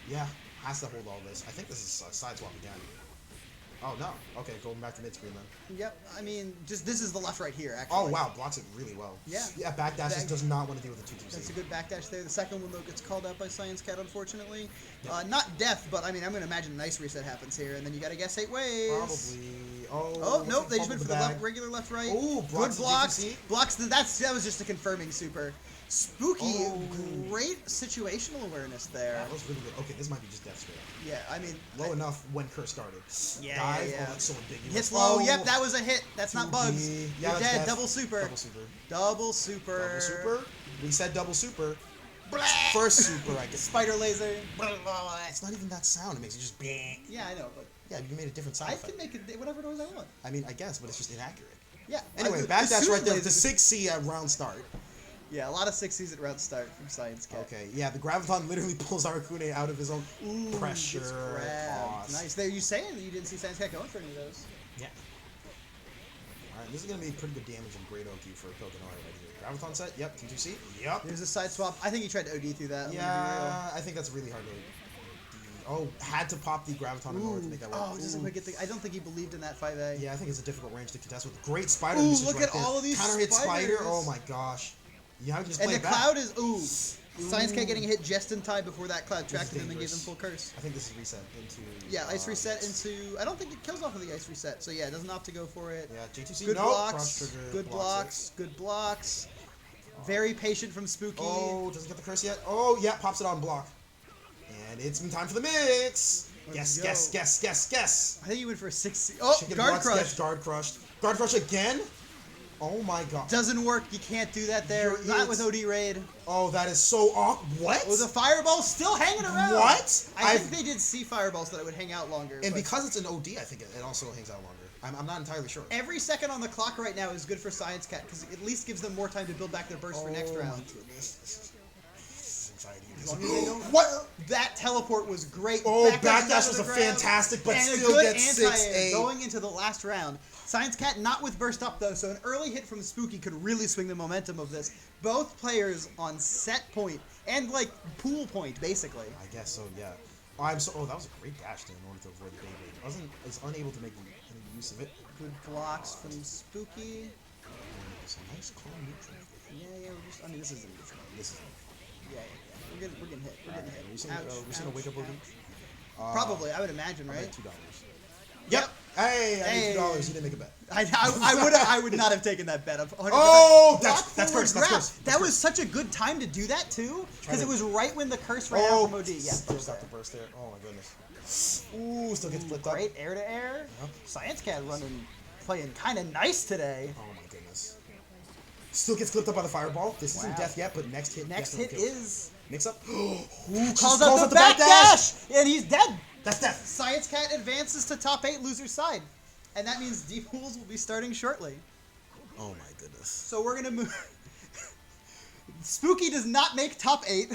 Yeah, has to hold all this. I think this is a side swap again. Oh, no. Okay, going back to mid-screen then. Yep, I mean, just this is the left right here, actually. Oh, wow, blocks it really well. Yeah. Yeah, backdashes does not want to deal with the 2-2C. That's a good backdash there. The second one, though, gets called out by Science Cat, unfortunately. Yep. Not death, but, I mean, I'm going to imagine a nice reset happens here, and then you got to guess 8 ways. Probably. Oh, nope, they just went for the regular left-right. Oh, good blocks. Blocks, that was just a confirming super. Spooky, great situational awareness there. That was really good. Okay, this might be just death straight up. Yeah, I mean... Low enough when curse started. Yeah, Dive. yeah. Oh, that's so ambiguous. Hits low. Yep, that was a hit. That's not bugs. Yeah, you're dead. Death. Double super. Double super. Double super. Double super. We said double super. First super, I guess. Spider laser. It's not even that sound. It makes it just bang. Yeah, I know, but... Yeah, you made a different sound effect. I can make it whatever noise I want. I mean, I guess, but it's just inaccurate. Yeah. Anyway, backdash right there with the 6C at round start. Yeah, a lot of 6Cs at round start from Science Cat. Okay, yeah, the Graviton literally pulls Arcune out of his own pressure. Nice. There, you saying that you didn't see Science Cat going for any of those? Yeah. Alright, this is going to be pretty good damage and great OQ for Kokonori right here. Graviton set, yep, T2C, yep. There's a side swap. I think he tried to OD through that. Yeah, I think that's really hard to... Oh, had to pop the Graviton in order to make that work. Oh, just like get the, I don't think he believed in that 5A. Yeah, I think it's a difficult range to contest with great spider Ooh, usage look right at there. all of these Counter hit spiders. spider, oh my gosh. Yeah, I can just and play the it back. cloud is Science Cat getting hit just in time before that cloud tracked him and gave him full curse. I think this is reset into... Yeah, ice reset into... I don't think it kills off of the ice reset, so yeah, it doesn't opt to go for it. Yeah, J2C, good no. blocks, good blocks, good blocks. Very patient from Spooky. Oh, doesn't get the curse yet. Oh, yeah, pops it on block. And it's time for the mix. Guess. I think he went for a 6C. Oh, guard crush. Gets guard crushed. Guard crush again? Oh my god. Doesn't work. You can't do that there. Not with OD raid. Oh, that is so awkward. What? Oh, the fireball still hanging around. What? I think they did see fireballs so that it would hang out longer. And because it's an OD, I think it also hangs out longer. I'm not entirely sure. Every second on the clock right now is good for Science Cat because it at least gives them more time to build back their burst for next round. What? That teleport was great. Oh, backdash was a fantastic, but still gets 6A. Going into the last round. Science Cat not with burst up though, so an early hit from Spooky could really swing the momentum of this. Both players on set point and like pool point basically. I guess so, yeah. Oh, that was a great dash in order to avoid the Beyblade. I was unable to make any use of it. Good blocks from Spooky. It's a nice calm neutral. Yeah, we're just. I mean, this isn't neutral. This is. Yeah. We're getting hit. We're getting hit. We're seeing a wake up OD. Probably, I would imagine, right? $2. Yep. Hey, I made $2. You didn't make a bet. I would not have taken that bet. Oh, that's curse. That's curse. That was such a good time to do that too, because it was right when the curse ran out from OD. Yeah, still got the burst there. Oh my goodness. Ooh, still gets flipped up. Great air to air. Yep. Science Cat playing kind of nice today. Oh my goodness. Still gets flipped up by the fireball. This isn't death yet, but next hit. Next hit is mix up. Calls out the backdash, and he's dead. That's death. Science Cat advances to top 8 loser's side. And that means D-Pools will be starting shortly. Oh my goodness. So we're going to move... Spooky does not make top 8.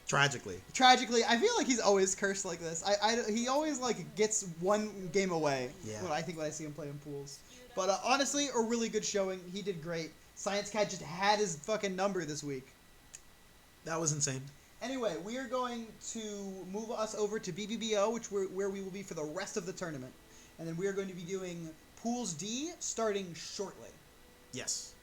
Tragically. I feel like he's always cursed like this. He always like gets one game away. Yeah. When I see him play in pools. But honestly, a really good showing. He did great. Science Cat just had his fucking number this week. That was insane. Anyway, we are going to move us over to BBBO, where we will be for the rest of the tournament. And then we are going to be doing Pools D starting shortly. Yes.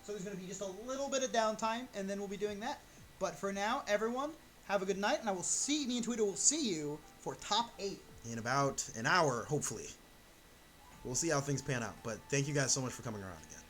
So there's going to be just a little bit of downtime, and then we'll be doing that. But for now, everyone, have a good night, and me and Twitter will see you for top 8. In about an hour, hopefully. We'll see how things pan out. But thank you guys so much for coming around again.